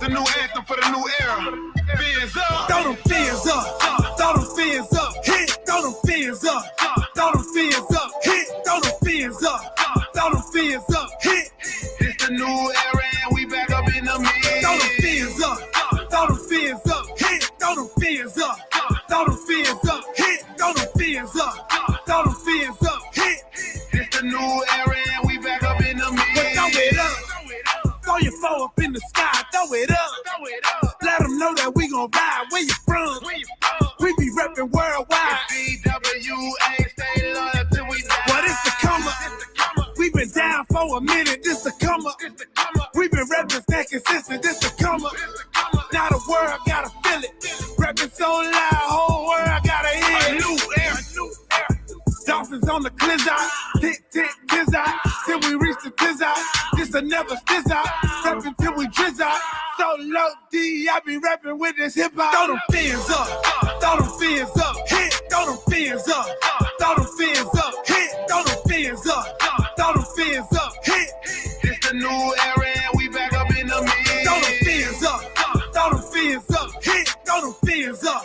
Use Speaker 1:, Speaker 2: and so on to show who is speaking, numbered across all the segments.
Speaker 1: The new anthem for the new era. Fins up.
Speaker 2: Throw them fins up. Throw them fins up. Hit. Throw them fins up. Throw them fins up. Hit. Throw them fins up. Throw them fins up. Hit.
Speaker 1: It's the new era and we back up in the mix.
Speaker 2: Throw them fins up. Throw them fins up. Hit. Throw them fins up. Throw them fins up. Hit. Throw them fins up. Throw them fins up. Hit.
Speaker 1: It's the new era and we back up in the mix.
Speaker 2: Throw it up. Throw your foe up in the sky. Throw it up. Let them know that we gon' ride. Where you from? We be reppin' worldwide.
Speaker 1: DWA, stay loyal till we die.
Speaker 2: What is the come up? We been down for a minute. This the come up. We been reppin' stay consistent. This the come up. Now the world gotta feel it. Reppin' so loud, whole world gotta hear it.
Speaker 1: New era.
Speaker 2: Dolphins on the clizzard, tick, tick, tizzard, till we reach the tizzard. This a never stizzard, reppin' till we drizzard. So low D, I be reppin' with this hip hop. Throw them fins up, throw them fins up, hit, throw them fins up, throw them fins up, hit, throw them fins up, throw them fins up, hit.
Speaker 1: It's the new era and we back up in the mix.
Speaker 2: Throw them fins up, throw them fins up, hit, throw them fins up,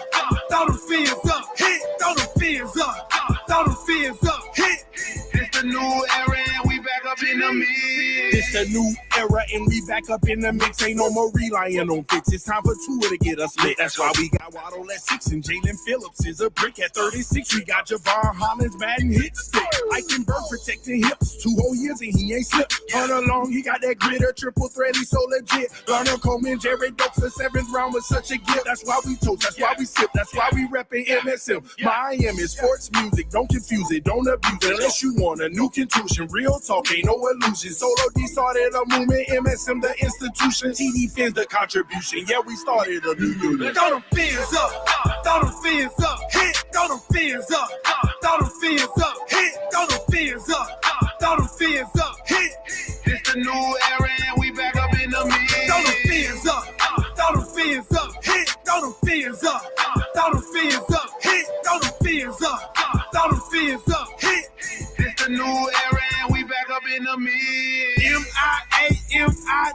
Speaker 2: throw them fins up, hit, throw them fins up. Throw them fins up, hit.
Speaker 1: It's the new era and we back up in the mix.
Speaker 3: It's the new era and we back up in the mix. Ain't no more relying on fits. It's time for Tua to get us lit. That's why we got Waddle at 6 and Jalen Phillips is a brick at 36. We got Javon Hollins batting hit stick. Eichenberg protecting hips. 2 whole years and he ain't slipped. Run along, he got that gritter, triple threat, he so legit. Garner Coleman, Jared Dokes, the 7th round was such a gift. That's why we toast, that's why we sip, that's why we reppin' MSM. Miami sports music, don't confuse it, don't abuse it. Unless you want a new contusion, real talk, ain't no illusion. Solo D started a movement, MSM the institution. TD Fins the contribution, yeah, we started a new unit.
Speaker 2: Throw them fins up, throw them fins up, hit, throw them fins up, throw them fins up, hit, throw them fins up, throw them fins up, hit.
Speaker 1: It's the new era and we back up in the mix.
Speaker 2: Throw them fins up, throw them fins up, hit, throw them fins up, throw them fins up, hit, throw them fins up, throw them fins up, hit.
Speaker 1: It's the new era and we back up in the mix.
Speaker 2: MIAMIDOLPAINs.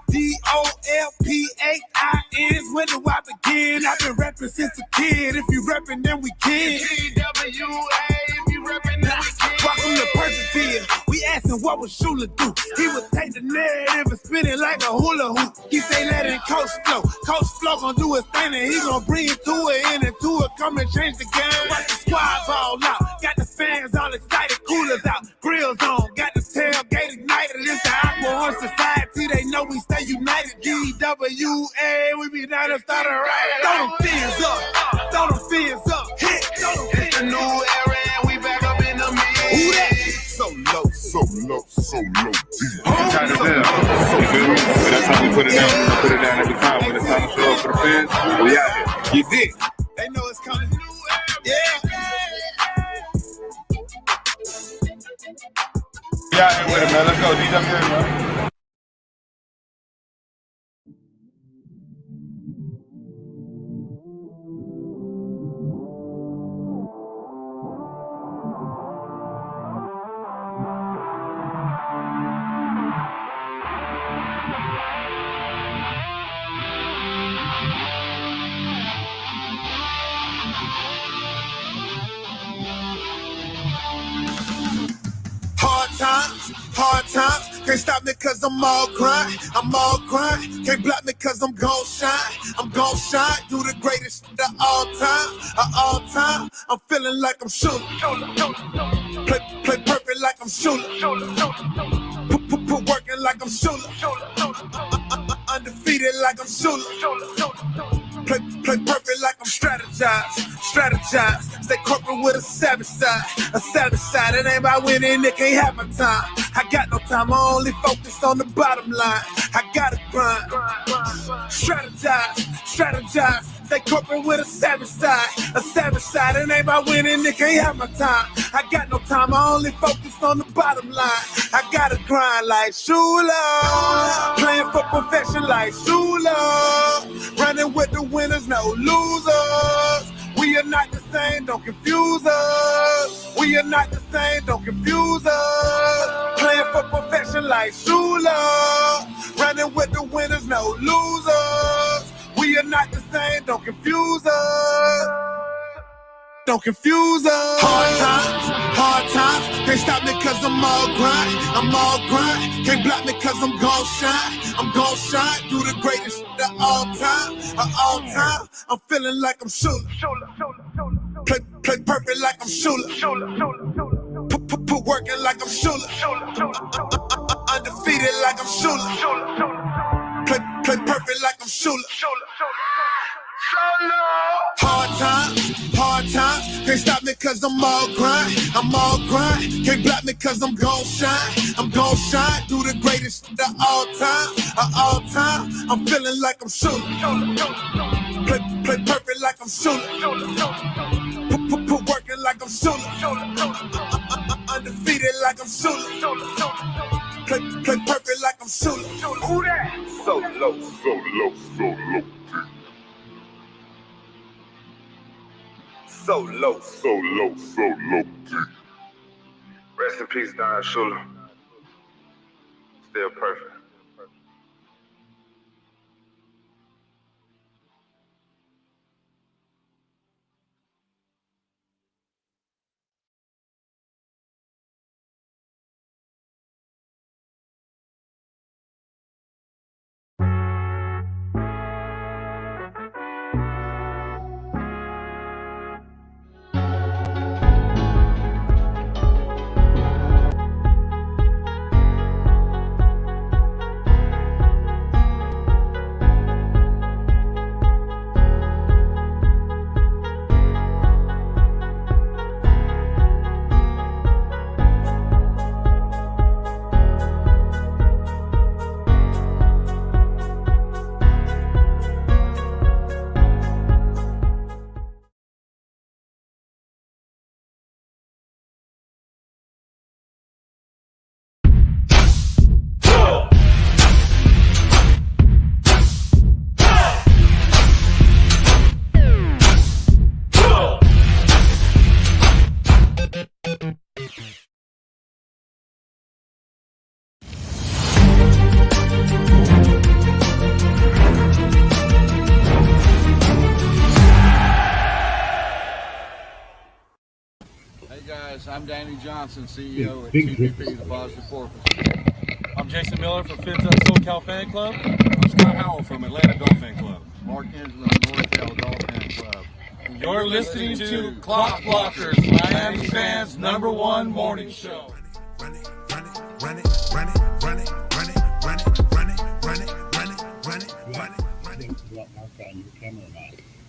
Speaker 2: When do I begin? I've been reppin' since a kid. If you reppin', then we can.
Speaker 1: DWA, if you reppin', then we can.
Speaker 2: Welcome to Persian. We asking what would Shula do? He would take the narrative and spin it like a hula hoop. He say let it Coach Flow. Coach Flow gon' do his thing and he gon' bring it to it in and to it. Come and change the game. Watch the squad ball out. Got the fans all excited. Coolers out. Grills on. Got the tailgate ignited. It's the Aquahorse Society. They know we stay united. DWA. We be down and start a riot. Throw them fins up. Throw them fins up. Hit. Throw them fins up.
Speaker 1: It's the new era and we back up in the mix.
Speaker 2: Who that?
Speaker 3: So low, so low, so low D.
Speaker 4: Tight as hell. You feel me? But that's how we put it down. We put it down every time. When it's time to show up for the fans, we out here. You dig?
Speaker 2: They know it's coming. Yeah.
Speaker 4: We out here with it, man. Let's go, DWA, man.
Speaker 2: Hard times, can't stop me cause I'm all grind, can't block me cause I'm gon' shine, do the greatest shit of all time, I'm feeling like I'm shooting, play perfect like I'm shooting, put working like I'm shooting, undefeated like I'm shooting. Play perfect like I'm strategize. Stay corporate with a savage side. It ain't about winning, it can't have my time. I got no time, I only focus on the bottom line. I gotta grind, strategize. Stay corporate with a savage side. It ain't about winning, it can't have my time. I got no time, I only focus on the bottom line. I gotta grind like Shula, playing for perfection like Shula, running with the winners, no losers. We are not the same, don't confuse us. We are not the same, don't confuse us. Playing for perfection like Shula. Running with the winners, no losers. We are not the same, don't confuse us. Don't confuse us. Hard times. Can't stop me cause I'm all grind. Can't block me cause I'm gon' shine. Do the greatest shit of all time. I'm feeling like I'm Shula. Play perfect like I'm Shula. Put working like I'm Shula. Undefeated like I'm Shula. Play perfect like I'm Shula. Hard times, can't stop me cause I'm all grind. Can't block me cause I'm gon' shine. Do the greatest shit of all time. I'm feeling like I'm Shula. Play perfect like I'm Shula. Put working like I'm Shula. Undefeated like I'm Shula. Play perfect like I'm Shula. Who that? So low. So low. Rest in peace, Don Shula. Still perfect.
Speaker 5: I'm Danny Johnson, CEO at TPP, the Positive Porpoise.
Speaker 6: I'm Jason Miller from Fifth SoCal Fan Club.
Speaker 5: I'm Scott Howell from Atlanta Dolphin Club.
Speaker 7: Mark Angela from Northtail Dolphin Club.
Speaker 6: You're listening to Clock Blockers, Miami fans' #1 morning show.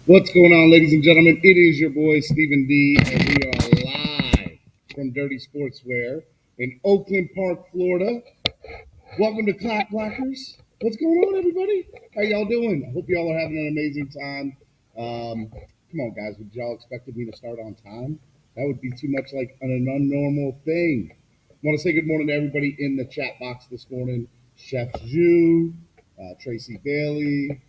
Speaker 8: What's going on, ladies and gentlemen? It is your boy, Stephen D, and we are live from Dirty Sportswear in Oakland Park, Florida. Welcome to Clock Blockers. What's going on, everybody? How y'all doing? I hope y'all are having an amazing time. Come on, guys. Would y'all expected me to start on time? That would be too much like an unnormal thing. I want to say good morning to everybody in the chat box this morning. Chef Zhu, Tracy Bailey.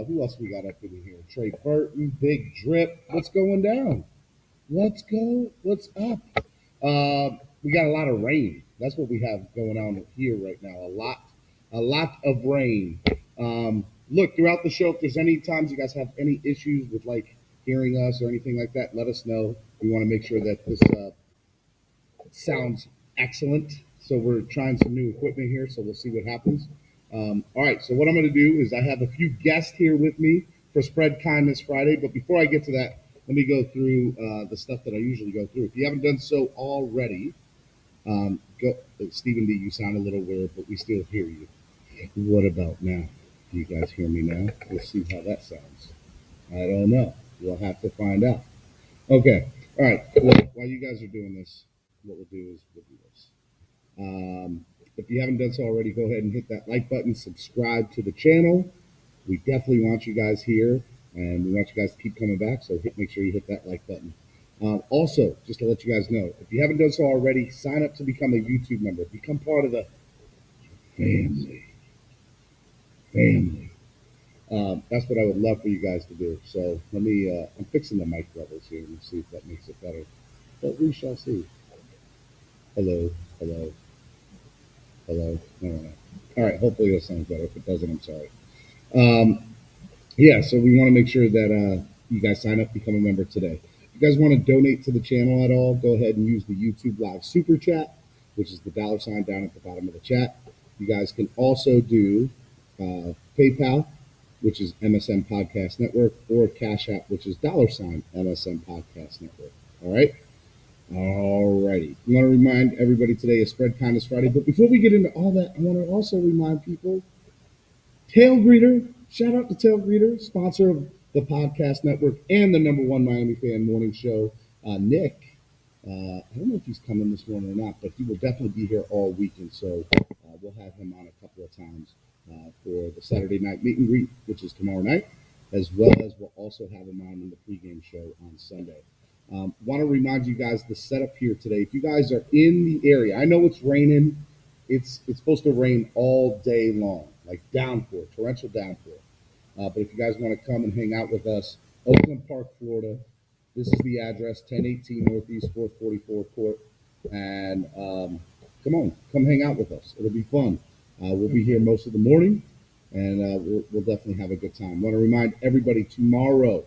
Speaker 8: Who else we got up in here? Trey Burton, Big Drip. What's going down? Let's go. What's up? We got a lot of rain. That's what we have going on here right now. A lot of rain. Look, throughout the show, if there's any times you guys have any issues with like hearing us or anything like that, let us know. We want to make sure that this sounds excellent. So we're trying some new equipment here, so we'll see what happens. All right, so what I'm going to do is I have a few guests here with me for Spread Kindness Friday. But before I get to that, let me go through the stuff that I usually go through. If you haven't done so already, go. Stephen D, you sound a little weird, but we still hear you. What about now? Do you guys hear me now? We'll see how that sounds. I don't know. We'll have to find out. Okay. All right. Well, while you guys are doing this, what we'll do is we'll do this. If you haven't done so already, go ahead and hit that like button, subscribe to the channel. We definitely want you guys here, and we want you guys to keep coming back, so make sure you hit that like button. Also, just to let you guys know, if you haven't done so already, sign up to become a YouTube member. Become part of the family. That's what I would love for you guys to do. So let me, I'm fixing the mic levels here and see if that makes it better. But we shall see. Hello, hello, hello. No. All right, hopefully that sounds better. If it doesn't, I'm sorry. Yeah, so we want to make sure that you guys sign up, become a member today. If you guys want to donate to the channel at all, go ahead and use the YouTube Live Super Chat, which is the $ down at the bottom of the chat. You guys can also do PayPal, which is MSM Podcast Network, or Cash App, which is $ MSM Podcast Network. All right? All righty. I want to remind everybody today is Spread Kindness Friday. But before we get into all that, I want to also remind people, Tail Greeter, shout out to Tail Greeter, sponsor of the podcast network and the #1 Miami fan morning show. Nick, I don't know if he's coming this morning or not, but he will definitely be here all weekend. So we'll have him on a couple of times for the Saturday night meet and greet, which is tomorrow night, as well as we'll also have him on in the pregame show on Sunday. Want to remind you guys the setup here today. If you guys are in the area, I know it's raining. It's supposed to rain all day long, like downpour, torrential downpour. But if you guys want to come and hang out with us, Oakland Park, Florida. This is the address, 1018 Northeast 444 Court. And come hang out with us. It'll be fun. We'll be here most of the morning, and we'll definitely have a good time. I want to remind everybody tomorrow,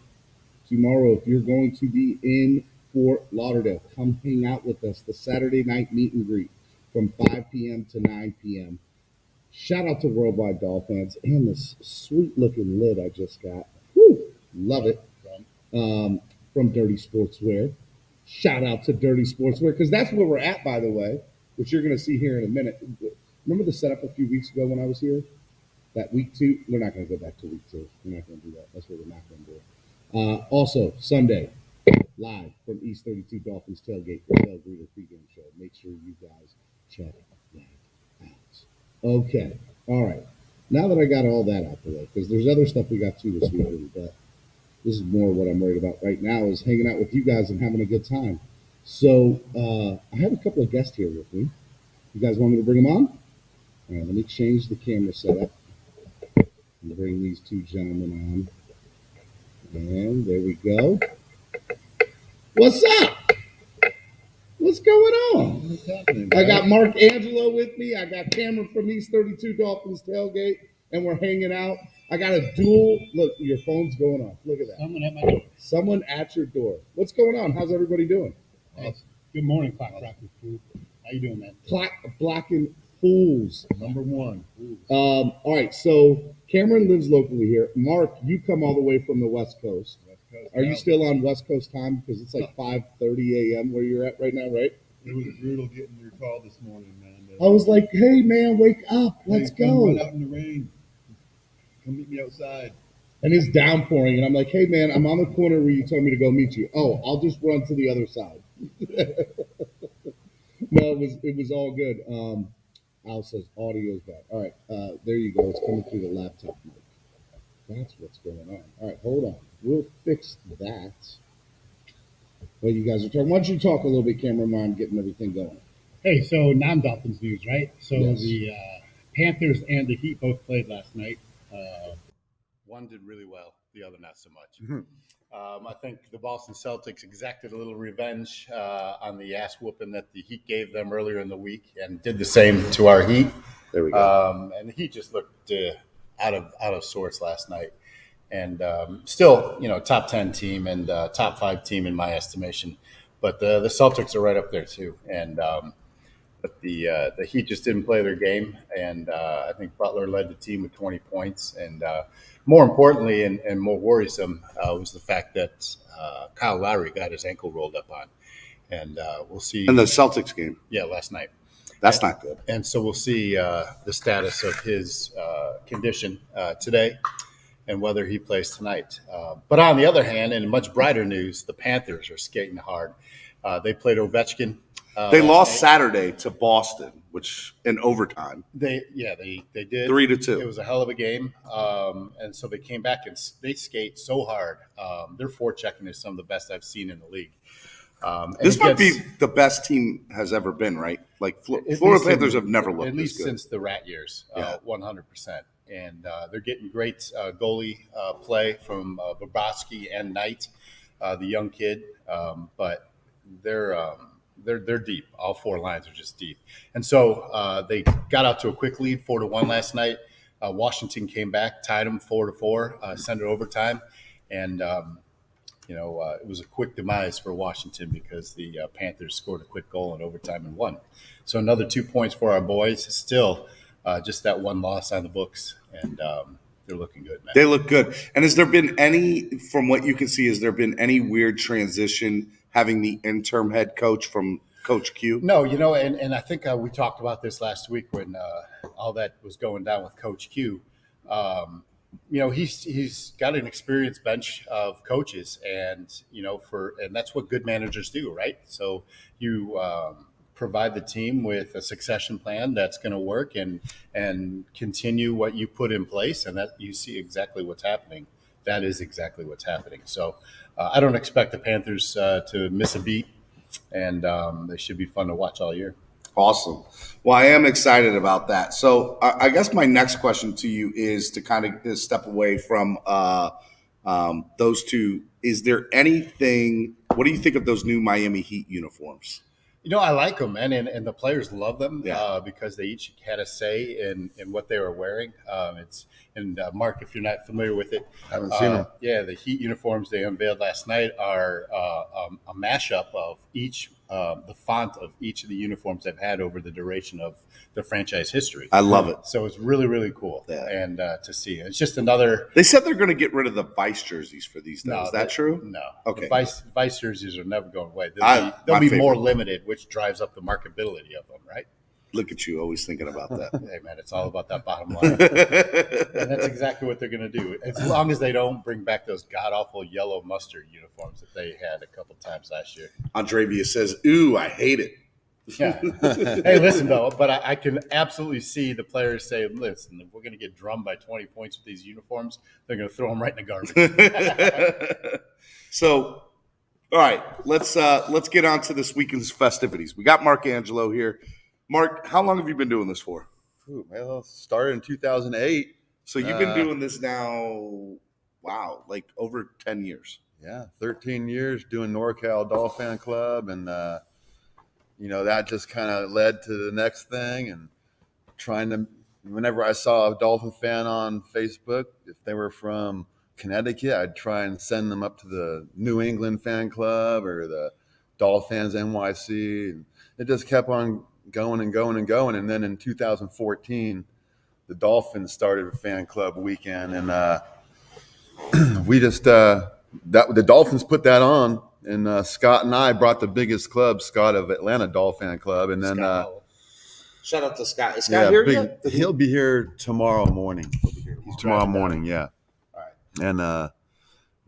Speaker 8: if you're going to be in Fort Lauderdale, come hang out with us. The Saturday night meet and greet from 5 p.m. to 9 p.m. Shout out to Worldwide Doll fans and this sweet looking lid I just got. Woo, love it. From Dirty Sportswear. Shout out to Dirty Sportswear, because that's where we're at, by the way, which you're going to see here in a minute. Remember the setup a few weeks ago when I was here? That week 2? We're not going to go back to week 2. We're not going to do that. That's what we're not going to do. Also, Sunday, live from East 32 Dolphins Tailgate, the Tail Greeter pregame show. Make sure you guys check that out. Okay, all right. Now that I got all that out the way, because there's other stuff we got too this weekend, but this is more what I'm worried about right now is hanging out with you guys and having a good time. So I have a couple of guests here with me. You guys want me to bring them on? All right, let me change the camera setup and bring these two gentlemen on. And there we go. What's up? What's going on?
Speaker 7: What's happening,
Speaker 8: I got Mark Angelo with me. I got Cameron from East 32 Dolphins Tailgate, and we're hanging out. I got a dual. Look, your phone's going off. Look at that.
Speaker 9: Someone at my door.
Speaker 8: Someone at your door. What's going on? How's everybody doing?
Speaker 9: Awesome. Good morning, Clock Rocket Crew. How you doing, man?
Speaker 8: Blacking Fools.
Speaker 7: #1.
Speaker 8: All right, so Cameron lives locally here. Mark, you come all the way from the West Coast. Are you still on West Coast time? Because it's like 5:30 a.m. where you're at right now, right?
Speaker 7: It was brutal getting your call this morning, man.
Speaker 8: I was like, hey, man, wake up. Let's go.
Speaker 7: Run out in the rain. Come meet me outside.
Speaker 8: And it's downpouring. And I'm like, hey, man, I'm on the corner where you told me to go meet you. Oh, I'll just run to the other side. No, it was all good. Al says audio's bad. All right, there you go. It's coming through the laptop mic. That's what's going on. All right, hold on. We'll fix that. Well, you guys are talking. Why don't you talk a little bit, Cameron, while I'm getting everything going?
Speaker 9: Hey, so non-Dolphins news, right? So
Speaker 8: Yes.
Speaker 9: The Panthers and the Heat both played last night.
Speaker 10: One did really well, the other not so much. I think the Boston Celtics exacted a little revenge on the ass whooping that the Heat gave them earlier in the week, and did the same to our Heat.
Speaker 8: There we go.
Speaker 10: And the Heat just looked out of sorts last night, and still, top 10 team and top 5 team in my estimation. But the Celtics are right up there too, and but the Heat just didn't play their game, and I think Butler led the team with 20 points, and more importantly and more worrisome was the fact that Kyle Lowry got his ankle rolled up on, and we'll see.
Speaker 8: In the Celtics game?
Speaker 10: Yeah, last night.
Speaker 8: That's not good.
Speaker 10: And so we'll see the status of his condition today and whether he plays tonight. But on the other hand, in much brighter news, the Panthers are skating hard. They played Ovechkin.
Speaker 11: They lost Saturday to Boston, which in overtime.
Speaker 10: They did
Speaker 11: 3-2.
Speaker 10: It was a hell of a game, and so they came back and they skate so hard. Their forechecking is some of the best I've seen in the league.
Speaker 11: This might be the best team has ever been, right? Like Florida Panthers have never looked
Speaker 10: at least
Speaker 11: this good.
Speaker 10: since the Rat years, 100%. and they're getting great goalie play from Bobrovsky and Knight, the young kid. But they're deep. All four lines are just deep, and so they got out to a quick lead, 4-1 last night. Washington came back, tied them 4-4, sent it overtime, and it was a quick demise for Washington because the Panthers scored a quick goal in overtime and won. So another 2 points for our boys. Still, just that one loss on the books, and they're looking good, man.
Speaker 11: They look good. And has there been any, from what you can see, has there been any weird transition having the interim head coach from Coach Q?
Speaker 10: No, and I think we talked about this last week when all that was going down with Coach Q. He's got an experienced bench of coaches, and that's what good managers do, right? So you provide the team with a succession plan that's going to work and continue what you put in place, and that you see exactly what's happening. That is exactly what's happening. So I don't expect the Panthers to miss a beat, and they should be fun to watch all year.
Speaker 11: Awesome. Well, I am excited about that. So I guess my next question to you is to kind of step away from those two. Is there anything, what do you think of those new Miami Heat uniforms?
Speaker 10: I like them, man, and the players love them because they each had a say in what they were wearing. Mark, if you're not familiar with it,
Speaker 9: I haven't seen them.
Speaker 10: Yeah, the Heat uniforms they unveiled last night are a mashup of each, the font of each of the uniforms they've had over the duration of the franchise history.
Speaker 11: I love it.
Speaker 10: So it's really, really cool, and to see. It's just another.
Speaker 11: They said they're going to get rid of the Vice jerseys for these things. Is that true?
Speaker 10: No.
Speaker 11: Okay.
Speaker 10: The Vice jerseys are never going away. They'll be more limited, which drives up the marketability of them, right?
Speaker 11: Look at you, always thinking about that.
Speaker 10: Hey, man, it's all about that bottom line. And that's exactly what they're going to do. As long as they don't bring back those god-awful yellow mustard uniforms that they had a couple times last year.
Speaker 11: Andravia says, ooh, I hate it.
Speaker 10: Yeah. Hey, listen, though, but I can absolutely see the players say, listen, if we're going to get drummed by 20 points with these uniforms, they're going to throw them right in the garbage.
Speaker 11: So, all right, let's get on to this weekend's festivities. We got Mark Angelo here. Mark, how long have you been doing this for?
Speaker 7: Well, started in 2008.
Speaker 11: So you've been doing this now, wow, like over 10 years.
Speaker 7: Yeah, 13 years doing NorCal Dolphin Club, and that just kind of led to the next thing. And trying to, whenever I saw a Dolphin fan on Facebook, if they were from Connecticut, I'd try and send them up to the New England fan club or the Dolphins NYC. And it just kept on going and going and going. And then in 2014, the Dolphins started a fan club weekend, and we just the Dolphins put that on, and Scott and I brought the biggest club, Scott of Atlanta Dolphin Club, and then
Speaker 11: shout out to Scott. Is Scott here yet?
Speaker 7: He'll be here tomorrow morning. Tomorrow morning, yeah.
Speaker 11: All right.
Speaker 7: And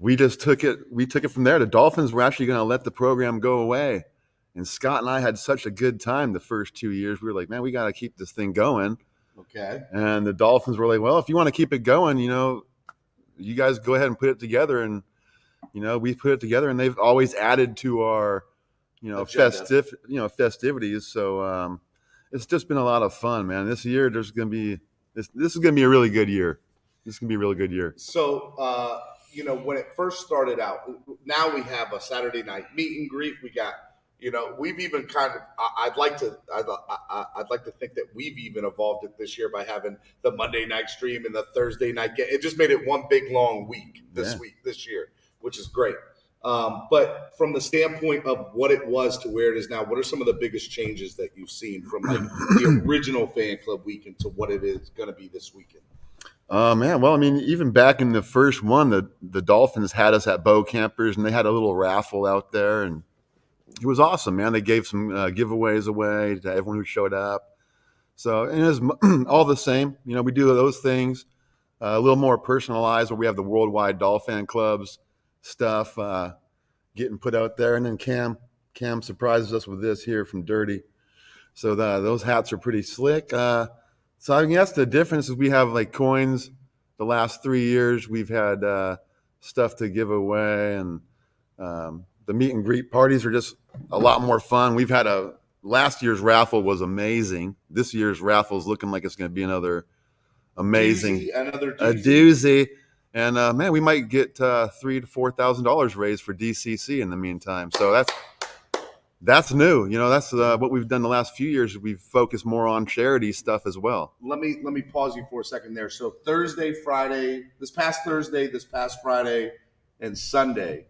Speaker 7: we just took it. We took it from there. The Dolphins were actually going to let the program go away. And Scott and I had such a good time the first 2 years. We were like, man, we got to keep this thing going.
Speaker 11: Okay.
Speaker 7: And the Dolphins were like, well, if you want to keep it going, you guys go ahead and put it together. And, we put it together, and they've always added to our, festivities. So it's just been a lot of fun, man. This year, this is going to be a really good year. This is going to be a really good year.
Speaker 11: So, when it first started out, now we have a Saturday night meet and greet. We got, we've even kind of, I'd like to think that we've even evolved it this year by having the Monday night stream and the Thursday night game. It just made it one big long week this year, which is great. But from the standpoint of what it was to where it is now, what are some of the biggest changes that you've seen from like the original fan club weekend to what it is going to be this weekend?
Speaker 7: Man, well, I mean, even back in the first one, the Dolphins had us at Bow Campers, and they had a little raffle out there, and it was awesome, man. They gave some giveaways away to everyone who showed up. So, and it was all the same. We do those things a little more personalized, where we have the worldwide Dolphin clubs stuff getting put out there. And then Cam surprises us with this here from Dirty. So those hats are pretty slick. So I guess the difference is we have like coins. The last 3 years we've had stuff to give away, and the meet and greet parties are just a lot more fun. We've had last year's raffle was amazing. This year's raffle is looking like it's going to be another amazing.
Speaker 11: Doozy, another
Speaker 7: A doozy. And man, we might get $3,000 to $4,000 raised for DCC in the meantime. So that's new. You know, that's what we've done the last few years. We've focused more on charity stuff as well.
Speaker 11: Let me pause you for a second there. So Thursday, Friday, this past Friday, and Sunday,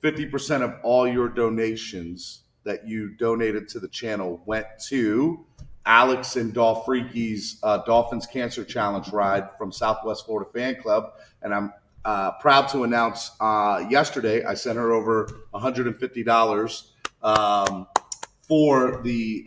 Speaker 11: 50% of all your donations that you donated to the channel went to Alex and Dolph-Freaky's Dolphins Cancer Challenge ride from Southwest Florida Fan Club. And I'm proud to announce yesterday I sent her over $150 for the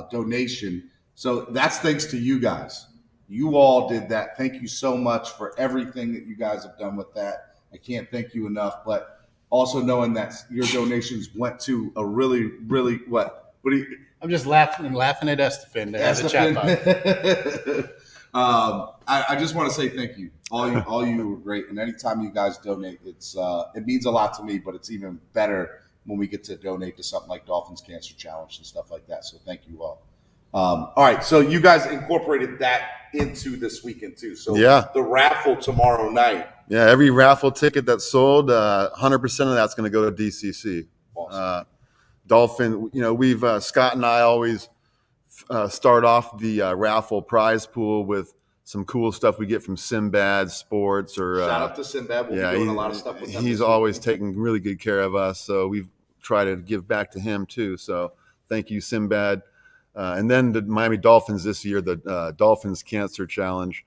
Speaker 11: donation. So that's thanks to you guys. You all did that. Thank you so much for everything that you guys have done with that. I can't thank you enough, but also knowing that your donations went to a really, really what do you?
Speaker 10: I'm just laughing at Estefan to have the chat box.
Speaker 11: I just want to say thank you. All you were great, and anytime you guys donate, it means a lot to me. But it's even better when we get to donate to something like Dolphins Cancer Challenge and stuff like that. So thank you all. All right, so you guys incorporated that into this weekend too. So the raffle tomorrow night.
Speaker 7: Yeah, every raffle ticket that's sold, 100% of that's going to go to DCC.
Speaker 11: Awesome.
Speaker 7: Dolphin, you know, we've Scott and I always start off the raffle prize pool with some cool stuff we get from Sinbad Sports or
Speaker 11: shout out to Sinbad. We'll be doing a lot of stuff with them.
Speaker 7: He's always taking really good care of us, so we've tried to give back to him too. So thank you, Sinbad. And then the Miami Dolphins this year, the Dolphins Cancer Challenge,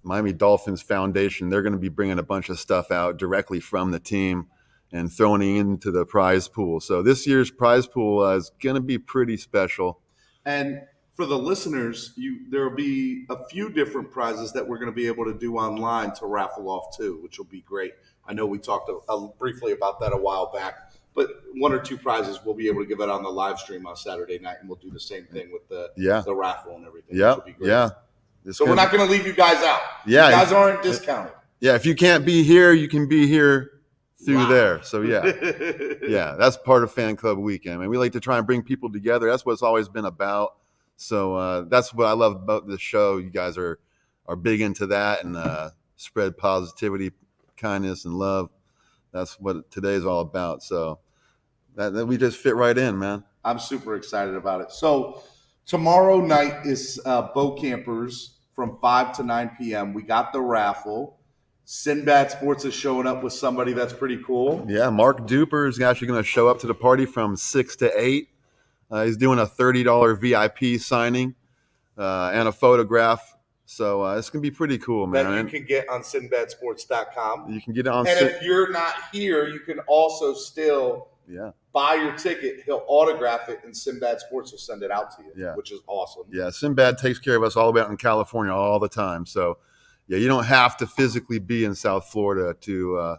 Speaker 7: Miami Dolphins Foundation, they're going to be bringing a bunch of stuff out directly from the team and throwing it into the prize pool. So this year's prize pool is going to be pretty special.
Speaker 11: And for the listeners, there will be a few different prizes that we're going to be able to do online to raffle off too, which will be great. I know we talked briefly about that a while back, but one or two prizes we'll be able to give it on the live stream on Saturday night, and we'll do the same thing with the raffle and everything.
Speaker 7: Yeah,
Speaker 11: which will be great.
Speaker 7: yeah.
Speaker 11: So we're not going to leave you guys out.
Speaker 7: Yeah,
Speaker 11: you guys aren't discounted.
Speaker 7: Yeah, if you can't be here, you can be here through there. So yeah, that's part of Fan Club Weekend. I mean, we like to try and bring people together. That's what it's always been about. So that's what I love about the show. You guys are big into that and spread positivity, kindness, and love. That's what today's all about. So that we just fit right in, man.
Speaker 11: I'm super excited about it. So tomorrow night is Bow Campers from 5 to 9 p.m. We got the raffle. Sinbad Sports is showing up with somebody that's pretty cool.
Speaker 7: Yeah, Mark Duper is actually going to show up to the party from 6 to 8. He's doing a $30 VIP signing and a photograph. So it's going to be pretty cool, man.
Speaker 11: That you can get on SinbadSports.com.
Speaker 7: You can get it on.
Speaker 11: And if you're not here, you can also still buy your ticket. He'll autograph it, and Sinbad Sports will send it out to you, which is awesome.
Speaker 7: Yeah, Sinbad takes care of us all the way out in California all the time. So, yeah, you don't have to physically be in South Florida to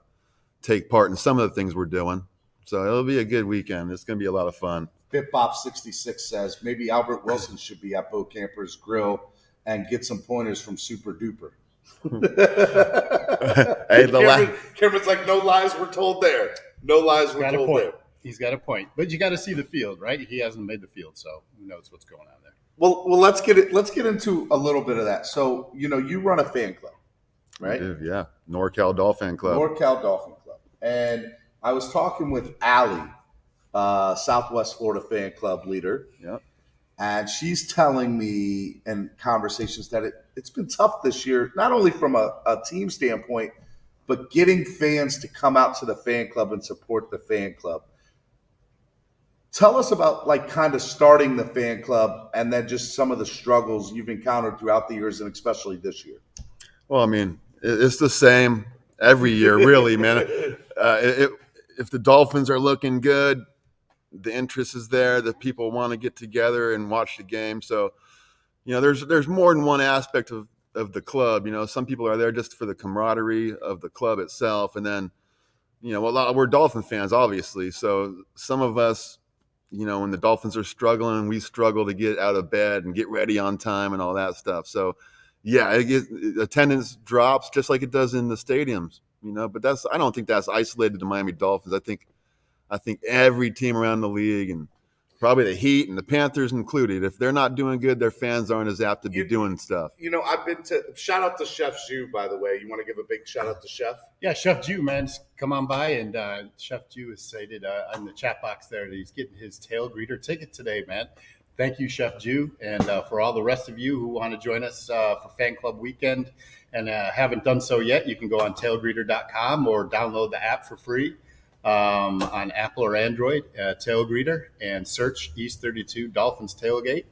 Speaker 7: take part in some of the things we're doing. So it'll be a good weekend. It's going to be a lot of fun.
Speaker 11: BitBop66 says maybe Albert Wilson should be at Bow Campers Grill and get some pointers from Super Duper. Cameron's like, no lies were told there. No lies were told there.
Speaker 10: He's got a point. But you got to see the field, right? He hasn't made the field, so who knows what's going on there.
Speaker 11: Well, let's get into a little bit of that. So, you run a fan club, right?
Speaker 7: Yeah, NorCal Dolphin Club.
Speaker 11: NorCal Dolphin Club. And I was talking with Allie, Southwest Florida Fan Club leader.
Speaker 7: Yep.
Speaker 11: And she's telling me in conversations that it's been tough this year, not only from a team standpoint, but getting fans to come out to the fan club and support the fan club. Tell us about kind of starting the fan club and then just some of the struggles you've encountered throughout the years and especially this year.
Speaker 7: Well, I mean, it's the same every year, really, man. If the Dolphins are looking good, the interest is there, that people want to get together and watch the game. So, there's more than one aspect of the club. Some people are there just for the camaraderie of the club itself. And then, we're Dolphin fans, obviously. So some of us, when the Dolphins are struggling, we struggle to get out of bed and get ready on time and all that stuff. So, yeah, attendance drops just like it does in the stadiums, but I don't think that's isolated to Miami Dolphins. I think every team around the league and Probably the Heat and the Panthers included. If they're not doing good, their fans aren't as apt to be doing stuff.
Speaker 11: I've been to – shout out to Chef Zhu, by the way. You want to give a big shout out to Chef?
Speaker 10: Yeah, Chef Jew, man, come on by. And Chef Jew has stated in the chat box there that he's getting his tail greeter ticket today, man. Thank you, Chef Jew. And for all the rest of you who want to join us for Fan Club Weekend and haven't done so yet, you can go on tailgreeter.com or download the app for free on Apple or Android, Tail Greeter, and search East 32 Dolphins Tailgate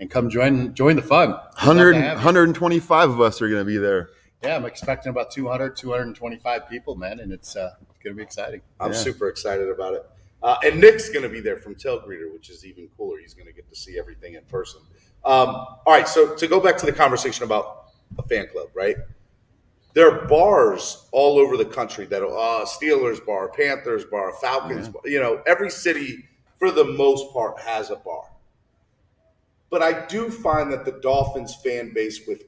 Speaker 10: and come join the fun.
Speaker 7: 125 of us are going to be there.
Speaker 10: Yeah, I'm expecting about 225 people, man, and it's going to be exciting.
Speaker 11: I'm super excited about it. And Nick's going to be there from Tail Greeter, which is even cooler. He's going to get to see everything in person. All right, so to go back to the conversation about a fan club, right? There are bars all over the country that are Steelers bar, Panthers bar, Falcons bar. Every city, for the most part, has a bar. But I do find that the Dolphins fan base with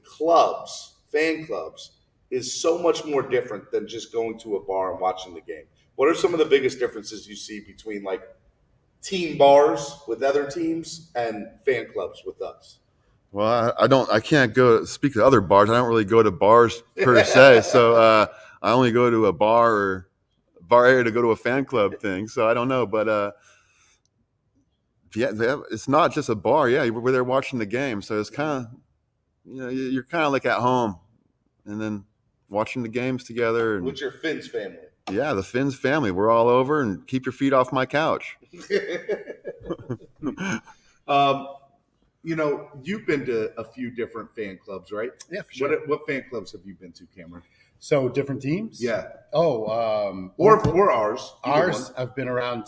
Speaker 11: fan clubs, is so much more different than just going to a bar and watching the game. What are some of the biggest differences you see between like team bars with other teams and fan clubs with us?
Speaker 7: Well, I can't go speak to other bars. I don't really go to bars per se. So I only go to a bar area to go to a fan club thing. So I don't know, but it's not just a bar. Yeah, we're there watching the game. So it's kind of, you're kind of like at home and then watching the games together. And,
Speaker 11: with your Finns family.
Speaker 7: Yeah, the Finns family. We're all over, and keep your feet off my couch.
Speaker 11: You've been to a few different fan clubs, right?
Speaker 10: Yeah, for sure.
Speaker 11: What fan clubs have you been to, Cameron?
Speaker 10: So different teams?
Speaker 11: Yeah.
Speaker 10: Oh,
Speaker 11: or ours.
Speaker 10: Ours. I've been around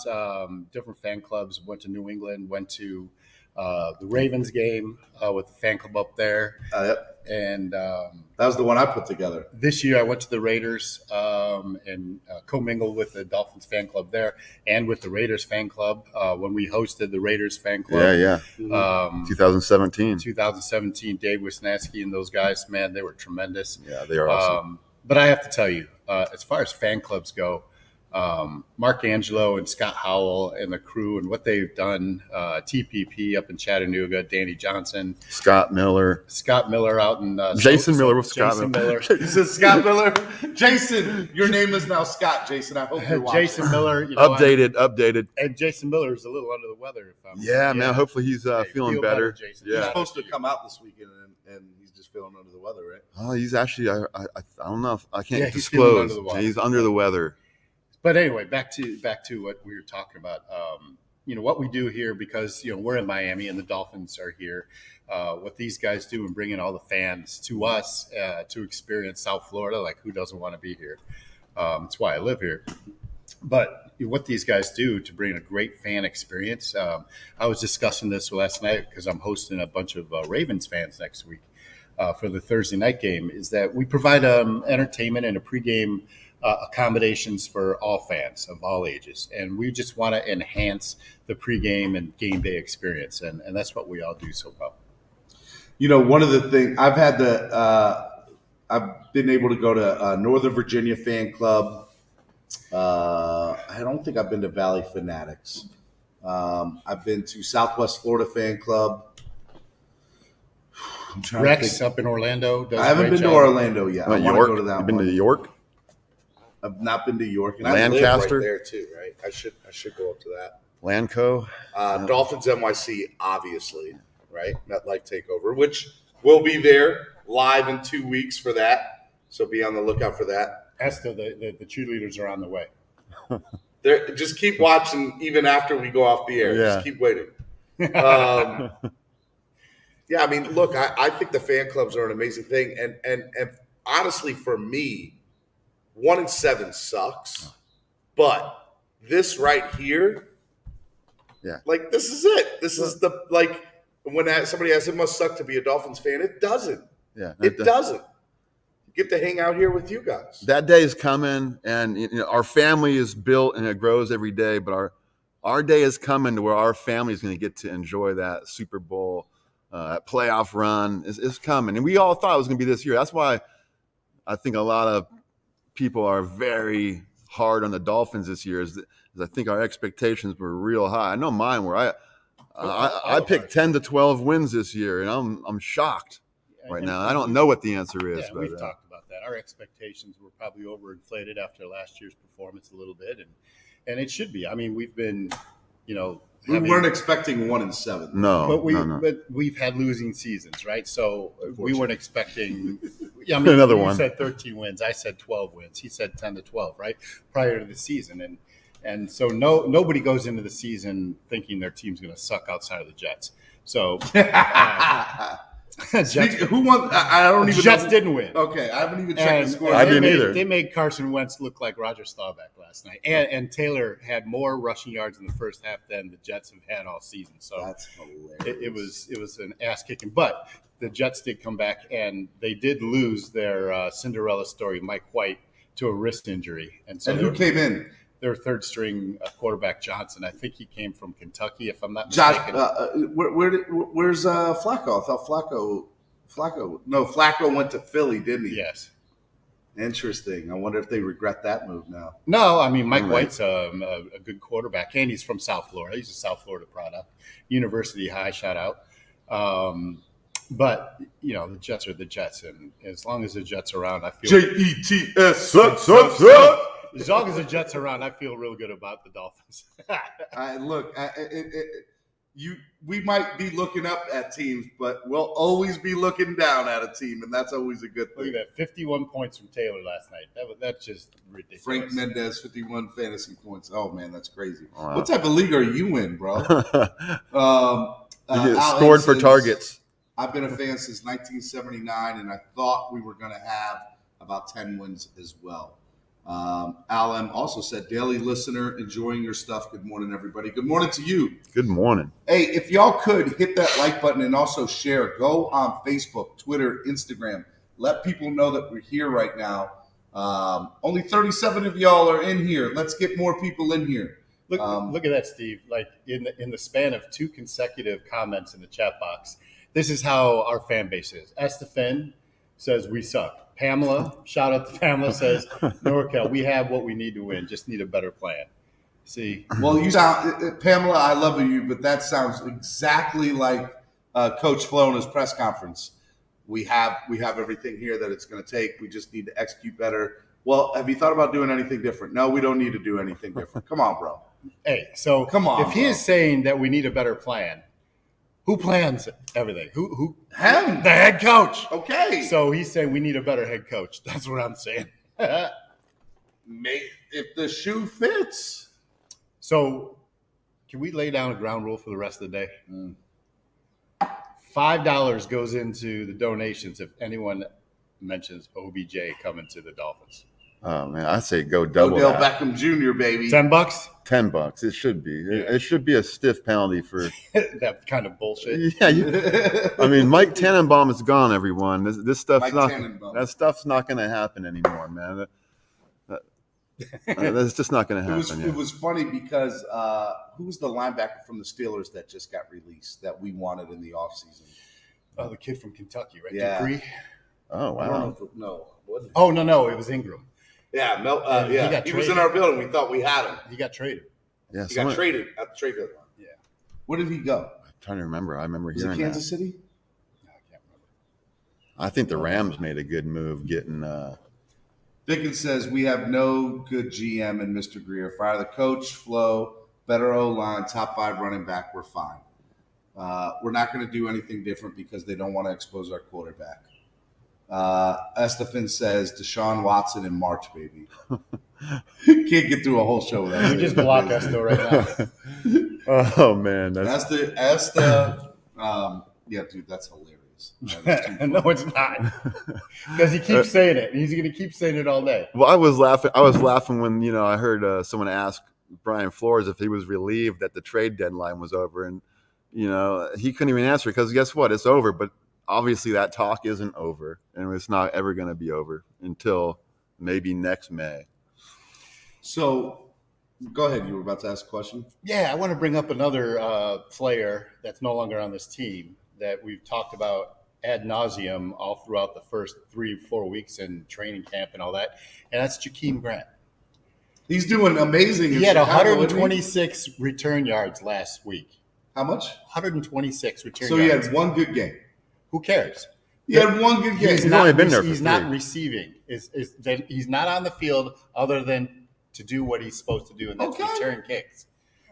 Speaker 10: different fan clubs. Went to New England. Went to the Ravens game with the fan club up there.
Speaker 11: Yep.
Speaker 10: And
Speaker 11: that was the one I put together.
Speaker 10: This year I went to the Raiders and commingled with the Dolphins fan club there and with the Raiders fan club when we hosted the Raiders fan club.
Speaker 7: Yeah. 2017.
Speaker 10: 2017, Dave Wisniewski and those guys, man, they were tremendous.
Speaker 7: Yeah, they are awesome.
Speaker 10: But I have to tell you, as far as fan clubs go, Mark Angelo and Scott Howell and the crew and what they've done, TPP up in Chattanooga, Danny Johnson,
Speaker 7: Scott Miller
Speaker 10: out in
Speaker 7: Jason Miller with Scott
Speaker 11: Miller. You said Scott Miller. Jason, your name is now Scott. Jason, I hope you're watching.
Speaker 10: Jason Miller,
Speaker 7: updated.
Speaker 10: And Jason Miller is a little under the weather.
Speaker 7: Man. Hopefully he's feeling better.
Speaker 10: Jason.
Speaker 11: He's supposed to come out this weekend, and he's just feeling under the weather, right?
Speaker 7: Oh, he's actually I don't know. I can't disclose. He's under the weather.
Speaker 10: But anyway, back to what we were talking about. What we do here, because we're in Miami and the Dolphins are here. What these guys do and bringing all the fans to us to experience South Florida, like who doesn't want to be here? That's why I live here. But what these guys do to bring a great fan experience. I was discussing this last night because I'm hosting a bunch of Ravens fans next week for the Thursday night game. Is that we provide entertainment and a pregame accommodations for all fans of all ages, and we just want to enhance the pregame and game day experience, and that's what we all do so well.
Speaker 11: One of the things I've been able to go to Northern Virginia fan club. I don't think I've been to Valley Fanatics. I've been to Southwest Florida fan club.
Speaker 10: Rex up in Orlando.
Speaker 11: I haven't been to Orlando yet. I want to go to that.
Speaker 7: You've been to York?
Speaker 11: I've not been to York, and
Speaker 7: Lancaster?
Speaker 11: I live right there too, right? I should go up to that.
Speaker 7: Lanco,
Speaker 11: Dolphins NYC, obviously, right? MetLife Takeover, which will be there live in 2 weeks for that. So be on the lookout for that.
Speaker 10: Esther, the cheerleaders are on the way.
Speaker 11: Just keep watching even after we go off the air.
Speaker 7: Yeah.
Speaker 11: Just keep waiting. Yeah, I mean, look, I think the fan clubs are an amazing thing, and honestly, for me, 1-7 sucks, but this right here, like this is it. This is when somebody asks, it must suck to be a Dolphins fan. It doesn't.
Speaker 7: Yeah,
Speaker 11: it doesn't. You get to hang out here with you guys.
Speaker 7: That day is coming, and our family is built and it grows every day. But our day is coming to where our family is going to get to enjoy that Super Bowl, that playoff run is coming, and we all thought it was going to be this year. That's why I think a lot of people are very hard on the Dolphins this year. Is I think our expectations were real high. I know mine were. I picked 10 to 12 wins this year, and I'm shocked right now. I don't know what the answer is.
Speaker 10: Yeah,
Speaker 7: but,
Speaker 10: we've talked about that. Our expectations were probably overinflated after last year's performance a little bit, and it should be. I mean, we've been,
Speaker 11: we weren't expecting 1-7.
Speaker 7: No,
Speaker 10: but we've had losing seasons, right? So we weren't expecting. Yeah,
Speaker 7: Another
Speaker 10: you
Speaker 7: one.
Speaker 10: said 13 wins. I said 12 wins. He said 10 to 12, right? Prior to the season, and so nobody goes into the season thinking their team's going to suck outside of the Jets. So.
Speaker 11: Jets, who won? I don't even.
Speaker 10: Jets didn't win.
Speaker 11: Okay, I haven't even checked the score.
Speaker 7: I didn't either.
Speaker 10: They made Carson Wentz look like Roger Staubach last night, and Taylor had more rushing yards in the first half than the Jets have had all season. So
Speaker 11: that's hilarious.
Speaker 10: It was an ass kicking, but the Jets did come back, and they did lose their Cinderella story, Mike White, to a wrist injury, and so
Speaker 11: who came in?
Speaker 10: Their third string quarterback Johnson. I think he came from Kentucky, if I'm not mistaken.
Speaker 11: Where's Flacco? I thought Flacco went to Philly, didn't he?
Speaker 10: Yes.
Speaker 11: Interesting. I wonder if they regret that move now.
Speaker 10: No, I mean, Mike White's a good quarterback, and he's from South Florida. He's a South Florida product. University High, shout out. But, the Jets are the Jets, and as long as the Jets are around, I feel
Speaker 11: Jets.
Speaker 10: As long as the Jets are around, I feel real good about the Dolphins.
Speaker 11: We might be looking up at teams, but we'll always be looking down at a team, and that's always a good thing.
Speaker 10: Look at that, 51 points from Taylor last night. That's just ridiculous.
Speaker 11: Frank Mendez, 51 fantasy points. Oh, man, that's crazy. Wow. What type of league are you in, bro?
Speaker 7: Scored for targets.
Speaker 11: I've been a fan since 1979, and I thought we were going to have about 10 wins as well. Alan also said, daily listener, enjoying your stuff. Good morning, everybody. Good morning to you.
Speaker 7: Good morning.
Speaker 11: Hey, if y'all could hit that like button and also share, go on Facebook, Twitter, Instagram. Let people know that we're here right now. Only 37 of y'all are in here. Let's get more people in here.
Speaker 10: Look at that, Steve. Like in the span of 2 consecutive comments in the chat box, this is how our fan base is. Estefan says we suck. Pamela, shout out to Pamela, says, NorCal, we have what we need to win. Just need a better plan. See?
Speaker 11: Well, you sound, Pamela, I love you, but that sounds exactly like Coach Flo in his press conference. We have everything here that it's going to take. We just need to execute better. Well, have you thought about doing anything different? No, we don't need to do anything different. Come on, bro.
Speaker 10: Hey, so
Speaker 11: come on,
Speaker 10: if he is saying that we need a better plan, who plans everything? Who?
Speaker 11: Him.
Speaker 10: The head coach.
Speaker 11: Okay.
Speaker 10: So he's saying we need a better head coach. That's what I'm saying.
Speaker 11: If the shoe fits.
Speaker 10: So can we lay down a ground rule for the rest of the day? $5 goes into the donations if anyone mentions OBJ coming to the Dolphins.
Speaker 7: Oh man, I say go double.
Speaker 11: Odell Beckham Jr., baby.
Speaker 10: $10.
Speaker 7: $10. It should be. Yeah. It should be a stiff penalty for
Speaker 10: that kind of bullshit.
Speaker 7: Yeah, I mean, Mike Tannenbaum is gone. Everyone, this stuff's that stuff's not going to happen anymore, man. That's just not going to happen.
Speaker 11: It was funny because who was the linebacker from the Steelers that just got released that we wanted in the offseason?
Speaker 10: Oh, the kid from Kentucky, right?
Speaker 11: Yeah.
Speaker 10: Dupree?
Speaker 7: Oh wow.
Speaker 11: I don't know no.
Speaker 10: Oh no, it was Ingram.
Speaker 11: Yeah, he was in our building. We thought we had him.
Speaker 10: He got traded.
Speaker 11: Yeah, he got traded at the trade deadline.
Speaker 10: Yeah.
Speaker 11: Where did he go?
Speaker 7: I'm trying to remember. I remember
Speaker 11: was
Speaker 7: hearing
Speaker 11: it Kansas City?
Speaker 10: No, I can't remember.
Speaker 7: I think the Rams made a good move getting.
Speaker 11: Dickens says we have no good GM in Mr. Greer. Fire the coach, Flo, better O-line, top 5 running back. We're fine. We're not going to do anything different because they don't want to expose our quarterback. Estefan says Deshaun Watson in March, baby. Can't get through a whole show without
Speaker 10: we just block Esto right
Speaker 7: now. Oh man,
Speaker 11: that's the yeah, dude, that's hilarious.
Speaker 10: No, it's not, because he keeps saying it. He's going to keep saying it all day.
Speaker 7: Well, I was laughing when I heard someone ask Brian Flores if he was relieved that the trade deadline was over, and he couldn't even answer because guess what? It's over, but. Obviously, that talk isn't over, and it's not ever going to be over until maybe next May.
Speaker 11: So, go ahead. You were about to ask a question?
Speaker 10: Yeah, I want to bring up another player that's no longer on this team that we've talked about ad nauseum all throughout the first 3-4 weeks in training camp and all that, and that's Jakeem Grant.
Speaker 11: He's doing amazing.
Speaker 10: He had 126 return yards last week.
Speaker 11: How much?
Speaker 10: 126 return
Speaker 11: So he
Speaker 10: yards.
Speaker 11: had one good game.
Speaker 10: Who cares?
Speaker 11: He had one good game.
Speaker 10: He's
Speaker 7: only been there for
Speaker 10: He's
Speaker 7: 3.
Speaker 10: not receiving. He's not on the field other than to do what he's supposed to do, and that's return kicks.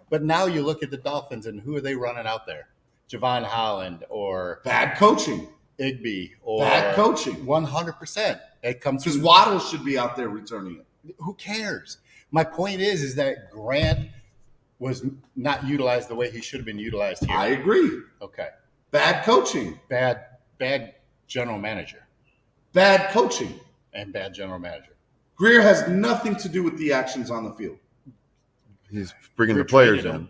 Speaker 10: But now you look at the Dolphins, and who are they running out there? Javon Holland or
Speaker 11: Bad coaching.
Speaker 10: Igby or
Speaker 11: Bad coaching.
Speaker 10: 100%. It comes
Speaker 11: Because
Speaker 10: from
Speaker 11: Waddle should be out there returning it.
Speaker 10: who cares? My point is that Grant was not utilized the way he should have been utilized here.
Speaker 11: I agree.
Speaker 10: Okay.
Speaker 11: Bad coaching.
Speaker 10: Bad general manager
Speaker 11: Bad coaching.
Speaker 10: and bad general manager.
Speaker 11: Greer has nothing to do with the actions on the field.
Speaker 7: He's bringing
Speaker 10: Greer
Speaker 7: the players
Speaker 10: traded
Speaker 7: in.
Speaker 10: him.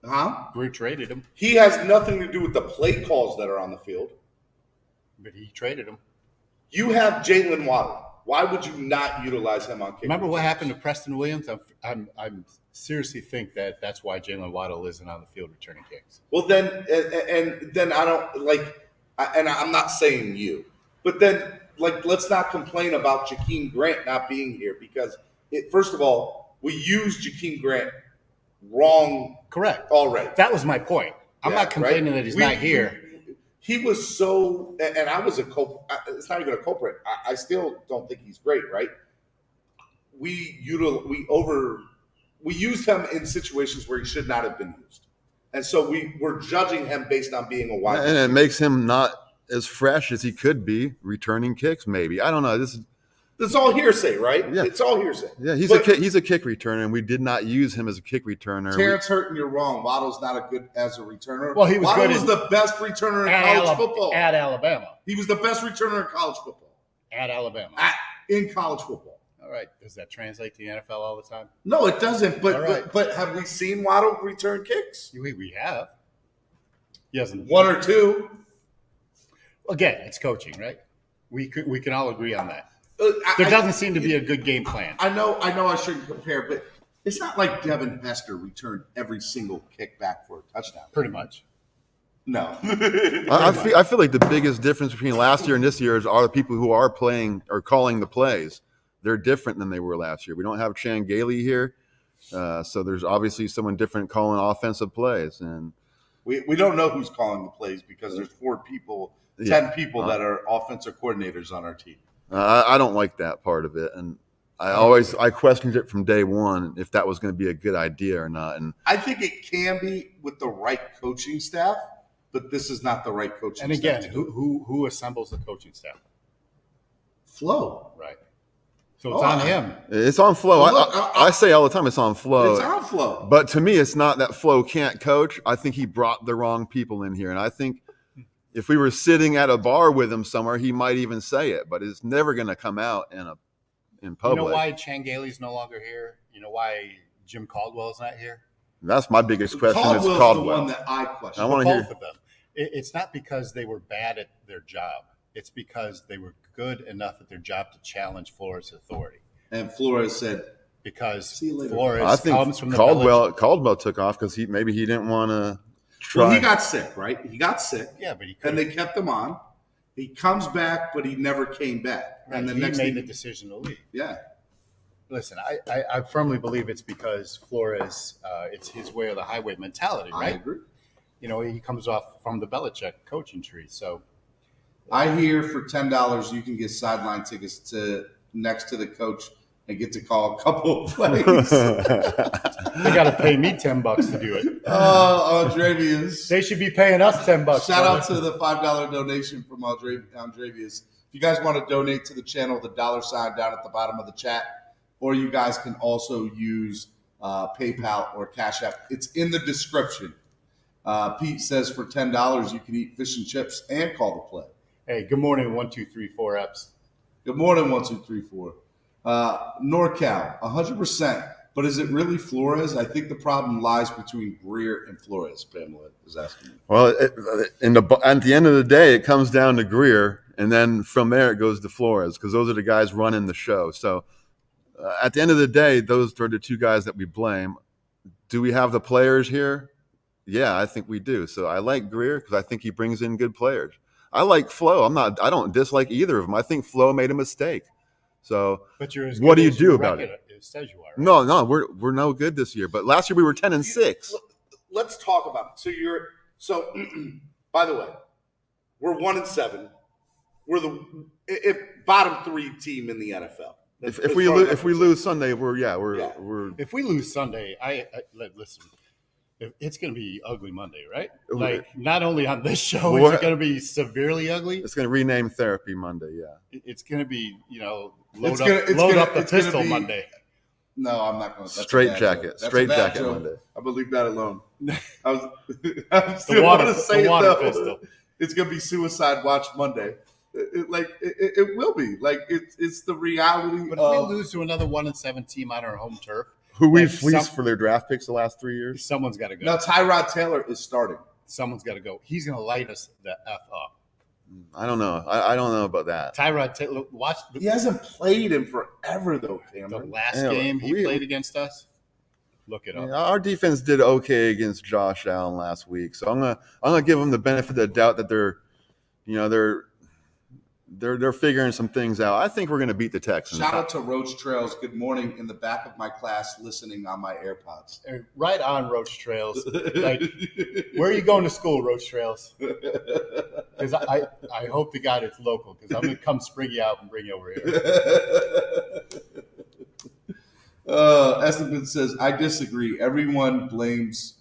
Speaker 11: Huh?
Speaker 10: Greer traded him,
Speaker 11: He has nothing to do with the play calls that are on the field.
Speaker 10: but he traded him.
Speaker 11: You have Jalen Waddle. Why would you not utilize him on kick?
Speaker 10: Remember what
Speaker 11: returns?
Speaker 10: happened to Preston Williams? I'm seriously think that's why Jalen Waddle isn't on the field returning kicks.
Speaker 11: Well, then, and then I don't like, and I'm not saying you, but then, like, let's not complain about Jakeem Grant not being here because, first of all, we used Jakeem Grant wrong
Speaker 10: Correct.
Speaker 11: already.
Speaker 10: That was my point. I'm
Speaker 11: Yeah,
Speaker 10: not complaining
Speaker 11: right?
Speaker 10: that he's not here.
Speaker 11: He was so, and I was a it's not even a culprit. I still don't think he's great, right? We used him in situations where he should not have been used, and so we were judging him based on being a wide
Speaker 7: And it makes him not as fresh as he could be returning kicks. Maybe I don't know.
Speaker 11: It's all hearsay, right?
Speaker 7: Yeah.
Speaker 11: It's all hearsay.
Speaker 7: Yeah, he's a kick returner, and we did not use him as a kick returner.
Speaker 11: Terrence Hurton, you're wrong. Waddle's not a good as a returner.
Speaker 10: Well, he was
Speaker 11: Waddle
Speaker 10: good
Speaker 11: was the best returner in college football.
Speaker 10: At Alabama.
Speaker 11: He was the best returner in college football.
Speaker 10: At Alabama.
Speaker 11: In college football.
Speaker 10: All right. Does that translate to the NFL all the time?
Speaker 11: No, it doesn't. But
Speaker 10: All right.
Speaker 11: but have we seen Waddle return kicks?
Speaker 10: We have. He hasn't.
Speaker 11: One or two.
Speaker 10: Again, it's coaching, right? We can all agree on that.
Speaker 11: There
Speaker 10: doesn't seem to be a good game plan.
Speaker 11: I know I shouldn't compare, but it's not like Devin Hester returned every single kick back for a touchdown.
Speaker 10: Pretty much.
Speaker 11: No.
Speaker 7: I feel like the biggest difference between last year and this year are the people who are playing or calling the plays. They're different than they were last year. We don't have Chan Gailey here, so there's obviously someone different calling offensive plays. And
Speaker 11: we don't know who's calling the plays because there's 10 people that are offensive coordinators on our team.
Speaker 7: I don't like that part of it, and I questioned it from day one if that was going to be a good idea or not. And
Speaker 11: I think it can be with the right coaching staff, but this is not the right coaching.
Speaker 10: And again,
Speaker 11: staff
Speaker 10: who assembles the coaching staff?
Speaker 11: Flo,
Speaker 10: right? So it's on him.
Speaker 7: It's on Flo.
Speaker 11: Well, look,
Speaker 7: I say all the time it's on Flo.
Speaker 11: It's on Flo.
Speaker 7: But to me, it's not that Flo can't coach. I think he brought the wrong people in here, and I think if we were sitting at a bar with him somewhere, he might even say it, but it's never going to come out in public.
Speaker 10: You know why Chan Gailey's no longer here? You know why Jim Caldwell's not here?
Speaker 7: That's my biggest question.
Speaker 11: Caldwell's
Speaker 7: is Caldwell.
Speaker 11: the one that I question.
Speaker 7: I want to hear
Speaker 10: both of them. It's not because they were bad at their job. It's because they were good enough at their job to challenge Flores' authority.
Speaker 11: And Flores said,
Speaker 10: because
Speaker 11: later.
Speaker 10: Flores
Speaker 7: I think
Speaker 10: comes from the
Speaker 7: Caldwell took off because he didn't want to try.
Speaker 11: Well, he got sick, right? He got sick.
Speaker 10: Yeah, but
Speaker 11: and they kept him on. He comes back, but he never came back.
Speaker 10: Right.
Speaker 11: And the
Speaker 10: he
Speaker 11: next
Speaker 10: made
Speaker 11: thing,
Speaker 10: the decision to leave.
Speaker 11: Yeah.
Speaker 10: Listen, I firmly believe it's because Flores, it's his way or the highway mentality, right?
Speaker 11: I agree.
Speaker 10: You know, he comes off from the Belichick coaching tree. So
Speaker 11: I hear for $10 you can get sideline tickets to next to the coach and get to call a couple of plays.
Speaker 10: They got to pay me $10 to do it.
Speaker 11: Oh, Andrevius.
Speaker 10: They should be paying us $10.
Speaker 11: Shout out to the $5 donation from Andrevius. If you guys want to donate to the channel, the $sign down at the bottom of the chat, or you guys can also use PayPal or Cash App. It's in the description. Pete says for $10 you can eat fish and chips and call the play.
Speaker 10: Hey, good morning, 1, 2, 3, 4 Eps.
Speaker 11: Good morning, 1, 2, 3, 4. NorCal, 100%. But is it really Flores? I think the problem lies between Greer and Flores, Pamela is asking me.
Speaker 7: Well, at the end of the day, it comes down to Greer, and then from there it goes to Flores because those are the guys running the show. So at the end of the day, those are the two guys that we blame. Do we have the players here? Yeah, I think we do. So I like Greer because I think he brings in good players. I like Flo. I don't dislike either of them. I think Flo made a mistake. So
Speaker 10: but you're as
Speaker 7: what
Speaker 10: good
Speaker 7: do you
Speaker 10: as
Speaker 7: do about it?
Speaker 10: It says you are. Right?
Speaker 7: No, we're no good this year. But last year we were 10-6.
Speaker 11: let's talk about it. So by the way, we're 1-7. We're the bottom 3 team in the NFL.
Speaker 7: If we lose Sunday, we're
Speaker 10: If we lose Sunday, I listen. It's going to be ugly Monday, right? Like, not only on this show, is it going to be severely ugly.
Speaker 7: It's going to rename Therapy Monday. Yeah,
Speaker 10: it's going to be load up the pistol Monday.
Speaker 11: No, I'm not going to.
Speaker 7: Straight jacket Monday.
Speaker 11: I believe that alone. I
Speaker 10: still want to say
Speaker 11: it
Speaker 10: pistol.
Speaker 11: It's going to be Suicide Watch Monday. It will be like it's the reality.
Speaker 10: But if we lose to another 1-7 team on our home turf,
Speaker 7: who we've fleeced for their draft picks the last 3 years,
Speaker 10: someone's got to go.
Speaker 11: Now Tyrod Taylor is starting.
Speaker 10: Someone's got to go. He's going to light us the F up.
Speaker 7: I don't know. I don't know about that.
Speaker 10: Tyrod Taylor,
Speaker 11: he hasn't played in forever though. Cameron.
Speaker 10: The last game he played against us. Look it up.
Speaker 7: Yeah, our defense did okay against Josh Allen last week, so I'm gonna give them the benefit of the doubt that they're figuring some things out. I think we're going to beat the Texans.
Speaker 11: Shout out to Roach Trails. Good morning in the back of my class, listening on my AirPods.
Speaker 10: Right on, Roach Trails. Like, where are you going to school, Roach Trails? Because I hope to God it's local, because I'm going to come spring you out and bring you over here.
Speaker 11: Esteban says, I disagree. Everyone blames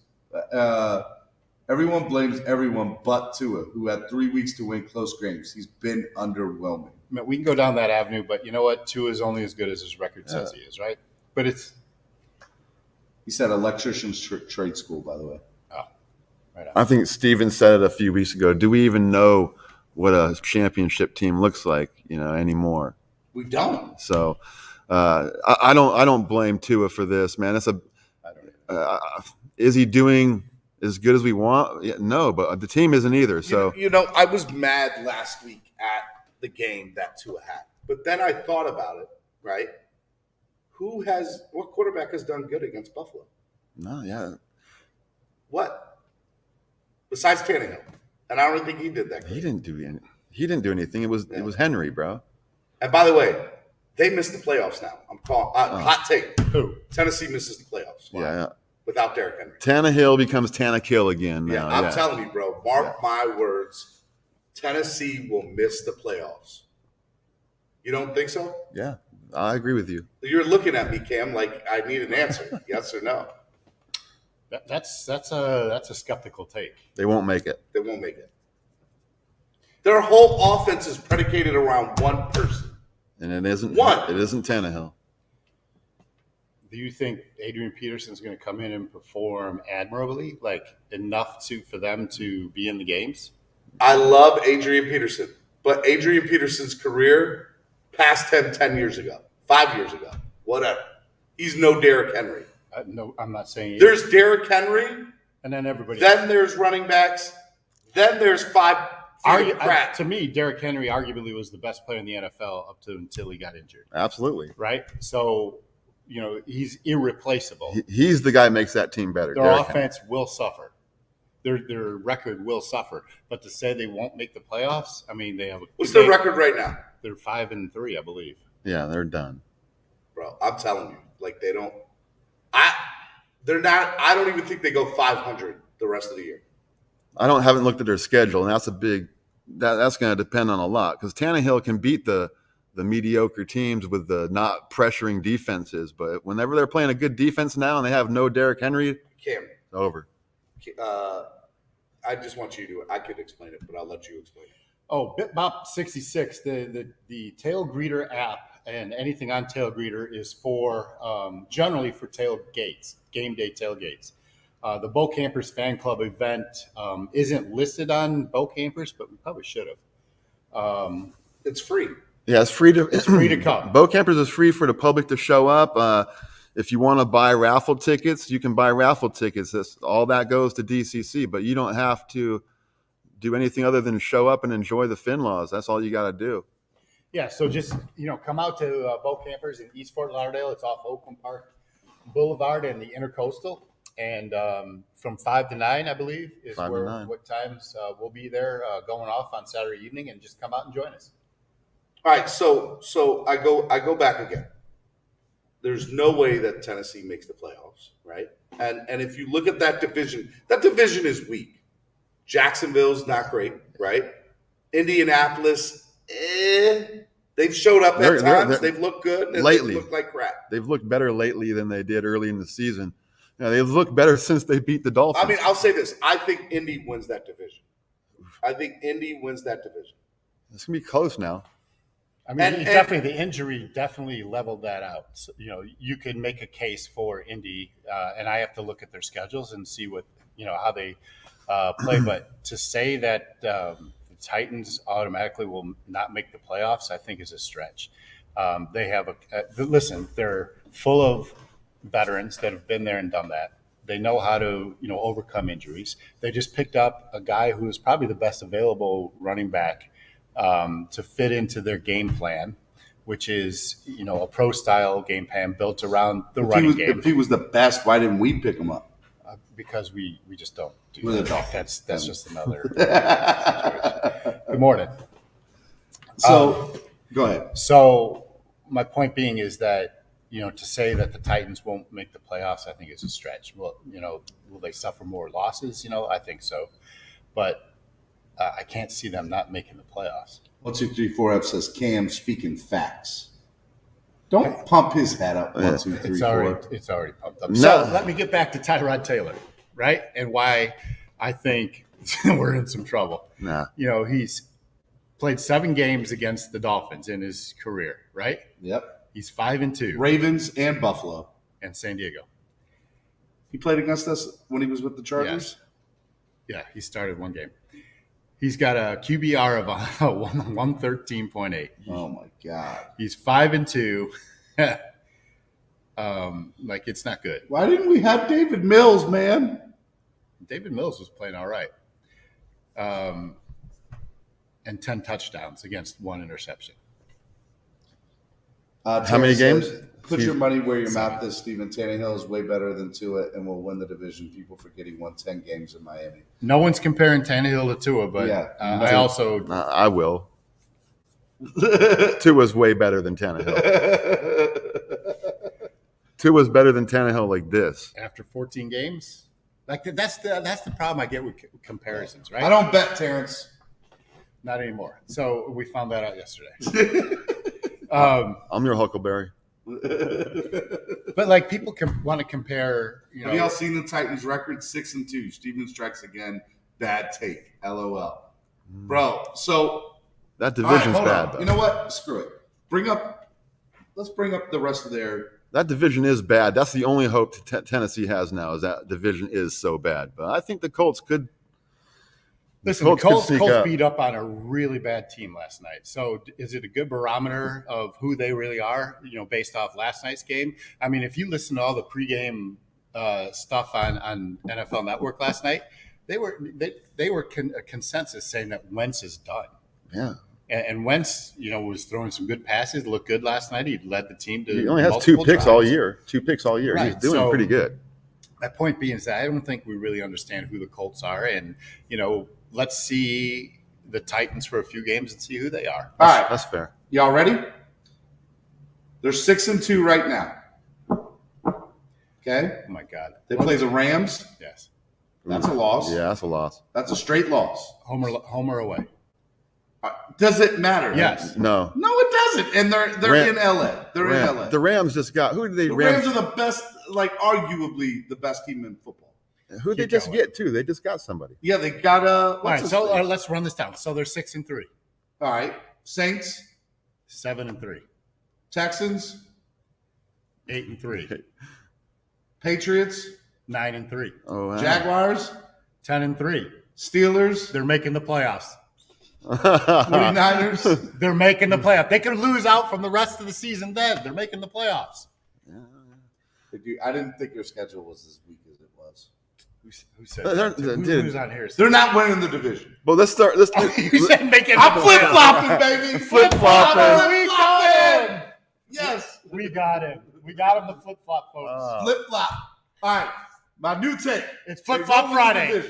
Speaker 11: everyone but Tua, who had 3 weeks to win close games. He's been underwhelming.
Speaker 10: I mean, we can go down that avenue, but you know what? Tua is only as good as his record says he is, right? But it's...
Speaker 11: He said electrician's trade school, by the way.
Speaker 10: Oh, right on.
Speaker 7: I think Steven said it a few weeks ago. Do we even know what a championship team looks like, anymore?
Speaker 11: We don't.
Speaker 7: So I don't blame Tua for this, man. Is he doing as good as we want? Yeah, no, but the team isn't either. So
Speaker 11: I was mad last week at the game that Tua had, but then I thought about it. Right? What quarterback has done good against Buffalo?
Speaker 7: No, yeah.
Speaker 11: What? Besides Tannehill, and I don't think he did that.
Speaker 7: He didn't do anything. It was Henry, bro.
Speaker 11: And by the way, they missed the playoffs now. I'm calling hot take.
Speaker 10: Who?
Speaker 11: Tennessee misses the playoffs.
Speaker 7: Wow. Yeah.
Speaker 11: Without Derrick Henry.
Speaker 7: Tannehill becomes Tannehill again now.
Speaker 11: Yeah, I'm telling you, bro. Mark my words. Tennessee will miss the playoffs. You don't think so?
Speaker 7: Yeah, I agree with you.
Speaker 11: You're looking at me, Cam, like I need an answer. Yes or no?
Speaker 10: That's a skeptical take.
Speaker 7: They won't make it.
Speaker 11: They won't make it. Their whole offense is predicated around one person.
Speaker 7: And it isn't
Speaker 11: one.
Speaker 7: It isn't Tannehill.
Speaker 10: Do you think Adrian Peterson's going to come in and perform admirably, like enough for them to be in the games?
Speaker 11: I love Adrian Peterson, but Adrian Peterson's career passed him 10 years ago, 5 years ago, whatever. He's no Derrick Henry.
Speaker 10: No, I'm not saying
Speaker 11: there's Derrick Henry,
Speaker 10: and then everybody.
Speaker 11: Then there's running backs. Then there's
Speaker 10: to me, Derrick Henry arguably was the best player in the NFL until he got injured.
Speaker 7: Absolutely.
Speaker 10: Right? So, he's irreplaceable.
Speaker 7: He's the guy who makes that team better.
Speaker 10: Their offense will suffer. Their record will suffer. But to say they won't make the playoffs, I mean, they have.
Speaker 11: What's their record right now?
Speaker 10: They're 5-3, I believe.
Speaker 7: Yeah, they're done.
Speaker 11: Bro, I'm telling you, like they don't. They're not. I don't even think they go 500 the rest of the year.
Speaker 7: Haven't looked at their schedule, and that's a big. That's going to depend on a lot because Tannehill can beat the mediocre teams with the not pressuring defenses, but whenever they're playing a good defense now and they have no Derrick Henry,
Speaker 11: Cam,
Speaker 7: it's over.
Speaker 11: I just want you to do it. I could explain it, but I'll let you explain it.
Speaker 10: Oh, BitBop66, the Tail Greeter app and anything on Tail Greeter is for generally for tailgates, game day tailgates. The Bo Campers fan club event isn't listed on Bo Campers, but we probably should have.
Speaker 11: It's free.
Speaker 7: Yeah, it's free to
Speaker 10: come.
Speaker 7: Bo Campers is free for the public to show up. If you want to buy raffle tickets, you can buy raffle tickets. All that goes to DCC, but you don't have to do anything other than show up and enjoy the Finlaws. That's all you got to do.
Speaker 10: Yeah, so just come out to Bo Campers in East Fort Lauderdale. It's off Oakland Park Boulevard and the Intercoastal. And from 5 to 9, I believe, is what times we'll be there going off on Saturday evening, and just come out and join us.
Speaker 11: All right, so I go back again. there's no way that Tennessee makes the playoffs, right? And if you look at that division is weak. Jacksonville's not great, right? Indianapolis, they've showed up at times. They've looked good, and
Speaker 7: lately.
Speaker 11: They've looked like crap.
Speaker 7: They've looked better lately than they did early in the season. They've looked better since they beat the Dolphins.
Speaker 11: I mean, I'll say this. I think Indy wins that division.
Speaker 7: It's going to be close now.
Speaker 10: I mean, the injury definitely leveled that out. So, you can make a case for Indy, and I have to look at their schedules and see how they play. But to say that the Titans automatically will not make the playoffs, I think is a stretch. They have they're full of veterans that have been there and done that. They know how to, overcome injuries. They just picked up a guy who is probably the best available running back to fit into their game plan, which is, a pro-style game plan built around the running game.
Speaker 11: If he was the best, why didn't we pick him up?
Speaker 10: Because we just don't do that. That's just another situation. Good morning.
Speaker 11: So, go ahead.
Speaker 10: So my point being is that, to say that the Titans won't make the playoffs, I think is a stretch. Well, will they suffer more losses? I think so. But I can't see them not making the playoffs.
Speaker 11: 1, 2, 3, 4 up says Cam speaking facts. Don't pump his head up. 1, 2, 3, 4.
Speaker 10: It's already pumped up.
Speaker 7: No.
Speaker 10: So let me get back to Tyrod Taylor, right? And why I think we're in some trouble.
Speaker 7: Nah.
Speaker 10: He's played 7 games against the Dolphins in his career, right?
Speaker 11: Yep.
Speaker 10: He's 5-2.
Speaker 11: Ravens and Buffalo.
Speaker 10: And San Diego.
Speaker 11: He played against us when he was with the Chargers?
Speaker 10: Yeah, he started 1 game. He's got a QBR of 113.8.
Speaker 11: Oh, my God.
Speaker 10: He's 5-2. It's not good.
Speaker 11: Why didn't we have David Mills, man?
Speaker 10: David Mills was playing all right. And 10 touchdowns against 1 interception.
Speaker 7: How many games?
Speaker 11: Put your money where your mouth is, Steven. Tannehill is way better than Tua and will win the division. People forgetting won 10 games in Miami.
Speaker 10: No one's comparing Tannehill to Tua, but I also
Speaker 7: I will. Tua's way better than Tannehill. Tua's better than Tannehill like this.
Speaker 10: After 14 games? That's the problem I get with comparisons, right?
Speaker 11: I don't bet, Terrence.
Speaker 10: Not anymore. So we found that out yesterday.
Speaker 7: I'm your Huckleberry.
Speaker 10: But people want to compare.
Speaker 11: Have y'all seen the Titans' record? 6-2. Steven strikes again. Bad take. LOL. Bro, so
Speaker 7: that division's bad. Though.
Speaker 11: You know what? Screw it. Let's bring up the rest of their.
Speaker 7: That division is bad. That's the only hope Tennessee has now is that division is so bad. But I think the Colts could.
Speaker 10: Listen, the Colts beat up on a really bad team last night. So is it a good barometer of who they really are, based off last night's game? I mean, if you listen to all the pregame stuff on NFL Network last night, they were a consensus saying that Wentz is done.
Speaker 7: Yeah.
Speaker 10: And Wentz, was throwing some good passes, looked good last night. He led the team to.
Speaker 7: He only has 2 picks all year. 2 picks all year.
Speaker 10: Right.
Speaker 7: He's doing pretty good.
Speaker 10: My point being is that I don't think we really understand who the Colts are, and let's see the Titans for a few games and see who they are.
Speaker 11: All right,
Speaker 7: that's fair.
Speaker 11: Y'all ready? They're 6-2 right now. Okay.
Speaker 10: Oh my God.
Speaker 11: They play the Rams.
Speaker 10: Yes.
Speaker 11: That's a loss.
Speaker 7: Yeah, that's a loss.
Speaker 11: That's a straight loss.
Speaker 10: Home or away?
Speaker 11: Does it matter?
Speaker 10: Yes.
Speaker 7: No.
Speaker 11: No, it doesn't. And they're in LA. They're in LA.
Speaker 7: The Rams just got who did they?
Speaker 11: The Rams are the best, arguably the best team in football.
Speaker 7: Who they just get too? They just got somebody.
Speaker 11: Yeah, they got
Speaker 10: all right, so let's run this down. So they're 6-3.
Speaker 11: All right. Saints
Speaker 10: 7-3.
Speaker 11: Texans
Speaker 10: 8-3.
Speaker 11: Patriots
Speaker 10: 9-3.
Speaker 7: Oh, wow.
Speaker 11: Jaguars
Speaker 10: 10-3.
Speaker 11: Steelers.
Speaker 10: They're making the playoffs.
Speaker 11: 49ers.
Speaker 10: They're making the playoffs. They could lose out from the rest of the season then. They're making the playoffs.
Speaker 11: I didn't think your schedule was as weak as it was.
Speaker 10: Who said that? Who's on here?
Speaker 11: They're not winning the division.
Speaker 7: Well, let's start.
Speaker 10: You said making the playoffs.
Speaker 11: I'm flip-flopping, baby. Flip-flopping. Yes.
Speaker 10: We got him. We got him to flip-flop, folks.
Speaker 11: Flip-flop. All right. My new take.
Speaker 10: It's Flip-Flop Friday.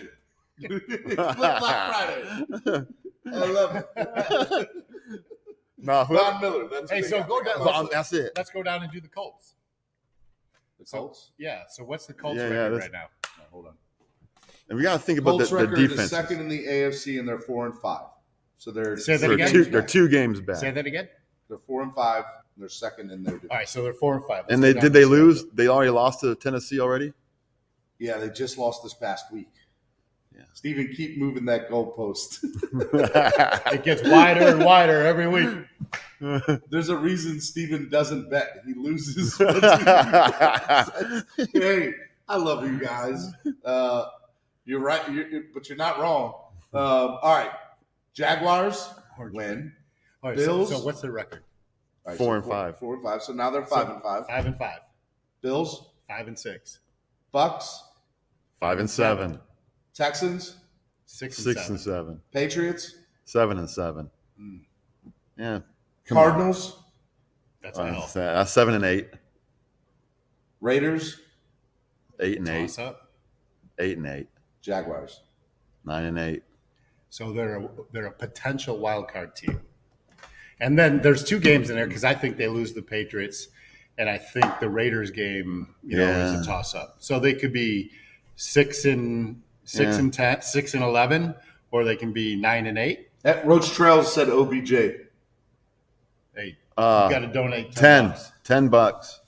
Speaker 11: Flip-flop Friday. I love it.
Speaker 7: No,
Speaker 11: Von Miller.
Speaker 10: Hey, so go down.
Speaker 7: That's it.
Speaker 10: Let's go down and do the Colts.
Speaker 11: The Colts?
Speaker 10: Yeah. So what's the Colts
Speaker 7: Yeah,
Speaker 10: record
Speaker 7: that's-
Speaker 10: right now?
Speaker 11: Hold on.
Speaker 7: And we got to think about
Speaker 11: Colts
Speaker 7: the
Speaker 11: record is
Speaker 7: defense.
Speaker 11: second in the AFC, and they're 4-5. So they're
Speaker 10: Say that
Speaker 7: They're
Speaker 10: again?
Speaker 7: they're 2 games back.
Speaker 10: Say that again.
Speaker 11: They're 4-5. And they're second in their division.
Speaker 10: All right, so they're 4-5. Let's
Speaker 7: And
Speaker 10: go down
Speaker 7: did
Speaker 10: the
Speaker 7: they
Speaker 10: schedule.
Speaker 7: lose? They already lost to Tennessee already?
Speaker 11: Yeah, they just lost this past week.
Speaker 7: Yeah.
Speaker 11: Steven, keep moving that goalpost.
Speaker 10: It gets wider and wider every week.
Speaker 11: There's a reason Steven doesn't bet. He loses. Hey, I love you guys. You're right, but you're not wrong. All right. Jaguars win.
Speaker 10: All right,
Speaker 11: Bills.
Speaker 10: So what's their record?
Speaker 11: All right,
Speaker 7: 4-5.
Speaker 11: 4-5. So now they're 5-5.
Speaker 10: 5-5.
Speaker 11: Bills,
Speaker 10: 5-6.
Speaker 11: Bucks,
Speaker 7: 5-7.
Speaker 11: Texans,
Speaker 7: 6-7.
Speaker 11: Patriots,
Speaker 7: 7-7. Yeah. Come
Speaker 11: Cardinals,
Speaker 10: That's
Speaker 7: on.
Speaker 10: a hell.
Speaker 7: 7-8.
Speaker 11: Raiders,
Speaker 7: 8-8.
Speaker 10: Toss up.
Speaker 7: 8-8.
Speaker 11: Jaguars.
Speaker 7: 9-8.
Speaker 10: So they're a potential wild card team. And then there's 2 games in there because I think they lose the Patriots, and I think the Raiders game, is a toss up. So they could be 6-10, 6-11, or they can be 9-8.
Speaker 11: At Roach Trails said OBJ.
Speaker 10: Hey, you got to donate $10.
Speaker 7: $10.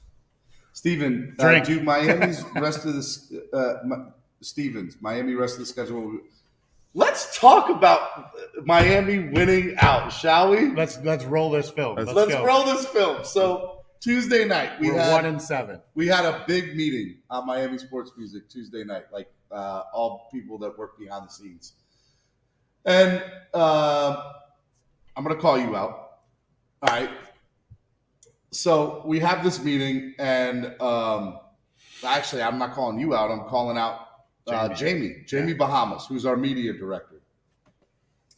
Speaker 11: Steven,
Speaker 10: Drink.
Speaker 11: do Miami's rest of the Miami rest of the schedule. Let's talk about Miami winning out, shall we?
Speaker 10: Let's roll this film.
Speaker 11: Let's
Speaker 10: go.
Speaker 11: roll this film. So Tuesday night
Speaker 10: We're 1-7.
Speaker 11: We had a big meeting on Miami Sports Music Tuesday night, like all people that work behind the scenes. And I'm going to call you out. All right. So we have this meeting, and actually, I'm not calling you out. I'm calling out Jamie Bahamas, who's our media director.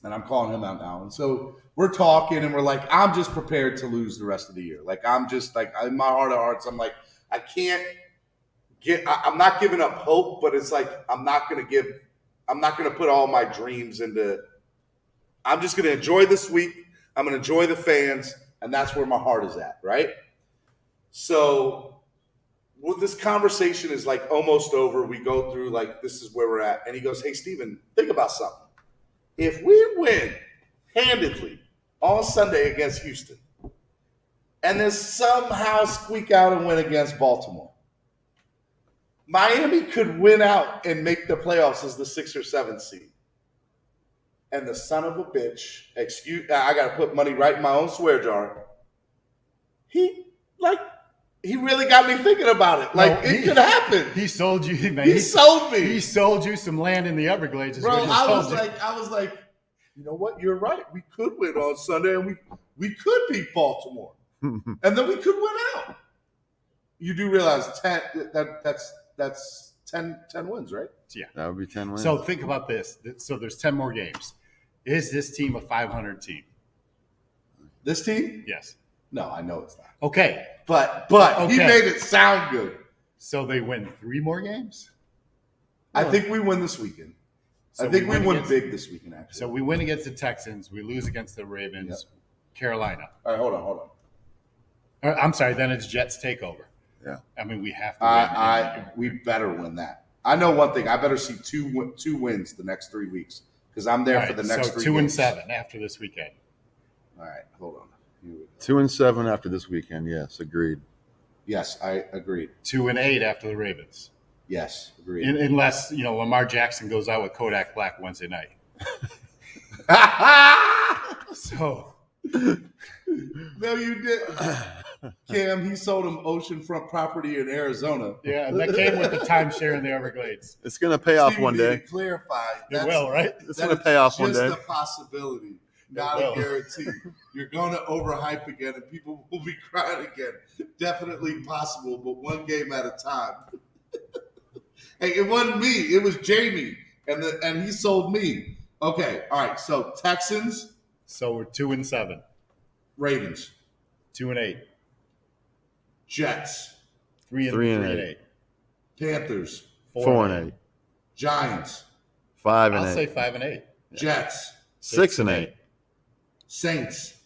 Speaker 11: And I'm calling him out now. And so we're talking, and we're like, I'm just prepared to lose the rest of the year. Like, I'm just like, in my heart of hearts, I'm like, I'm not giving up hope, but it's like, I'm not going to put all my dreams into, I'm just going to enjoy this week. I'm going to enjoy the fans. And that's where my heart is at, right? So this conversation is like almost over. We go through like, this is where we're at. And he goes, hey, Steven, think about something. If we win handedly on Sunday against Houston and then somehow squeak out and win against Baltimore, Miami could win out and make the playoffs as the 6th or 7th seed. And the son of a bitch, I got to put money right in my own swear jar. He really got me thinking about it. It could happen.
Speaker 10: He sold you, man.
Speaker 11: He sold me.
Speaker 10: He sold you some land in the Everglades.
Speaker 11: Bro, I was like, you know what? You're right. We could win on Sunday, and we could beat Baltimore, and then we could win out. You do realize that's 10 wins, right?
Speaker 10: Yeah,
Speaker 7: that would be 10 wins.
Speaker 10: So think about this. So there's 10 more games. Is this team a 500 team?
Speaker 11: This team?
Speaker 10: Yes.
Speaker 11: No, I know it's not.
Speaker 10: Okay.
Speaker 11: But he made it sound good.
Speaker 10: So they win 3 more games?
Speaker 11: I think we win this weekend.
Speaker 10: So
Speaker 11: I think we win big this weekend, actually.
Speaker 10: So we win against the Texans. We lose against the Ravens. Yep. Carolina.
Speaker 11: All right, hold on.
Speaker 10: I'm sorry. Then it's Jets takeover.
Speaker 7: Yeah.
Speaker 10: I mean, we have to win.
Speaker 11: We better win that. I know one thing. I better see two wins the next 3 weeks because I'm there for the next 3 games.
Speaker 10: 2-7 after this weekend.
Speaker 11: All right, hold on.
Speaker 7: 2-7 after this weekend. Yes, agreed.
Speaker 11: Yes, I agreed.
Speaker 10: 2-8 after the Ravens.
Speaker 11: Yes, agreed.
Speaker 10: Unless Lamar Jackson goes out with Kodak Black Wednesday night. So.
Speaker 11: No, you didn't. Cam, he sold him oceanfront property in Arizona.
Speaker 10: Yeah, and that came with the timeshare in the Everglades.
Speaker 7: It's going to pay off one day.
Speaker 11: To clarify,
Speaker 10: it will, right?
Speaker 7: It's going to pay off one day.
Speaker 11: Just a possibility, not a guarantee. You're going to overhype again, and people will be crying again. Definitely possible, but one game at a time. Hey, it wasn't me. It was Jamie, and he sold me. Okay, all right. So Texans.
Speaker 10: So we're 2-7.
Speaker 11: Ravens.
Speaker 10: 2-8.
Speaker 11: Jets.
Speaker 10: 3-8.
Speaker 11: Panthers.
Speaker 7: 4-8.
Speaker 11: Giants.
Speaker 7: 5-8.
Speaker 10: I'll say 5-8.
Speaker 11: Jets.
Speaker 7: 6-8.
Speaker 11: Saints.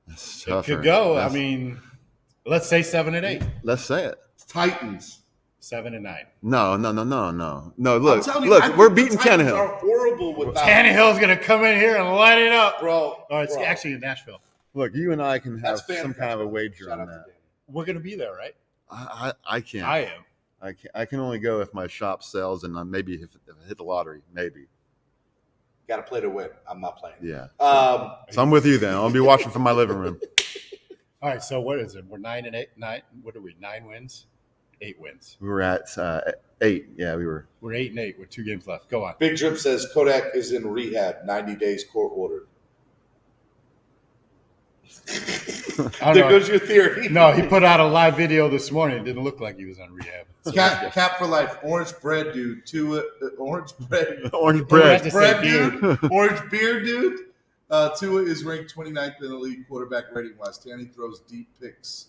Speaker 7: That's
Speaker 10: it
Speaker 7: tougher.
Speaker 10: could go. I mean, let's say 7-8.
Speaker 7: Let's say it.
Speaker 11: Titans.
Speaker 3: 7-9.
Speaker 7: No. Look,
Speaker 11: telling you,
Speaker 7: we're beating
Speaker 11: Titans
Speaker 7: Tannehill.
Speaker 11: are horrible without
Speaker 3: Tannehill's going to come in here and light it up.
Speaker 11: bro.
Speaker 3: Oh, it's
Speaker 11: bro.
Speaker 3: actually in Nashville.
Speaker 7: Look, you and I can have
Speaker 11: That's
Speaker 7: some kind of a wager
Speaker 11: Shout
Speaker 7: on
Speaker 11: out to
Speaker 7: that.
Speaker 11: Dan.
Speaker 3: We're going to be there, right?
Speaker 7: I can't.
Speaker 3: I am.
Speaker 7: I can only go if my shop sells and maybe if I hit the lottery, maybe.
Speaker 11: Got to play to win. I'm not playing.
Speaker 7: Yeah.
Speaker 11: So
Speaker 7: I'm with you then. I'll be watching from my living room.
Speaker 3: All right, so what is it? We're 9-8. What are we? 9 wins, 8 wins.
Speaker 7: We were at 8. Yeah, we were.
Speaker 3: We're 8-8 with 2 games left. Go on.
Speaker 11: Big Drip says Kodak is in rehab, 90 days court ordered. There goes your theory.
Speaker 3: No, he put out a live video this morning. It didn't look like he was on rehab. So
Speaker 11: Cap for life. Orange bread dude. Orange bread.
Speaker 7: Orange bread.
Speaker 11: Bread dude. Orange beer dude. Tua is ranked 29th in the league quarterback rating wise. Tanny throws deep picks.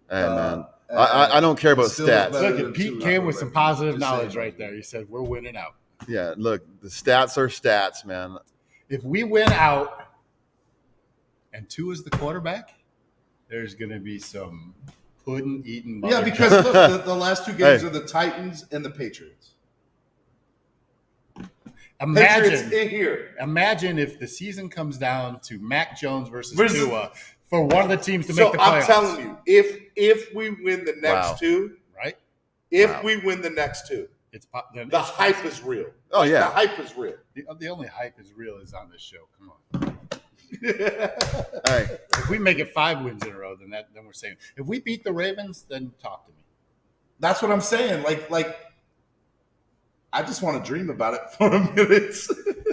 Speaker 7: Hey, man. I don't care about stats.
Speaker 3: Look, Pete came with some positive knowledge right there. He said, we're winning out.
Speaker 7: Yeah, look, the stats are stats, man.
Speaker 3: If we win out and Tua is the quarterback, there's going to be some pudding eating.
Speaker 11: Yeah, because look, the last 2 games are the Titans and the Patriots.
Speaker 3: Imagine if the season comes down to Mac Jones versus Tua for one of the teams to make the playoffs.
Speaker 11: I'm telling you, if we win the next 2,
Speaker 3: right?
Speaker 11: If we win the next 2, the hype is real.
Speaker 7: Oh yeah,
Speaker 11: the hype is real.
Speaker 3: The only hype is real is on this show. Come on.
Speaker 7: Hey,
Speaker 3: if we make it 5 wins in a row, then we're saying. If we beat the Ravens, then talk to me.
Speaker 11: That's what I'm saying. Like, I just want to dream about it for a minute.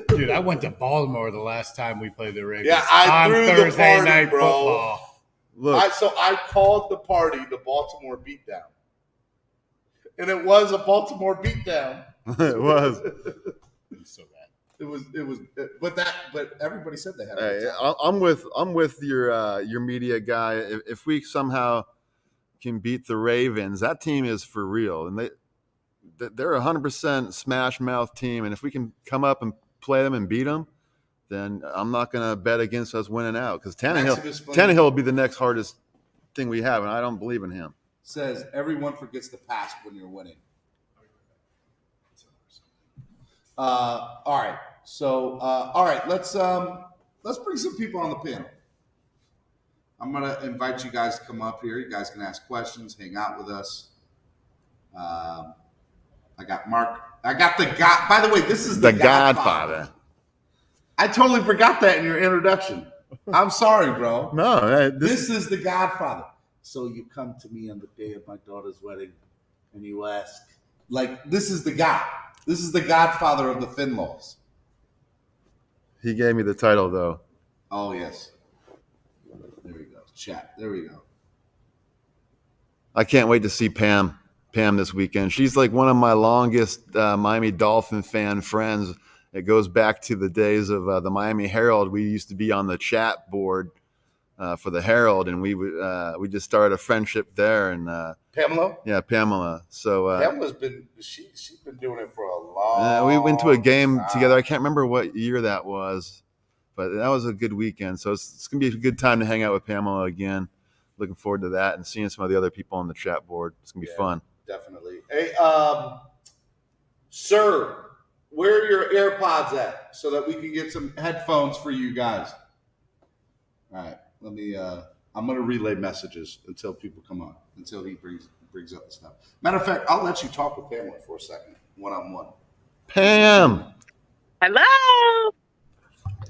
Speaker 3: Dude, I went to Baltimore the last time we played the Ravens.
Speaker 11: Yeah, I threw
Speaker 3: Thursday
Speaker 11: the party,
Speaker 3: night
Speaker 11: bro.
Speaker 3: football.
Speaker 7: Look,
Speaker 11: So I called the party the Baltimore beatdown, and it was a Baltimore beatdown.
Speaker 7: It was.
Speaker 3: It was so bad.
Speaker 11: But everybody said they had.
Speaker 7: Hey, I'm with your media guy. If we somehow can beat the Ravens, that team is for real, and they're 100% smash mouth team. And if we can come up and play them and beat them, then I'm not going to bet against us winning out because Tannehill will be the next hardest thing we have, and I don't believe in him.
Speaker 11: Says everyone forgets the past when you're winning. All right. So, all right, let's bring some people on the panel. I'm gonna invite you guys to come up here. You guys can ask questions, hang out with us. I got Mark. I got the God. By the way, this is the Godfather. I totally forgot that in your introduction. I'm sorry, bro.
Speaker 7: No,
Speaker 11: this is the Godfather. So you come to me on the day of my daughter's wedding, and you ask, like, this is the guy. This is the Godfather of the Finlaws.
Speaker 7: He gave me the title, though.
Speaker 11: Oh, yes. There we go. Chat. There we go.
Speaker 7: I can't wait to see Pam this weekend. She's like one of my longest Miami Dolphin fan friends. It goes back to the days of the Miami Herald. We used to be on the chat board for the Herald, and we just started a friendship there. And
Speaker 11: Pamela?
Speaker 7: Yeah, Pamela. So
Speaker 11: Pamela's she's been doing it for a long
Speaker 7: we went to a game
Speaker 11: time.
Speaker 7: together. I can't remember what year that was, but that was a good weekend. So it's going to be a good time to hang out with Pamela again. Looking forward to that and seeing some of the other people on the chat board. It's going to be fun.
Speaker 11: Definitely. Hey, sir, where are your AirPods at so that we can get some headphones for you guys? All right. Let me. I'm going to relay messages until people come on, until he brings up the stuff. Matter of fact, I'll let you talk with Pamela for a second, one-on-one.
Speaker 7: Pam.
Speaker 12: Hello.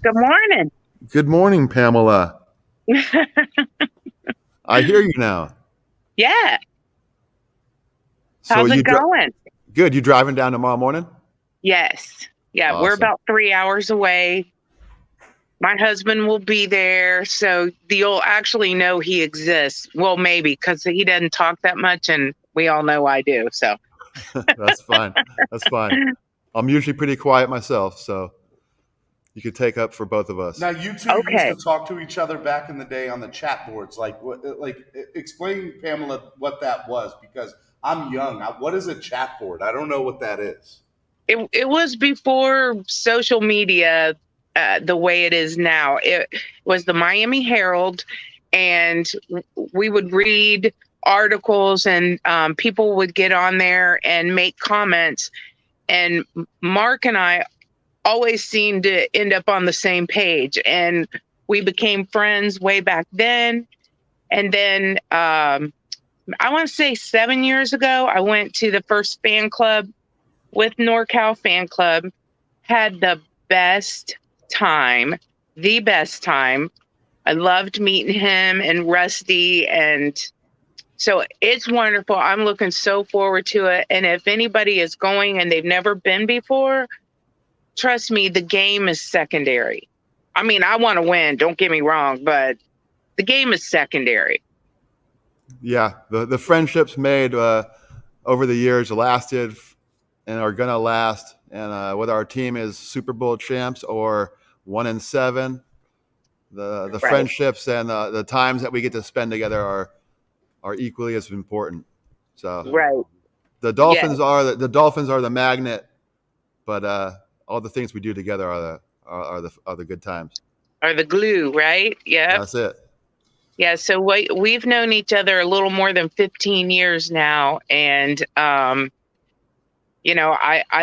Speaker 12: Good morning.
Speaker 7: Good morning, Pamela. I hear you now.
Speaker 12: Yeah.
Speaker 7: So
Speaker 12: how's it going?
Speaker 7: Good. You driving down tomorrow morning?
Speaker 12: Yes. Yeah,
Speaker 7: Awesome.
Speaker 12: We're about 3 hours away. My husband will be there, so you'll actually know he exists. Well, maybe, because he doesn't talk that much, and we all know I do. So
Speaker 7: That's fine. That's fine. I'm usually pretty quiet myself, so you could take up for both of us.
Speaker 11: Now, you two used to talk to each other back in the day on the chat boards. Explain, Pamela, what that was, because I'm young. What is a chat board? I don't know what that is.
Speaker 12: it was before social media the way it is now. It was the Miami Herald, and we would read articles, and people would get on there and make comments. And Mark and I always seemed to end up on the same page. And we became friends way back then. And then I want to say 7 years ago, I went to the first fan club with NorCal Fan Club, had the best time. I loved meeting him and Rusty. And so it's wonderful. I'm looking so forward to it. And if anybody is going and they've never been before, trust me, the game is secondary. I mean, I want to win, don't get me wrong, but the game is secondary.
Speaker 7: Yeah, the friendships made over the years lasted and are going to last. And whether our team is Super Bowl champs or 1-7, the
Speaker 12: Right.
Speaker 7: friendships and the times that we get to spend together are equally as important. So
Speaker 12: Right.
Speaker 7: the Dolphins are the magnet, but all the things we do together are the good times.
Speaker 12: Are the glue, right? Yeah.
Speaker 7: That's it.
Speaker 12: Yeah, so we've known each other a little more than 15 years now, and I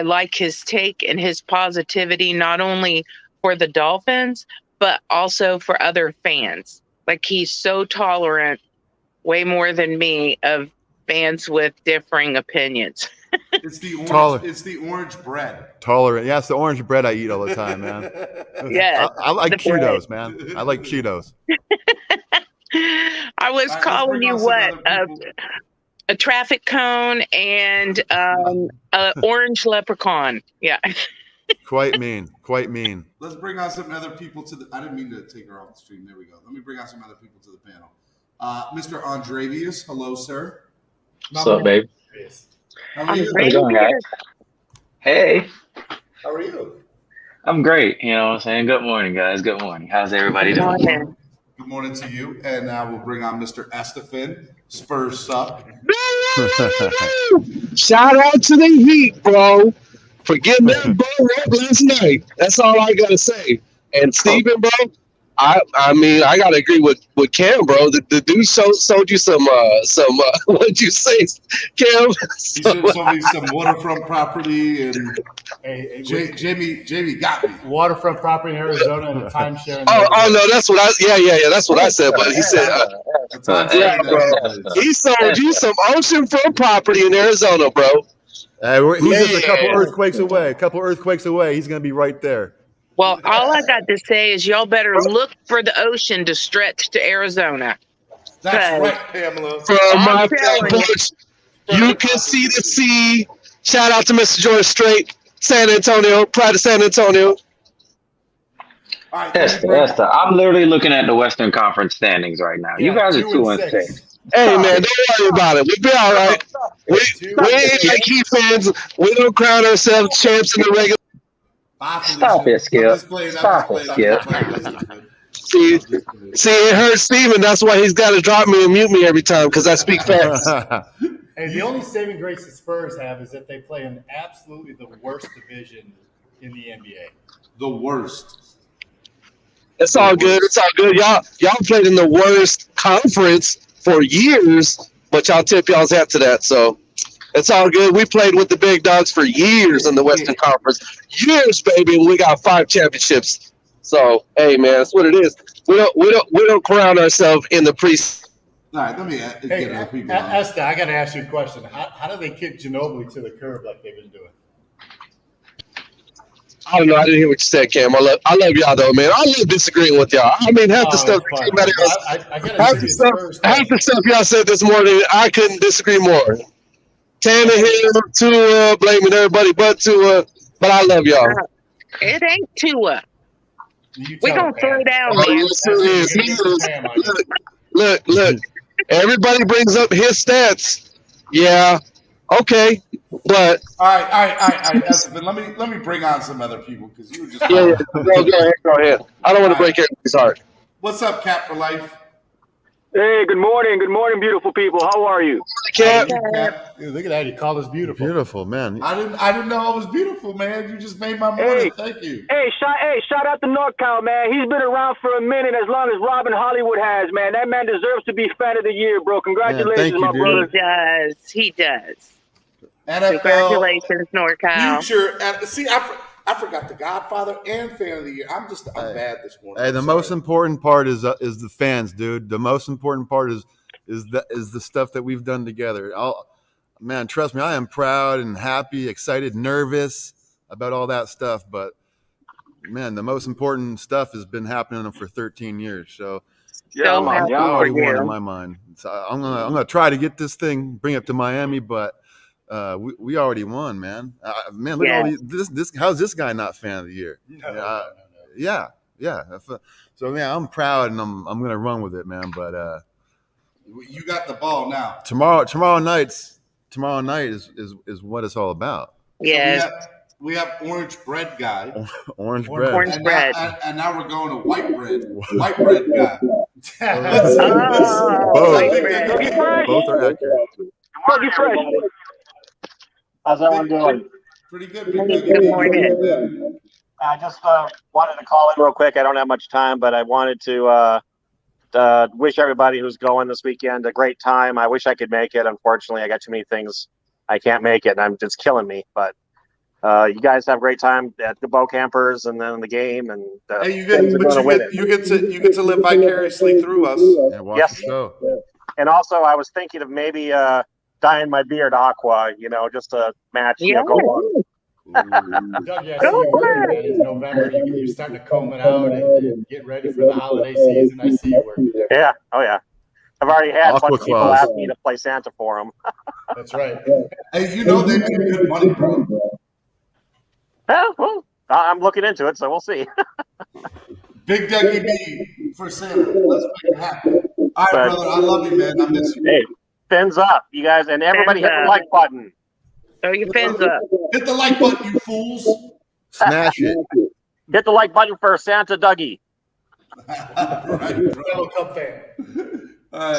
Speaker 12: like his take and his positivity, not only for the Dolphins, but also for other fans. Like, he's so tolerant, way more than me, of fans with differing opinions.
Speaker 11: It's the orange. It's the orange bread.
Speaker 7: Tolerant. Yeah, it's the orange bread I eat all the time, man.
Speaker 12: Yeah,
Speaker 7: I like
Speaker 12: the
Speaker 7: Cheetos,
Speaker 12: bread.
Speaker 7: man. I like Cheetos.
Speaker 12: I was calling you what? A traffic cone and an orange leprechaun. Yeah.
Speaker 7: Quite mean. Quite mean.
Speaker 11: Let's bring on some other people to the. I didn't mean to take her off the stream. There we go. Let me bring on some other people to the panel. Mr. Andrevius, hello, sir.
Speaker 13: What's up, babe?
Speaker 11: How are you?
Speaker 13: How's it going, guys? Hey.
Speaker 11: How are you?
Speaker 13: I'm great. You know what I'm saying? Good morning, guys. Good morning. How's everybody doing?
Speaker 11: Good morning to you. And now we'll bring on Mr. Estefan. Spurs suck.
Speaker 14: Shout out to the Heat, bro, for getting that ball up last night. That's all I gotta say. And Steven, bro, I mean, I gotta agree with Cam, bro. The dude sold you some what'd you say, Cam?
Speaker 11: He sold me some waterfront property, and Jamie got me.
Speaker 15: Waterfront property in Arizona and a timeshare.
Speaker 14: Oh no, that's what that's what I said. But he said, he sold you some oceanfront property in Arizona, bro.
Speaker 7: He's just a couple earthquakes away. He's gonna be right there.
Speaker 12: Well, all I got to say is y'all better look for the ocean to stretch to Arizona.
Speaker 11: That's right, Pamela.
Speaker 14: From my porch, you can see the sea. Shout out to Mr. George Strait, San Antonio, proud of San Antonio.
Speaker 13: Esther, I'm literally looking at the Western Conference standings right now. You guys are 2-6.
Speaker 14: Hey, man, don't worry about it. We'll be all right. We ain't like Heat fans. We don't crown ourselves champs in the regular.
Speaker 13: Stop it, Skip. Stop it, Skip.
Speaker 14: See, it hurts Steven. That's why he's got to drop me and mute me every time, because I speak fast.
Speaker 15: Hey, the only saving grace the Spurs have is that they play in absolutely the worst division in the NBA.
Speaker 11: The worst.
Speaker 14: It's all good. It's all good. Y'all played in the worst conference for years, but y'all tip y'all's hat to that. So it's all good. We played with the big dogs for years in the Western Conference. Years, baby. We got 5 championships. So hey, man, that's what it is. We don't crown ourselves in the preseason.
Speaker 11: All right, let me get other people on.
Speaker 15: Esther, I got to ask you a question. How do they kick Ginobili to the curb like they've been doing?
Speaker 14: I don't know. I didn't hear what you said, Cam. I love y'all though, man. I love disagreeing with y'all. I mean, half the stuff y'all said this morning, I couldn't disagree more. Tannehill, Tua, blaming everybody but Tua, but I love y'all.
Speaker 12: It ain't Tua. We're gonna throw down, man.
Speaker 14: Look. Everybody brings up his stats. Yeah. Okay. But
Speaker 11: all right. Estefan, let me bring on some other people because you were just
Speaker 14: go ahead. I don't want to break everybody's heart.
Speaker 11: What's up, Cap for Life?
Speaker 16: Hey, good morning, beautiful people. How are you?
Speaker 14: Cap.
Speaker 15: Look at that. He called us beautiful.
Speaker 7: Beautiful, man.
Speaker 11: I didn't know I was beautiful, man. You just made my morning. Thank you.
Speaker 16: Hey, shout out to NorCal, man. He's been around for a minute, as long as Robin Hollywood has, man. That man deserves to be fan of the year, bro. Congratulations,
Speaker 7: you,
Speaker 16: my
Speaker 7: dude.
Speaker 16: brother.
Speaker 12: He does.
Speaker 11: NFL
Speaker 12: Congratulations, NorCal.
Speaker 11: Future. See, I forgot the Godfather and fan of the year. I'm bad this morning.
Speaker 7: Hey, the most important part is the fans, dude. The most important part is the stuff that we've done together. Man, trust me, I am proud and happy, excited, nervous about all that stuff. But man, the most important stuff has been happening for 13 years. So
Speaker 12: I
Speaker 7: already won in my mind. So I'm gonna try to get this thing, bring it to Miami, but we already won, man. Man, look at all these. How's this guy not fan of the year? No. Yeah. So man, I'm proud and I'm gonna run with it, man. But
Speaker 11: you got the ball now.
Speaker 7: Tomorrow night is what it's all about.
Speaker 12: Yeah.
Speaker 11: So we have orange bread guy.
Speaker 7: Orange bread.
Speaker 11: And now we're going to white bread. White bread guy.
Speaker 7: Both are accurate.
Speaker 16: Buggy Fresh.
Speaker 17: How's everyone doing?
Speaker 11: Pretty good.
Speaker 12: Good morning.
Speaker 17: I just wanted to call in real quick. I don't have much time, but I wanted to wish everybody who's going this weekend a great time. I wish I could make it. Unfortunately, I got too many things. I can't make it, and it's killing me. But you guys have a great time at the Bow Campers and then the game. And
Speaker 11: hey, you get to live vicariously through us.
Speaker 7: Yeah, watch the show.
Speaker 17: And also, I was thinking of maybe dyeing my beard aqua, just to match.
Speaker 12: Yeah.
Speaker 17: Go on.
Speaker 15: Doug, yeah, I see you working, man. It's November. You're starting to comb it out and get ready for the holiday season. I see you working there.
Speaker 17: Yeah. Oh, yeah. I've already had a bunch of people
Speaker 7: Claus.
Speaker 17: ask me to play Santa for them.
Speaker 15: That's right.
Speaker 11: Hey, they make good money, bro.
Speaker 17: Well, I'm looking into it, so we'll see.
Speaker 11: Big Dougie B for Santa. Let's make it happen. All right, brother. I love you, man. I miss you.
Speaker 17: Hey, fins up, you guys, and everybody hit the like button.
Speaker 12: Throw your fins up.
Speaker 11: Hit the like button, you fools.
Speaker 7: Smash it.
Speaker 17: Hit the like button for Santa Dougie.
Speaker 15: Fellow Cub fan.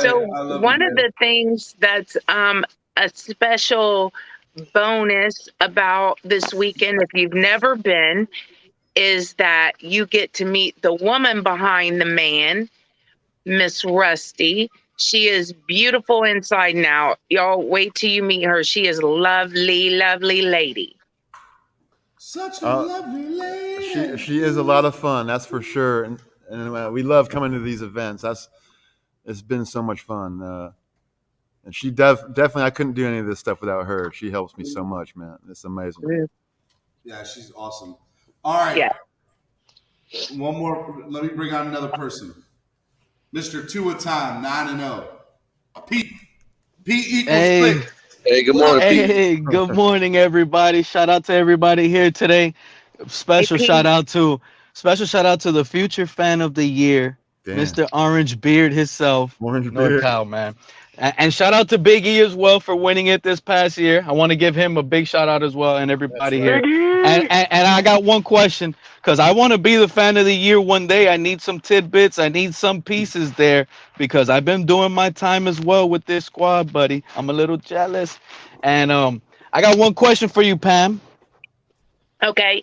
Speaker 12: So one of the things that's a special bonus about this weekend, if you've never been, is that you get to meet the woman behind the man, Miss Rusty. She is beautiful inside and out. Y'all wait till you meet her. She is a lovely, lovely lady.
Speaker 11: Such a lovely lady.
Speaker 7: She is a lot of fun, that's for sure. And we love coming to these events. It's been so much fun. And she definitely, I couldn't do any of this stuff without her. She helps me so much, man. It's amazing.
Speaker 11: Yeah, she's awesome. All right.
Speaker 12: Yeah.
Speaker 11: One more. Let me bring on another person. Mr. Two-a-time, 9-0. Pete equals Click.
Speaker 14: Hey, good morning, Pete.
Speaker 18: Hey, good morning, everybody. Shout out to everybody here today. Special shout out to the future fan of the year, Mr. Orange Beard himself.
Speaker 7: Orange Beard.
Speaker 18: NorCal, man. And shout out to Big E as well for winning it this past year. I want to give him a big shout out as well, and everybody here. And I got one question, because I want to be the fan of the year one day. I need some tidbits. I need some pieces there, because I've been doing my time as well with this squad, buddy. I'm a little jealous. And I got one question for you, Pam.
Speaker 12: Okay.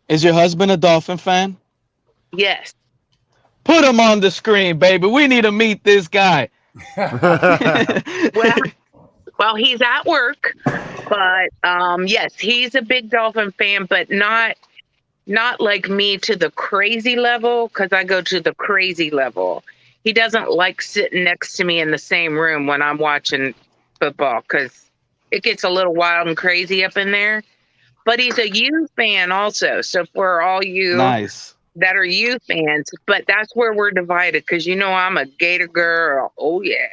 Speaker 18: Is your husband a Dolphin fan?
Speaker 12: Yes.
Speaker 18: Put him on the screen, baby. We need to meet this guy.
Speaker 12: Well, he's at work, but yes, he's a big Dolphin fan, but not like me to the crazy level, because I go to the crazy level. He doesn't like sitting next to me in the same room when I'm watching football, because it gets a little wild and crazy up in there. But he's a U fan also, so for all you that are U fans, but that's where we're divided, because I'm a Gator girl. Oh yeah.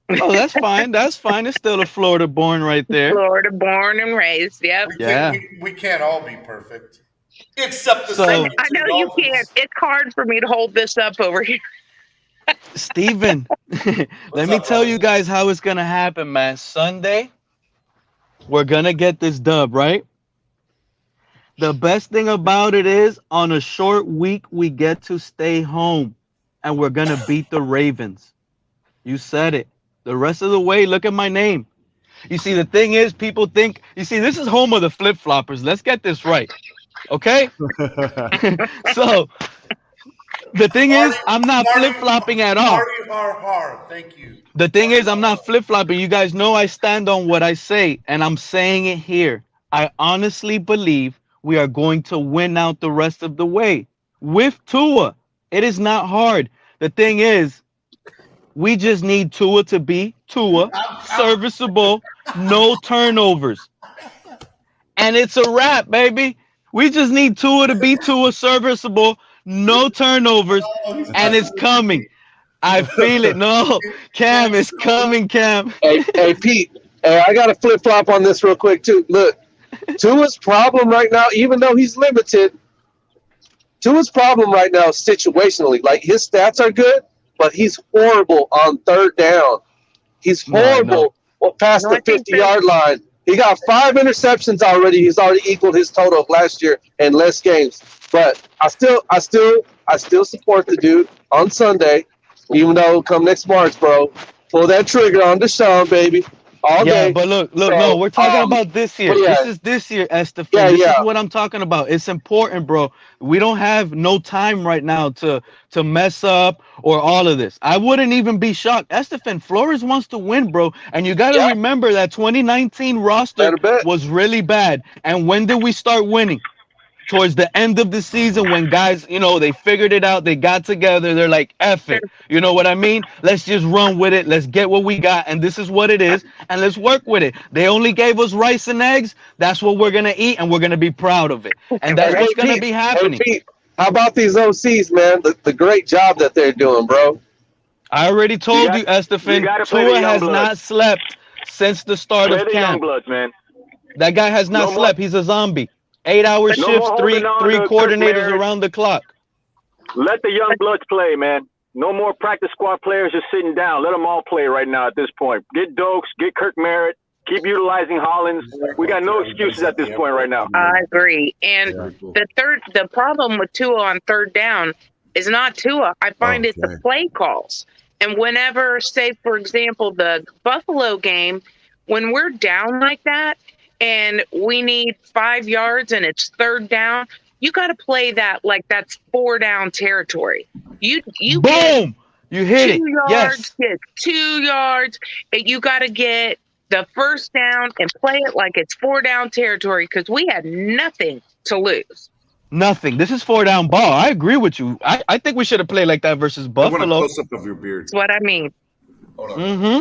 Speaker 18: Oh, that's fine. That's fine. It's still a Florida born right there.
Speaker 12: Florida born and raised. Yep.
Speaker 11: We can't all be perfect, except the
Speaker 12: I know you can't. It's hard for me to hold this up over here.
Speaker 18: Steven, let me tell you guys how it's gonna happen, man. Sunday, we're gonna get this dub, right? The best thing about it is, on a short week, we get to stay home, and we're gonna beat the Ravens. You said it. The rest of the way, look at my name. You see, the thing is, people think, you see, this is home of the flip-floppers. Let's get this right. Okay? So, the thing is, I'm not flip-flopping at all.
Speaker 11: Thank you.
Speaker 18: The thing is, I'm not flip-flopping. You guys know I stand on what I say, and I'm saying it here. I honestly believe we are going to win out the rest of the way with Tua. It is not hard. The thing is, we just need Tua to be Tua, serviceable, no turnovers. And it's a wrap, baby. We just need Tua to be Tua, serviceable, no turnovers, and it's coming. I feel it. No, Cam, it's coming, Cam.
Speaker 14: Hey, Pete. Hey, I got a flip flop on this real quick too. Look, Tua's problem right now, even though he's limited, Tua's problem right now is situationally. Like, his stats are good, but he's horrible on third down. He's horrible past the 50-yard line. He got 5 interceptions already. He's already equaled his total of last year in less games. But I still support the dude on Sunday. Even though come next March, bro, pull that trigger on Deshaun, baby, all day.
Speaker 18: Yeah, but look, no, we're talking about this year. This is this year, Estefan. This is what I'm talking about. It's important, bro. We don't have no time right now to mess up or all of this. I wouldn't even be shocked. Estefan, Flores wants to win, bro. And you got to remember that 2019 roster was really bad. And when did we start winning? Towards the end of the season, when guys, they figured it out, they got together, they're like, F it. You know what I mean? Let's just run with it. Let's get what we got, and this is what it is, and let's work with it. They only gave us rice and eggs. That's what we're going to eat, and we're going to be proud of it. And that's what's going to be happening.
Speaker 14: Hey, Pete, how about these OCs, man? The great job that they're doing, bro.
Speaker 18: I already told you, Estefan, Tua has not slept since the start of camp.
Speaker 16: Man.
Speaker 18: That guy has not slept. He's a zombie. 8-hour shifts, three coordinators around the clock.
Speaker 16: Let the young bloods play, man. No more practice squad players just sitting down. Let them all play right now at this point. Get Dokes, get Kirk Merritt, keep utilizing Hollins. We got no excuses at this point right now.
Speaker 12: I agree. And the problem with Tua on third down is not Tua. I find it's the play calls. And whenever, say, for example, the Buffalo game, when we're down like that, and we need 5 yards and it's third down, you got to play that like that's 4 down territory. You
Speaker 18: boom, you hit it.
Speaker 12: Yards, get 2 yards, and you got to get the first down and play it like it's 4 down territory because we had nothing to lose.
Speaker 18: Nothing. This is 4 down ball. I agree with you. I think we should have played like that versus Buffalo.
Speaker 11: I want a close up of your beard.
Speaker 12: That's what I mean.
Speaker 11: Hold on.
Speaker 18: Mm-hmm.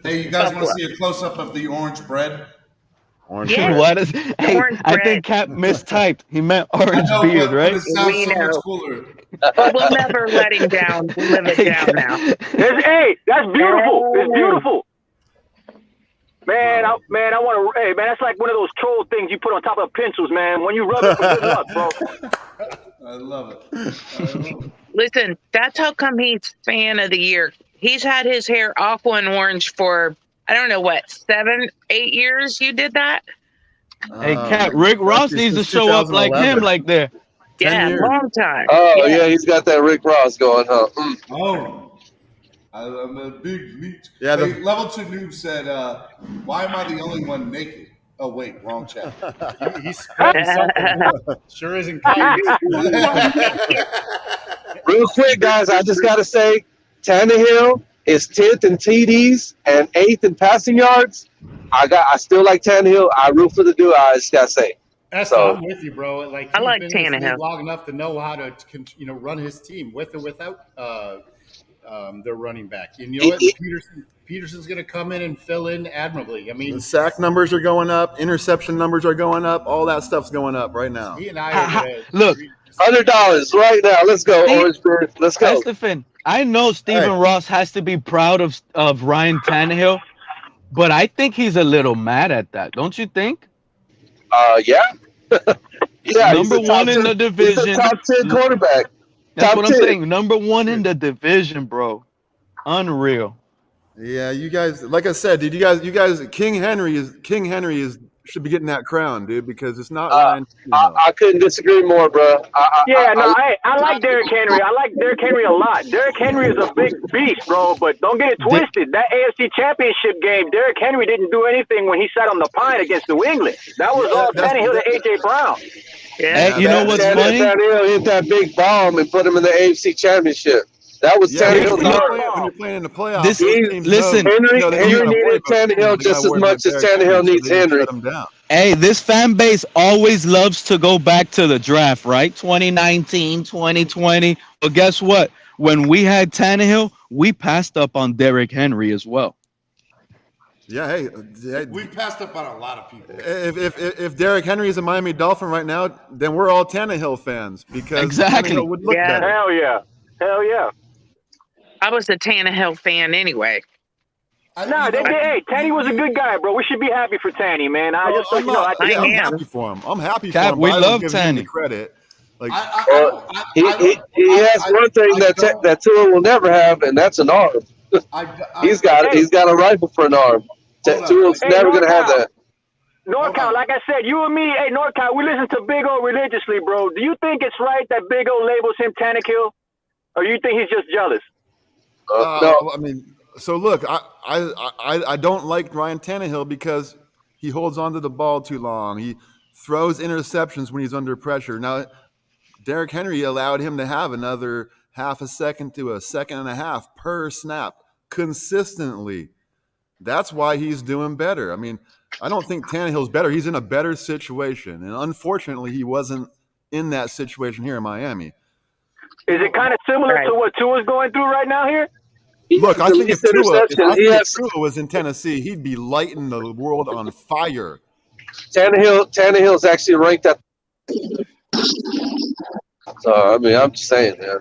Speaker 11: Hey, you guys want to see a close up of the orange bread?
Speaker 18: Orange beard. What is? Hey, I think Cap mistyped. He meant orange beard, right?
Speaker 11: It sounds so much cooler.
Speaker 12: But we'll never let him down. Live it down now.
Speaker 16: Hey, that's beautiful. It's beautiful. Man, I want to. Hey, man, that's like one of those troll things you put on top of pencils, man. When you rub it, for good luck, bro.
Speaker 11: I love it.
Speaker 12: Listen, that's how come he's fan of the year. He's had his hair aqua and orange for, I don't know what, 7, 8 years you did that?
Speaker 18: Hey, Cat, Rick Ross needs to show up like him, like there.
Speaker 12: Yeah, long time.
Speaker 14: Oh, yeah, he's got that Rick Ross going, huh?
Speaker 11: Oh, I'm a big meat.
Speaker 7: Yeah,
Speaker 11: hey, Level 2 Noob said, why am I the only one naked? Oh, wait, wrong chat.
Speaker 15: He's spreading something. Sure isn't kind.
Speaker 14: Real quick, guys, I just got to say, Tannehill is 10th in TDs and 8th in passing yards. I still like Tannehill. I root for the dude. I just got to say.
Speaker 15: I'm with you, bro. Like,
Speaker 12: I like
Speaker 15: been in this
Speaker 12: Tannehill
Speaker 15: league long enough to know how to, run his team with or without their running back. And you know what? Peterson's going to come in and fill in admirably. I mean,
Speaker 7: the sack numbers are going up, interception numbers are going up, all that stuff's going up right now.
Speaker 15: He and I are
Speaker 18: look,
Speaker 14: $100 right now. Let's go, Orange Bird. Let's go.
Speaker 18: Estefan, I know Stephen Ross has to be proud of Ryan Tannehill, but I think he's a little mad at that. Don't you think?
Speaker 14: Yeah. Yeah.
Speaker 18: Number one in the division.
Speaker 14: He's a top 10 quarterback.
Speaker 18: That's what I'm saying. Number one in the division, bro. Unreal.
Speaker 7: Yeah, you guys. Like I said, dude. You guys. King Henry is should be getting that crown, dude, because it's not Ryan Tannehill.
Speaker 14: I couldn't disagree more, bro.
Speaker 16: I like Derrick Henry. I like Derrick Henry a lot. Derrick Henry is a big beast, bro, but don't get it twisted. That AFC Championship game, Derrick Henry didn't do anything when he sat on the pine against New England. That was all Tannehill and A.J. Brown.
Speaker 18: Yeah. Hey, you know what's funny?
Speaker 14: Tannehill hit that big bomb and put him in the AFC Championship. That was Tannehill's
Speaker 7: when you're playing in the playoffs.
Speaker 18: Listen,
Speaker 14: Henry needed Tannehill just as much as Tannehill needs Henry.
Speaker 18: Hey, this fan base always loves to go back to the draft, right? 2019, 2020. But guess what? When we had Tannehill, we passed up on Derrick Henry as well.
Speaker 7: Yeah, hey,
Speaker 11: we passed up on a lot of people.
Speaker 7: If Derrick Henry is a Miami Dolphin right now, then we're all Tannehill fans because Tannehill would look better.
Speaker 16: Hell yeah.
Speaker 12: I was a Tannehill fan anyway.
Speaker 16: Hey, Tanny was a good guy, bro. We should be happy for Tanny, man.
Speaker 7: I'm happy for him. I'm happy for him.
Speaker 18: We love
Speaker 7: Tanny. Credit. Like
Speaker 14: he has one thing that Tua will never have, and that's an arm. He's got a rifle for an arm. Tua's never gonna have that.
Speaker 16: NorCal, like I said, you and me, hey NorCal, we listen to Big O religiously, bro. Do you think it's right that Big O labels him Tannehill, or you think he's just jealous?
Speaker 7: No, I mean, so look, I don't like Ryan Tannehill because he holds onto the ball too long. He throws interceptions when he's under pressure. Now, Derrick Henry allowed him to have another half a second to a second and a half per snap consistently. That's why he's doing better. I mean, I don't think Tannehill's better. He's in a better situation, and unfortunately, he wasn't in that situation here in Miami.
Speaker 16: Is it kind of similar to what Tua's going through right now here?
Speaker 7: Look, I think if Tua was in Tennessee, he'd be lighting the world on fire.
Speaker 14: Tannehill's actually ranked at. So I mean, I'm just saying, man.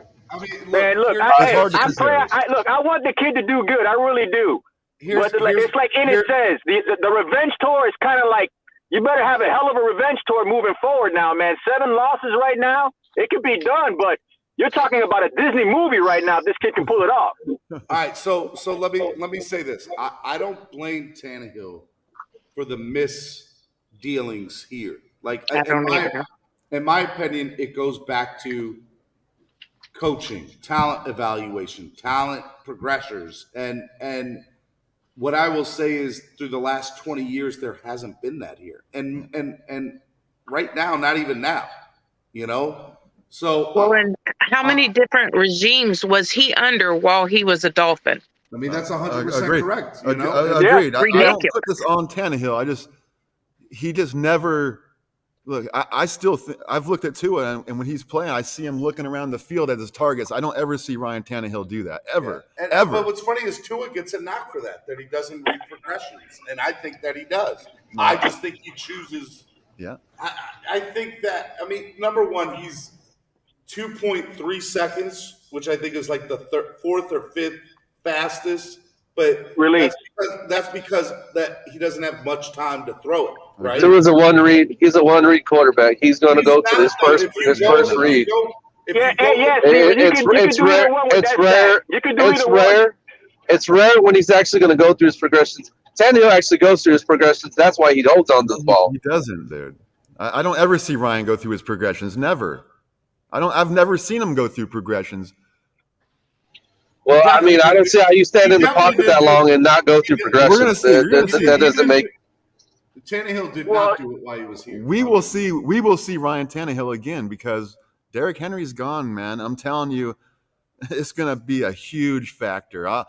Speaker 16: I want the kid to do good. I really do. But it's like Ennis says, the revenge tour is kind of like you better have a hell of a revenge tour moving forward now, man. 7 losses right now, it could be done, but you're talking about a Disney movie right now. This kid can pull it off.
Speaker 11: All right, so let me say this. I don't blame Tannehill for the misdealings here. Like in my opinion, it goes back to coaching, talent evaluation, talent progressors, and what I will say is through the last 20 years there hasn't been that here, and right now, not even now, you know. So,
Speaker 12: well, and how many different regimes was he under while he was a Dolphin?
Speaker 11: I mean, that's 100% correct. You know?
Speaker 7: Agreed. I don't put this on Tannehill. He just never look. I still I've looked at Tua, and when he's playing, I see him looking around the field at his targets. I don't ever see Ryan Tannehill do that ever.
Speaker 11: But what's funny is Tua gets a knock for that he doesn't read progressions, and I think that he does. No. I just think he chooses.
Speaker 7: Yeah.
Speaker 11: I think that. I mean, number one, he's 2.3 seconds, which I think is like the 4th or 5th fastest. But
Speaker 16: really,
Speaker 11: that's because that he doesn't have much time to throw it. Right?
Speaker 14: There was a one read. He's a one read quarterback. He's going to go to his first read. It's rare when he's actually going to go through his progressions. Tannehill actually goes through his progressions. That's why he holds on to the ball.
Speaker 7: He doesn't, dude. I don't ever see Ryan go through his progressions. Never. I've never seen him go through progressions.
Speaker 14: Well, I mean, I don't see how you stand in the pocket that long and not go through progressions. We're going to see. That doesn't make.
Speaker 11: Tannehill did not do it while he was here.
Speaker 7: We will see Ryan Tannehill again because Derrick Henry's gone, man. I'm telling you, it's going to be a huge factor.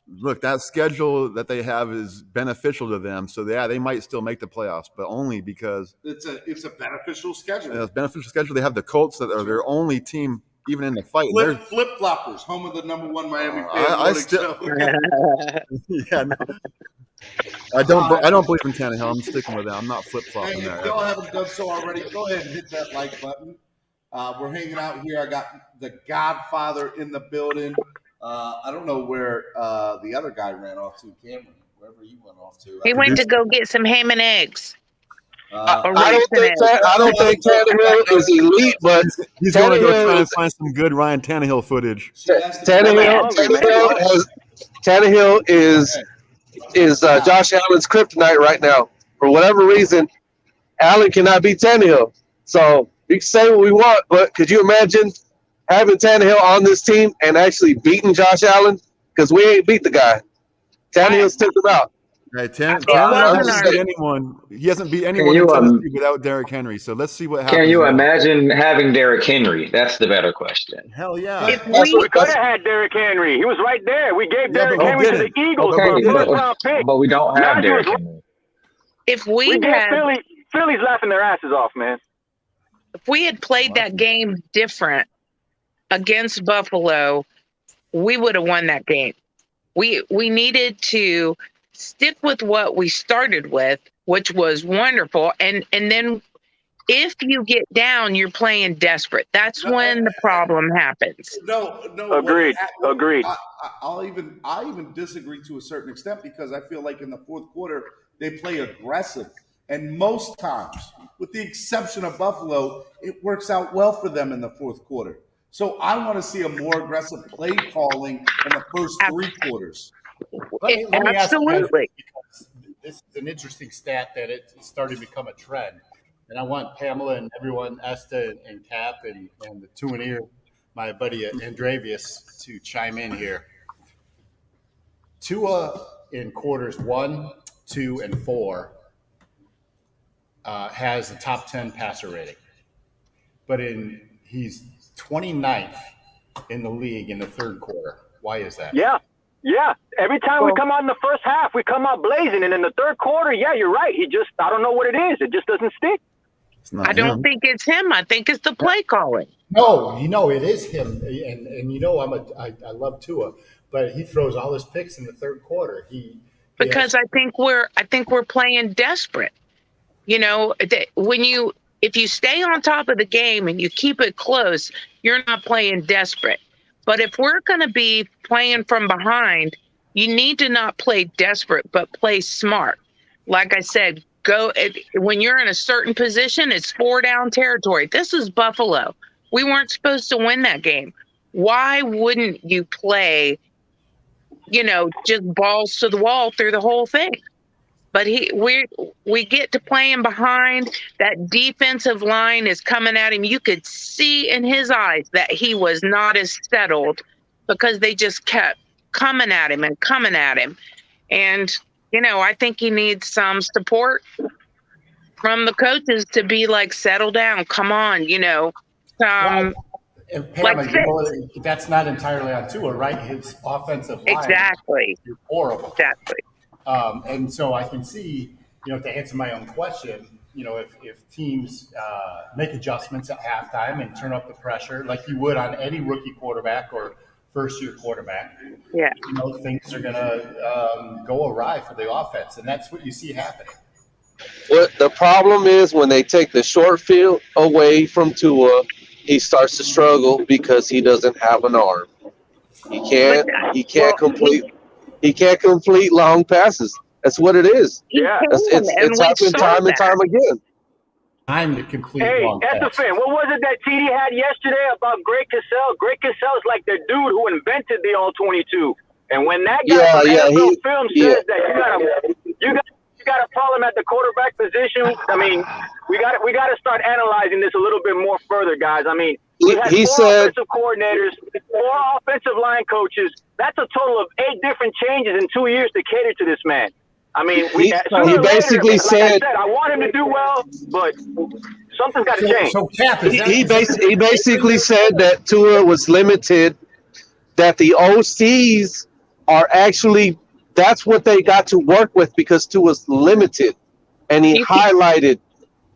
Speaker 7: Look, that schedule that they have is beneficial to them. So yeah, they might still make the playoffs, but only because
Speaker 11: it's a beneficial schedule.
Speaker 7: It's a beneficial schedule. They have the Colts that are their only team even in the fight.
Speaker 11: Flip floppers, home of the #1 Miami fan.
Speaker 7: I still, yeah, no. I don't believe in Tannehill. I'm sticking with that. I'm not flip flopping
Speaker 11: that. If y'all haven't done so already, go ahead and hit that like button. We're hanging out here. I got the Godfather in the building. I don't know where the other guy ran off to, Cameron, wherever he went off to.
Speaker 12: He went to go get some ham and eggs.
Speaker 14: I don't think Tannehill is elite, but
Speaker 7: he's going to go try and find some good Ryan Tannehill footage.
Speaker 14: Tannehill is Josh Allen's kryptonite right now. For whatever reason, Allen cannot beat Tannehill. So we can say what we want, but could you imagine having Tannehill on this team and actually beating Josh Allen? Because we ain't beat the guy. Tannehill's took him out.
Speaker 7: Right, Tannehill hasn't beat anyone. He hasn't beat anyone in Tennessee without Derrick Henry. So let's see what happens.
Speaker 13: Can you
Speaker 7: now.
Speaker 13: imagine having Derrick Henry? That's the better question.
Speaker 7: Hell yeah.
Speaker 16: If we could have had Derrick Henry. He was right there. We gave Derrick Henry to the Eagles for a first-round pick.
Speaker 13: But we don't have Derrick Henry.
Speaker 12: If we
Speaker 16: get
Speaker 12: had
Speaker 16: Philly's laughing their asses off, man.
Speaker 12: If we had played that game different against Buffalo, we would have won that game. We needed to stick with what we started with, which was wonderful. And then if you get down, you're playing desperate. That's when the problem happens.
Speaker 11: No.
Speaker 16: Agreed.
Speaker 11: I even disagree to a certain extent because I feel like in the fourth quarter they play aggressive, and most times, with the exception of Buffalo, it works out well for them in the fourth quarter. So I want to see a more aggressive play calling in the first three quarters.
Speaker 15: Let me ask you,
Speaker 12: Absolutely.
Speaker 15: because this is an interesting stat that it's starting to become a trend. And I want Pamela and everyone, Esta and Cap and the two in here, my buddy Andravius, to chime in here. Tua in quarters 1, 2, and 4 has a top 10 passer rating. But he's 29th in the league in the third quarter. Why is that?
Speaker 16: Yeah. Every time we come out in the first half, we come out blazing. And in the third quarter, yeah, you're right. I don't know what it is. It just doesn't stick.
Speaker 12: I don't think it's him. I think it's the play calling.
Speaker 15: No, it is him. And I love Tua, but he throws all his picks in the third quarter.
Speaker 12: I think we're playing desperate. You know, if you stay on top of the game and you keep it close, you're not playing desperate. But if we're going to be playing from behind, you need to not play desperate, but play smart. Like I said, when you're in a certain position, it's 4-down territory. This is Buffalo. We weren't supposed to win that game. Why wouldn't you play, just balls to the wall through the whole thing? But we get to playing behind. That defensive line is coming at him. You could see in his eyes that he was not as settled because they just kept coming at him. And, I think he needs some support from the coaches to be like, settle down. Come on,
Speaker 15: And Pam, that's not entirely on Tua, right? His offensive line is horrible.
Speaker 12: Exactly.
Speaker 15: And so I can see, to answer my own question, if teams make adjustments at halftime and turn up the pressure like you would on any rookie quarterback or first-year quarterback, things are going to go awry for the offense, and that's what you see happening.
Speaker 14: What the problem is when they take the short field away from Tua, he starts to struggle because he doesn't have an arm. He can't complete long passes. That's what it is.
Speaker 16: Yeah,
Speaker 14: it's happened time and time again.
Speaker 15: Time to complete long
Speaker 16: passes. Hey, Estefan, what was it that TD had yesterday about Greg Cassell? Greg Cassell is like the dude who invented the All-22. And when that guy from NFL film says that you got a problem at the quarterback position, I mean, we got to start analyzing this a little bit more further, guys. I mean, we had 4 offensive coordinators, 4 offensive line coaches. That's a total of 8 different changes in 2 years to cater to this man. I mean,
Speaker 14: he basically said,
Speaker 16: I want him to do well, but something's got to change.
Speaker 15: So Cap,
Speaker 14: he basically said that Tua was limited, that the OCs are actually, that's what they got to work with because Tua's limited. And he highlighted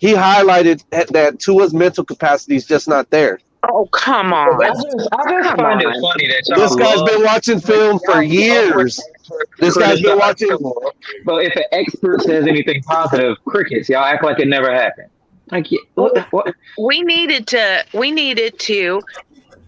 Speaker 14: that Tua's mental capacity is just not there.
Speaker 12: Oh, come on.
Speaker 13: I just find it funny that y'all
Speaker 14: this guy's been watching film for years. This guy's been watching.
Speaker 13: But if an expert says anything positive, crickets. Y'all act like it never happened. Like what?
Speaker 12: We needed to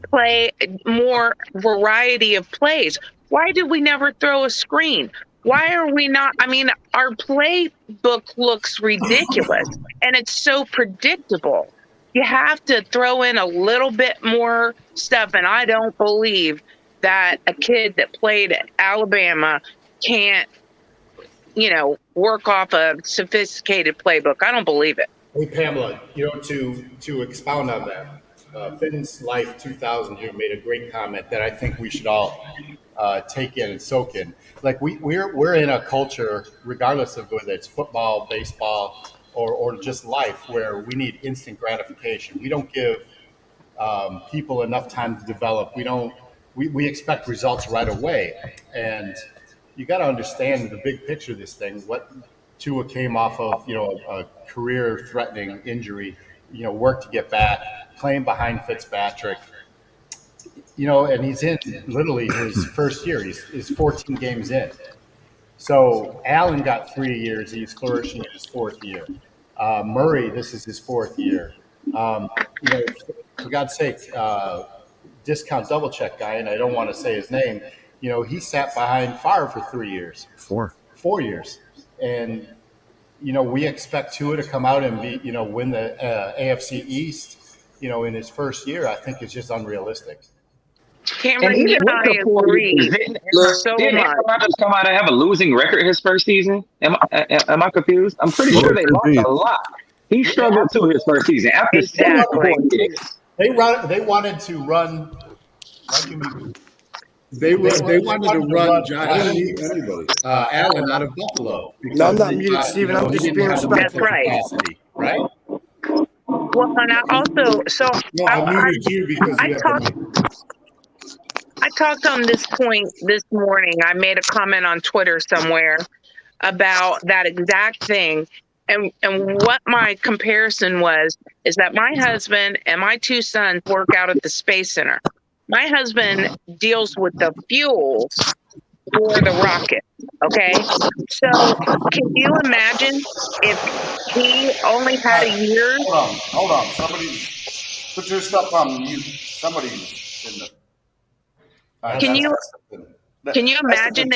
Speaker 12: play more variety of plays. Why did we never throw a screen? Why are we not? I mean, our playbook looks ridiculous, and it's so predictable. You have to throw in a little bit more stuff, and I don't believe that a kid that played at Alabama can't work off a sophisticated playbook. I don't believe it.
Speaker 15: Hey, Pamela, to expound on that, Fitness Life 2000 here made a great comment that I think we should all take in and soak in. Like we're in a culture, regardless of whether it's football, baseball, or just life, where we need instant gratification. We don't give people enough time to develop. We expect results right away, and you got to understand the big picture of this thing. What Tua came off of, a career-threatening injury, worked to get back, playing behind Fitzpatrick, and he's in literally his first year. He's 14 games in. So Allen got 3 years. He's flourishing in his fourth year. Murray, this is his fourth year. For God's sake, discount double check guy, and I don't want to say his name. He sat behind Favre for 3 years. 4 years. And, we expect Tua to come out and win the AFC East, in his first year. I think it's just unrealistic.
Speaker 12: Cameron, you and I agree so
Speaker 13: didn't
Speaker 12: much.
Speaker 13: Aaron Rodgers come out and have a losing record his first season? Am I confused? I'm pretty sure they lost a lot. He struggled too his first season. After
Speaker 12: Exactly.
Speaker 15: They wanted to run.
Speaker 8: They wanted to run Allen out of Buffalo.
Speaker 2: No, I'm not muted, Steven. I'm just being respectful.
Speaker 12: That's right.
Speaker 15: Right?
Speaker 12: Well, and I also, I talked on this point this morning. I made a comment on Twitter somewhere about that exact thing. And what my comparison was is that my husband and my 2 sons work out at the Space Center. My husband deals with the fuels for the rocket. Okay. So can you imagine if he only had a year?
Speaker 11: Hold on. Somebody put your stuff on mute. Somebody's in the.
Speaker 12: Can you imagine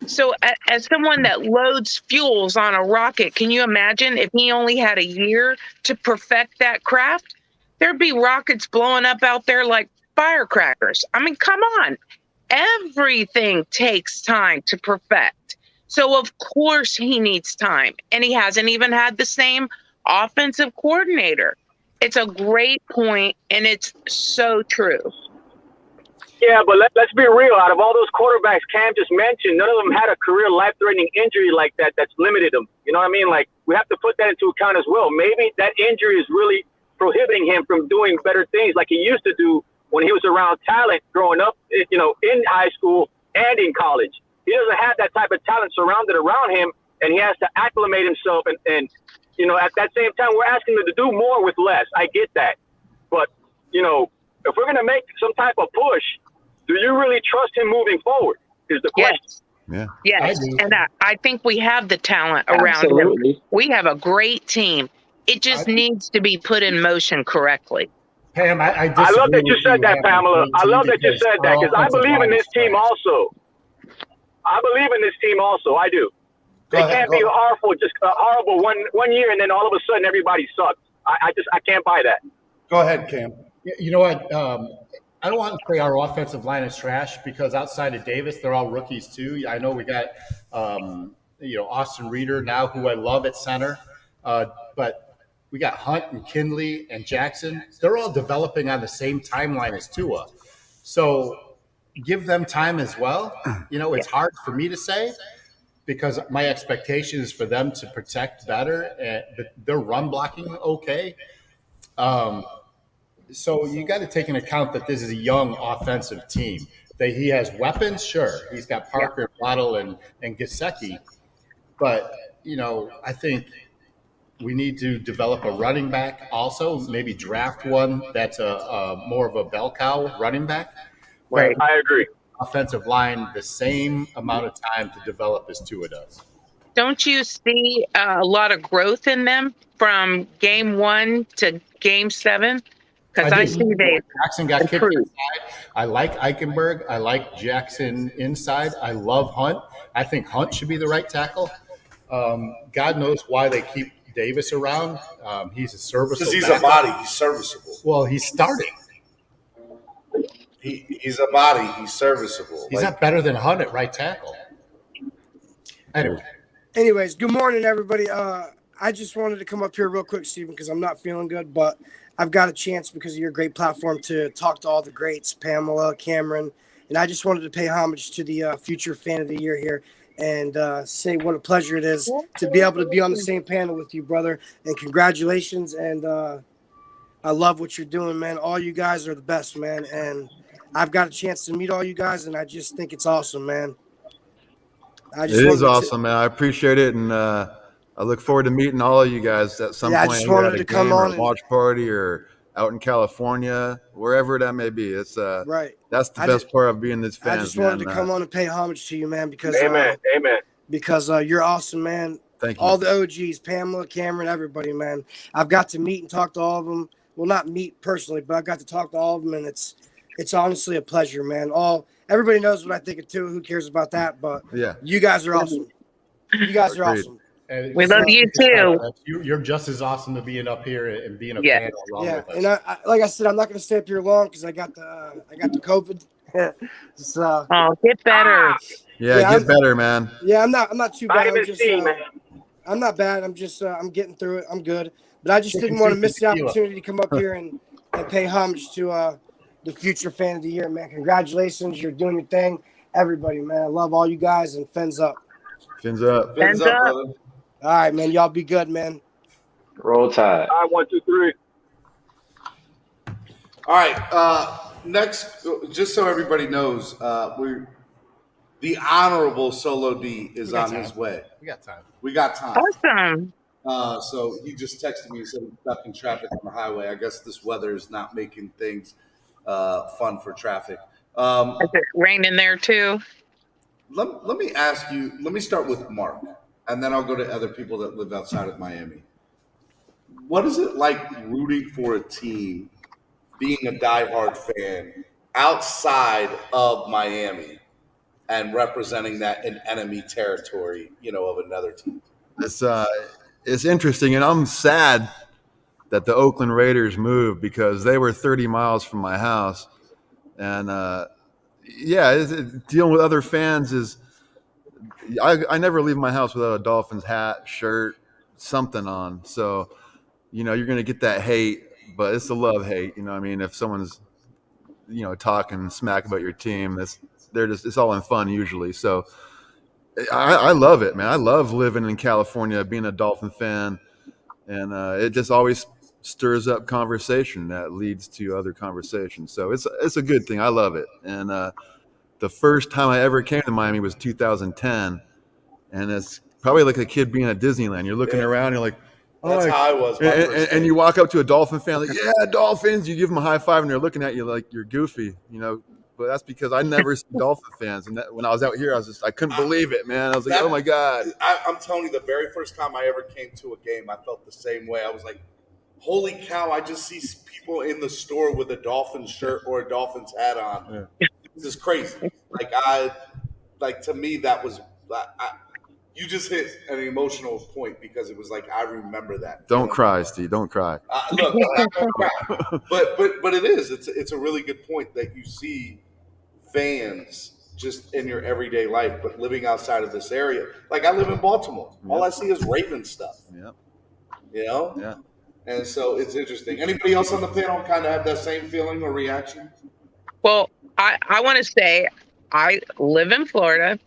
Speaker 12: So as someone that loads fuels on a rocket, can you imagine if he only had a year to perfect that craft? There'd be rockets blowing up out there like firecrackers. I mean, come on. Everything takes time to perfect. So of course he needs time. And he hasn't even had the same offensive coordinator. It's a great point, and it's so true.
Speaker 16: Yeah, but let's be real. Out of all those quarterbacks Cam just mentioned, none of them had a career life-threatening injury like that's limited them. You know what I mean? Like, we have to put that into account as well. Maybe that injury is really prohibiting him from doing better things like he used to do when he was around talent growing up, in high school and in college. He doesn't have that type of talent surrounded around him, and he has to acclimate himself. And at that same time, we're asking him to do more with less. I get that. But, if we're going to make some type of push, do you really trust him moving forward is the question.
Speaker 7: Yeah.
Speaker 12: Yes. And I think we have the talent around him. We have a great team. It just needs to be put in motion correctly.
Speaker 15: Pam, I
Speaker 16: love that you said that, Pamela. I love that you said that because I believe in this team also. I do. They can't be horrible one year and then all of a sudden everybody sucks. I can't buy that.
Speaker 11: Go ahead, Cam.
Speaker 15: You know what? I don't want to say our offensive line is trash because outside of Davis, they're all rookies too. I know we got, Austin Reeder now, who I love at center, but we got Hunt and Kinley and Jackson. They're all developing on the same timeline as Tua. So give them time as well. It's hard for me to say because my expectation is for them to protect better, but they're run blocking okay. So you got to take into account that this is a young offensive team. That he has weapons, sure. He's got Parker, Waddle, and Gesicki. But, I think we need to develop a running back also, maybe draft one that's a more of a bell cow running back.
Speaker 16: Right, I agree.
Speaker 15: Offensive line, the same amount of time to develop as Tua does.
Speaker 12: Don't you see a lot of growth in them from game 1 to game 7? Because I see
Speaker 15: Jackson got kicked inside. I like Eichenberg. I like Jackson inside. I love Hunt. I think Hunt should be the right tackle. God knows why they keep Davis around. He's a serviceable.
Speaker 11: Because he's a body. He's serviceable.
Speaker 15: Well, he's starting.
Speaker 11: He's a body. He's serviceable.
Speaker 15: He's not better than Hunt at right tackle.
Speaker 19: Anyways, good morning, everybody. I just wanted to come up here real quick, Steven, because I'm not feeling good, but I've got a chance because of your great platform to talk to all the greats, Pamela, Cameron, and I just wanted to pay homage to the future fan of the year here and say what a pleasure it is to be able to be on the same panel with you, brother, and congratulations. And I love what you're doing, man. All you guys are the best, man, and I've got a chance to meet all you guys, and I just think it's awesome, man.
Speaker 7: It is awesome, man. I appreciate it, and I look forward to meeting all of you guys at some point.
Speaker 19: I just wanted to come on
Speaker 7: or a watch party, or out in California, wherever that may be. It's
Speaker 19: right.
Speaker 7: That's the best part of being this fan.
Speaker 19: I just wanted to come on and pay homage to you, man, because
Speaker 16: Amen.
Speaker 19: Because you're awesome, man.
Speaker 7: Thank you.
Speaker 19: All the OGs, Pamela, Cameron, everybody, man. I've got to meet and talk to all of them. Well, not meet personally, but I got to talk to all of them, and it's honestly a pleasure, man. Everybody knows what I think of too. Who cares about that? But
Speaker 7: yeah,
Speaker 19: you guys are awesome. You guys are awesome.
Speaker 12: We love you too.
Speaker 15: You're just as awesome to being up here and being a fan along with us.
Speaker 19: And I, like I said, I'm not going to stay up here long because I got the COVID. So,
Speaker 12: get better.
Speaker 7: Yeah, get better, man.
Speaker 19: Yeah, I'm not too bad.
Speaker 16: Vitamin C, man.
Speaker 19: I'm not bad. I'm just I'm getting through it. I'm good. But I just didn't want to miss the opportunity to come up here and pay homage to the future fan of the year, man. Congratulations. You're doing your thing. Everybody, man. I love all you guys, and fins up.
Speaker 7: Fins up.
Speaker 12: Fins up.
Speaker 11: Brother.
Speaker 19: All right, man. Y'all be good, man.
Speaker 13: Roll Tide.
Speaker 16: 1, 2, 3.
Speaker 11: All right. Next, just so everybody knows, the Honorable Solo D is on his way.
Speaker 15: We got time.
Speaker 11: We got time.
Speaker 12: Awesome.
Speaker 11: So he just texted me and said he's stuck in traffic on the highway. I guess this weather is not making things fun for traffic.
Speaker 12: Is it raining there too?
Speaker 11: Let me ask you. Let me start with Mark, and then I'll go to other people that live outside of Miami. What is it like rooting for a team, being a diehard fan outside of Miami, and representing that in enemy territory, of another team?
Speaker 7: It's interesting, and I'm sad that the Oakland Raiders moved because they were 30 miles from my house, and dealing with other fans is. I never leave my house without a Dolphins hat, shirt, something on. So, you're going to get that hate, but it's the love hate. I mean, if someone's, talking smack about your team, it's all in fun usually. So I love it, man. I love living in California, being a Dolphin fan. And it just always stirs up conversation that leads to other conversations. So it's a good thing. I love it. And, the first time I ever came to Miami was 2010, and it's probably like a kid being at Disneyland. You're looking around, you're like,
Speaker 11: That's how I was.
Speaker 7: And you walk up to a Dolphin fan, like, yeah, Dolphins. You give them a high five, and they're looking at you like you're goofy, But that's because I never see Dolphin fans, and when I was out here, I couldn't believe it, man. I was like, oh my god.
Speaker 11: I'm telling you, the very first time I ever came to a game, I felt the same way. I was like, holy cow! I just see people in the store with a Dolphins shirt or a Dolphins hat on. Yeah. This is crazy. To me, that was. You just hit an emotional point because it was like I remember that.
Speaker 7: Don't cry, Steve. Don't cry.
Speaker 11: Look, I don't cry. But it is. It's a really good point that you see fans just in your everyday life, but living outside of this area. Like I live in Baltimore. Yep. All I see is Raven stuff.
Speaker 7: Yep.
Speaker 11: Yeah. And so it's interesting. Anybody else on the panel kind of have that same feeling or reaction?
Speaker 12: Well, I want to say I live in Florida.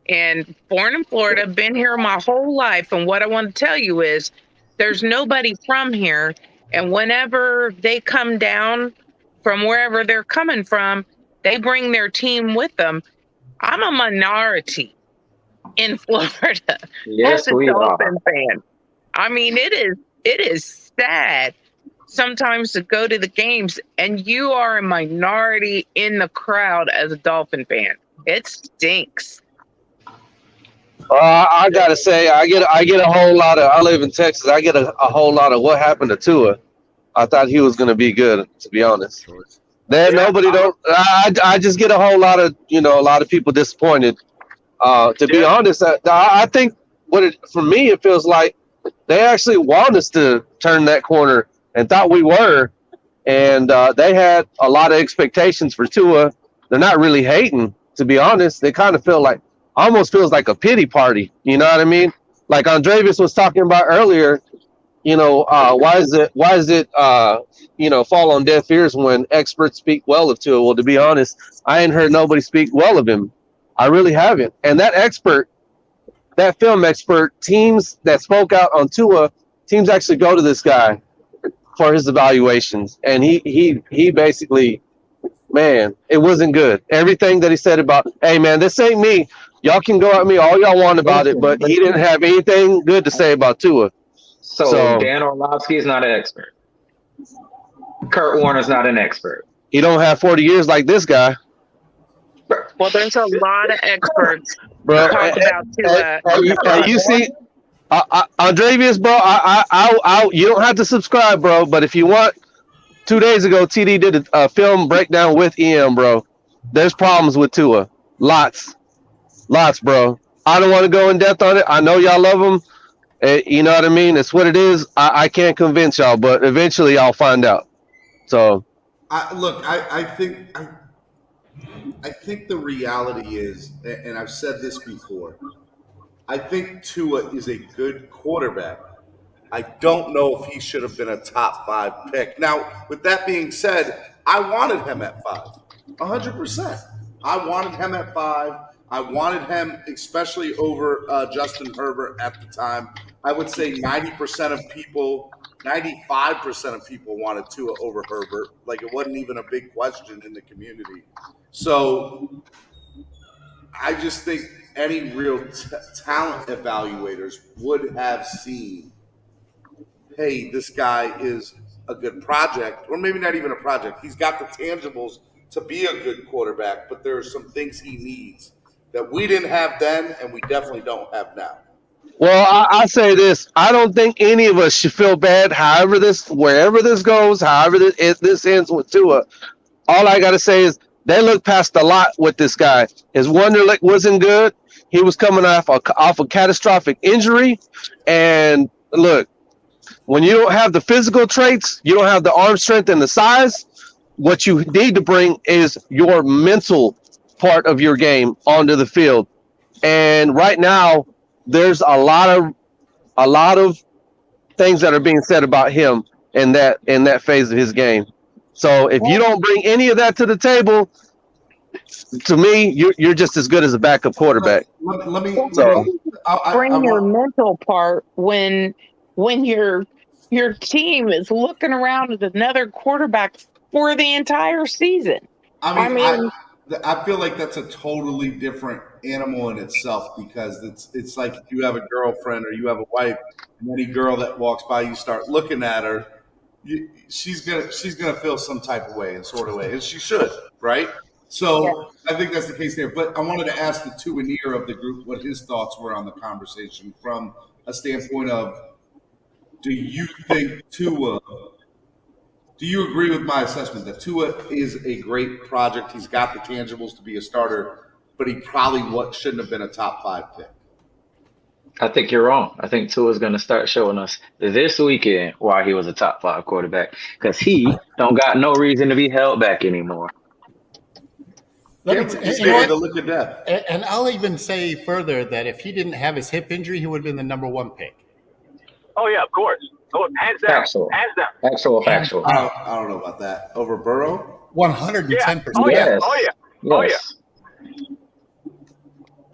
Speaker 12: And born in Florida, been here my whole life. And what I want to tell you is there's nobody from here. And whenever they come down from wherever they're coming from, they bring their team with them. I'm a minority in Florida.
Speaker 13: Yes,
Speaker 12: as a Dolphin fan. I mean, it is sad sometimes to go to the games and you are a minority in the crowd as a Dolphin fan. It stinks.
Speaker 14: I gotta say, I get a whole lot of. I live in Texas. I get a whole lot of what happened to Tua. I thought he was gonna be good, to be honest. Nobody don't. I just get a whole lot of a lot of people disappointed. To be honest, I think for me it feels like they actually want us to turn that corner and thought we were, and they had a lot of expectations for Tua. They're not really hating, to be honest. They kind of feel like, almost feels like a pity party. You know what I mean? Like Andreas was talking about earlier. Why is it fall on deaf ears when experts speak well of Tua? Well, to be honest, I ain't heard nobody speak well of him. I really haven't. And that film expert, teams that spoke out on Tua, teams actually go to this guy for his evaluations, and he basically, man, it wasn't good. Everything that he said about, hey man, this ain't me. Y'all can go at me all y'all want about it, but he didn't have anything good to say about Tua.
Speaker 13: So Dan Orlovsky is not an expert. Kurt Warner's not an expert.
Speaker 14: He don't have 40 years like this guy.
Speaker 12: Well, there's a lot of experts
Speaker 14: Bro,
Speaker 12: talk about Tua.
Speaker 14: you see, Andreas, bro, you don't have to subscribe, bro. But if you want, 2 days ago, TD did a film breakdown with EM, bro. There's problems with Tua, lots, bro. I don't want to go in depth on it. I know y'all love him. You know what I mean? It's what it is. I can't convince y'all, but eventually I'll find out. So,
Speaker 11: I think the reality is, and I've said this before, I think Tua is a good quarterback. I don't know if he should have been a top 5 pick. Now, with that being said, I wanted him at 5, 100%. I wanted him at 5. I wanted him especially over Justin Herbert at the time. I would say 90% of people, 95% of people wanted Tua over Herbert. Like, it wasn't even a big question in the community. So I just think any real talent evaluators would have seen, hey, this guy is a good project, or maybe not even a project. He's got the tangibles to be a good quarterback, but there are some things he needs that we didn't have then and we definitely don't have now.
Speaker 14: well, I say this. I don't think any of us should feel bad. Wherever this goes, however this ends with Tua, all I got to say is they look past a lot with this guy. His Wonderlic wasn't good. He was coming off a catastrophic injury. And look, when you don't have the physical traits, you don't have the arm strength and the size, what you need to bring is your mental part of your game onto the field. And right now, there's a lot of things that are being said about him in that phase of his game. So if you don't bring any of that to the table, to me, you're just as good as a backup quarterback.
Speaker 11: Let me
Speaker 12: bring your mental part when your team is looking around at another quarterback for the entire season.
Speaker 11: I feel like that's a totally different animal in itself, because it's like if you have a girlfriend or you have a wife, and any girl that walks by, you start looking at her, she's gonna feel some type of way, and sort of way, and she should, right? So I think that's the case there. But I wanted to ask the Tua-neer of the group what his thoughts were on the conversation from a standpoint of, do you agree with my assessment that Tua is a great project? He's got the tangibles to be a starter, but he probably shouldn't have been a top 5 pick.
Speaker 13: I think you're wrong. I think Tua's going to start showing us this weekend why he was a top 5 quarterback, because he don't got no reason to be held back anymore.
Speaker 15: And I'll even say further that if he didn't have his hip injury, he would have been the number 1 pick.
Speaker 16: Oh, yeah, of course. Oh, hands down.
Speaker 13: Factual. Factual.
Speaker 11: I don't know about that. Over Burrow?
Speaker 15: 110%.
Speaker 16: Oh, yeah. Oh, yeah.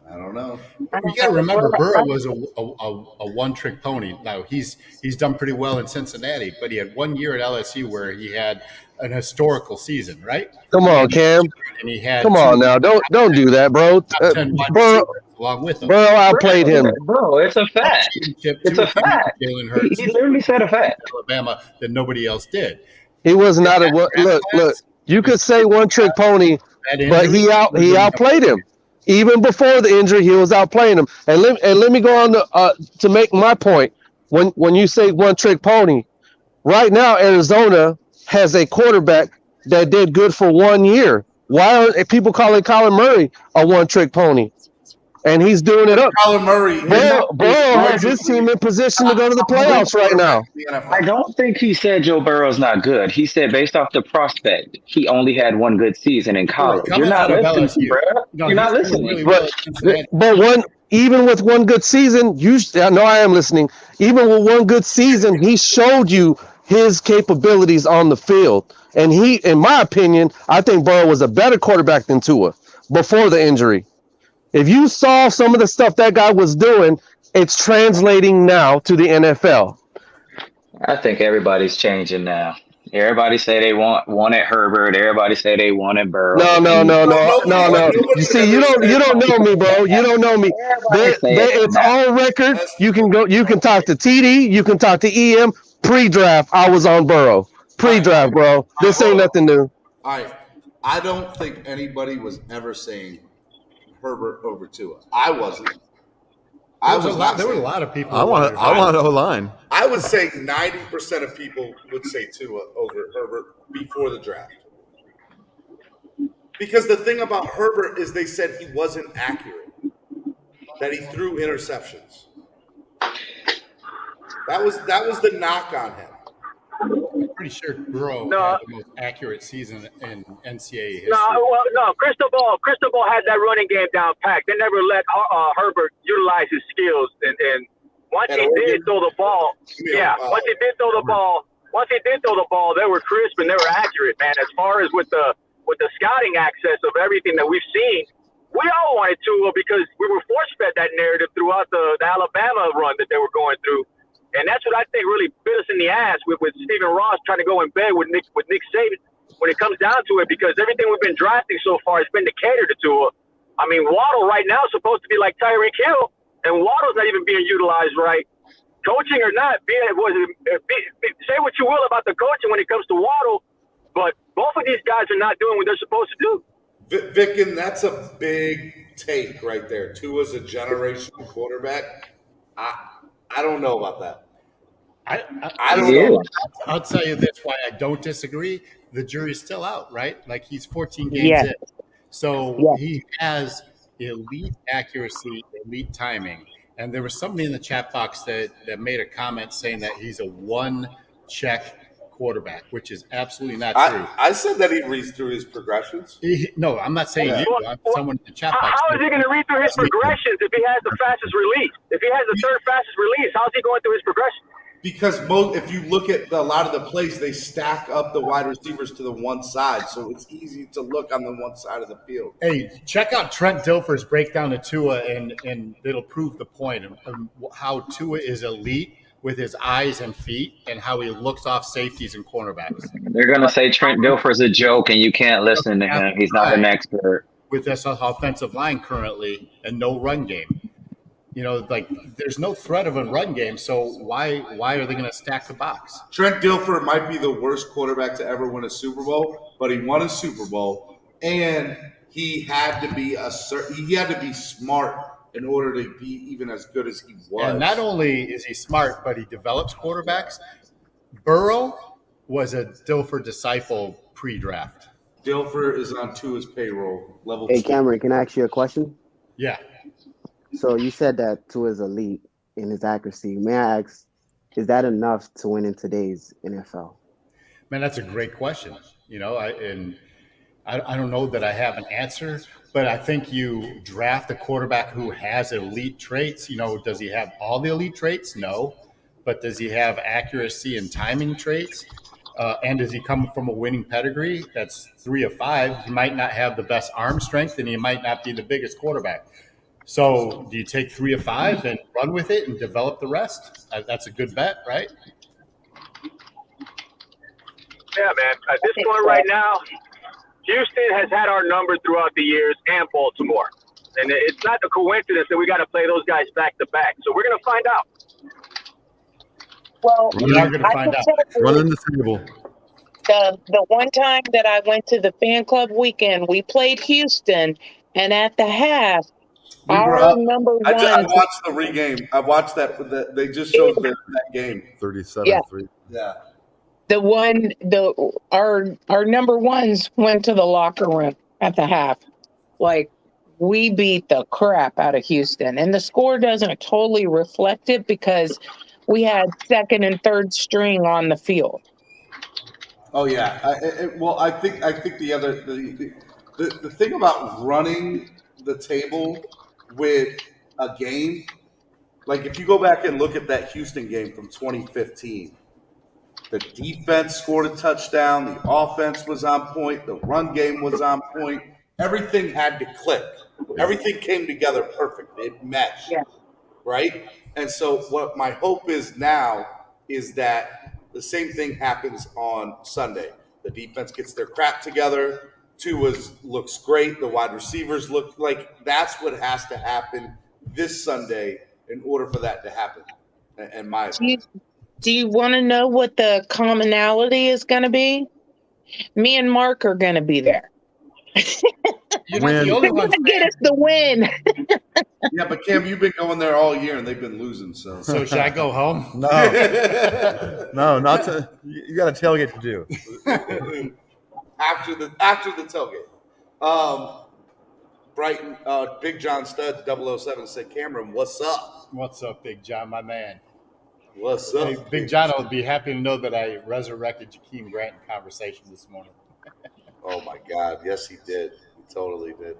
Speaker 11: I don't know.
Speaker 15: You got to remember, Burrow was a one-trick pony. Now, he's done pretty well in Cincinnati, but he had 1 year at LSU where he had an historical season, right?
Speaker 14: Come on, Cam.
Speaker 15: And he had
Speaker 14: Come on now. Don't do that, bro.
Speaker 15: Along with him.
Speaker 14: Burrow outplayed him.
Speaker 13: Bro, it's a fact. It's a fact.
Speaker 15: Jalen Hurts.
Speaker 13: He literally said a fact.
Speaker 15: Alabama that nobody else did.
Speaker 14: He was not look. You could say one-trick pony, but he outplayed him. Even before the injury, he was outplaying him. And let me go on to make my point. When you say one-trick pony, right now Arizona has a quarterback that did good for 1 year. Why are people calling Kyler Murray a one-trick pony? and he's doing it up.
Speaker 11: Kyler Murray.
Speaker 14: Burrow has his team in position to go to the playoffs right now.
Speaker 13: I don't think he said Joe Burrow's not good. He said based off the prospect, he only had one good season in college. You're not listening, bro. You're not listening.
Speaker 14: But even with one good season, I know I am listening. Even with one good season, he showed you his capabilities on the field. And he, in my opinion, I think Burrow was a better quarterback than Tua before the injury. If you saw some of the stuff that guy was doing, it's translating now to the NFL.
Speaker 13: I think everybody's changing now. Everybody say they wanted Herbert. Everybody say they wanted Burrow.
Speaker 14: No. You see, you don't know me, bro. You don't know me. It's on record. You can talk to TD. You can talk to EM. Pre-draft, I was on Burrow. Pre-draft, bro. This ain't nothing new.
Speaker 11: All right. I don't think anybody was ever saying Herbert over Tua. I wasn't.
Speaker 15: There were a lot of people.
Speaker 7: I want O-line.
Speaker 11: I would say 90% of people would say Tua over Herbert before the draft. Because the thing about Herbert is they said he wasn't accurate, that he threw interceptions. That was the knock on him.
Speaker 15: I'm pretty sure Burrow had the most accurate season in NCAA history.
Speaker 16: No. Crystal Ball had that running game down packed. They never let Herbert utilize his skills. And once he did throw the ball, once he did throw the ball, they were crisp and they were accurate, man. As far as with the scouting access of everything that we've seen, we all wanted Tua because we were force-fed that narrative throughout the Alabama run that they were going through. And that's what I think really bit us in the ass with Stephen Ross trying to go in bed with Nick Saban when it comes down to it, because everything we've been drafting so far has been to cater to Tua. I mean, Waddle right now is supposed to be like Tyreek Hill, and Waddle's not even being utilized right. Coaching or not, say what you will about the coaching when it comes to Waddle, but both of these guys are not doing what they're supposed to do.
Speaker 11: Vicken, that's a big take right there. Tua's a generational quarterback. I don't know about that.
Speaker 15: I don't know. I'll tell you this, why I don't disagree. The jury's still out, right? Like, he's 14 games in. So he has elite accuracy, elite timing. And there was somebody in the chat box that made a comment saying that he's a one-check quarterback, which is absolutely not true.
Speaker 11: I said that he reads through his progressions.
Speaker 15: No, I'm not saying you. I'm someone in the chat box.
Speaker 16: How is he going to read through his progressions if he has the fastest release? If he has the third fastest release, how's he going through his progression?
Speaker 11: Because if you look at a lot of the plays, they stack up the wide receivers to the one side, so it's easy to look on the one side of the field.
Speaker 15: Hey, check out Trent Dilfer's breakdown of Tua, and it'll prove the point of how Tua is elite with his eyes and feet and how he looks off safeties and cornerbacks.
Speaker 13: They're going to say Trent Dilfer's a joke and you can't listen to him. He's not an expert.
Speaker 15: With this offensive line currently and no run game. You know, like, there's no threat of a run game, so why are they going to stack the box?
Speaker 11: Trent Dilfer might be the worst quarterback to ever win a Super Bowl, but he won a Super Bowl, and he had to be smart in order to be even as good as he was.
Speaker 15: And not only is he smart, but he develops quarterbacks. Burrow was a Dilfer disciple pre-draft.
Speaker 11: Dilfer is on Tua's payroll, level 2.
Speaker 20: Hey, Cameron, can I ask you a question?
Speaker 15: Yeah.
Speaker 20: So you said that Tua is elite in his accuracy. May I ask, is that enough to win in today's NFL?
Speaker 15: Man, that's a great question. You know, I don't know that I have an answer, but I think you draft a quarterback who has elite traits. You know, does he have all the elite traits? No. But does he have accuracy and timing traits? And does he come from a winning pedigree? That's 3 of 5. He might not have the best arm strength, and he might not be the biggest quarterback. So do you take 3 of 5 and run with it and develop the rest? That's a good bet, right?
Speaker 16: Yeah, man. At this point right now, Houston has had our number throughout the years, and Baltimore. And it's not a coincidence that we got to play those guys back to back. So we're going to find out.
Speaker 12: Well,
Speaker 15: we are going to find out.
Speaker 7: Running the table.
Speaker 12: The one time that I went to the fan club weekend, we played Houston, and at the half, our number one.
Speaker 11: I watched the regame. I watched that. They just showed that game.
Speaker 7: 37-3.
Speaker 11: Yeah.
Speaker 12: Our number ones went to the locker room at the half. Like, we beat the crap out of Houston. And the score doesn't totally reflect it because we had second and third string on the field.
Speaker 11: Oh yeah. I think the thing about running the table with a game, like if you go back and look at that Houston game from 2015, the defense scored a touchdown, the offense was on point, the run game was on point, everything had to click. Everything came together perfect. It meshed.
Speaker 12: Yeah.
Speaker 11: Right? And so what my hope is now is that the same thing happens on Sunday. The defense gets their crap together. Tua looks great. The wide receivers look like that's what has to happen this Sunday in order for that to happen, in my opinion.
Speaker 12: Do you want to know what the commonality is going to be? Me and Mark are going to be there.
Speaker 11: You're not the only one.
Speaker 12: Get us the win.
Speaker 11: Yeah, but Cam, you've been going there all year and they've been losing. So
Speaker 15: should I go home?
Speaker 7: No, not to. You got a tailgate to do.
Speaker 11: after the tailgate. Brighton, Big John Stud 007 said, Cameron, what's up?
Speaker 15: What's up, Big John, my man?
Speaker 11: What's up?
Speaker 15: Hey, Big John, I would be happy to know that I resurrected Jakeem Grant in conversation this morning.
Speaker 11: Oh, my God. Yes, he did. He totally did.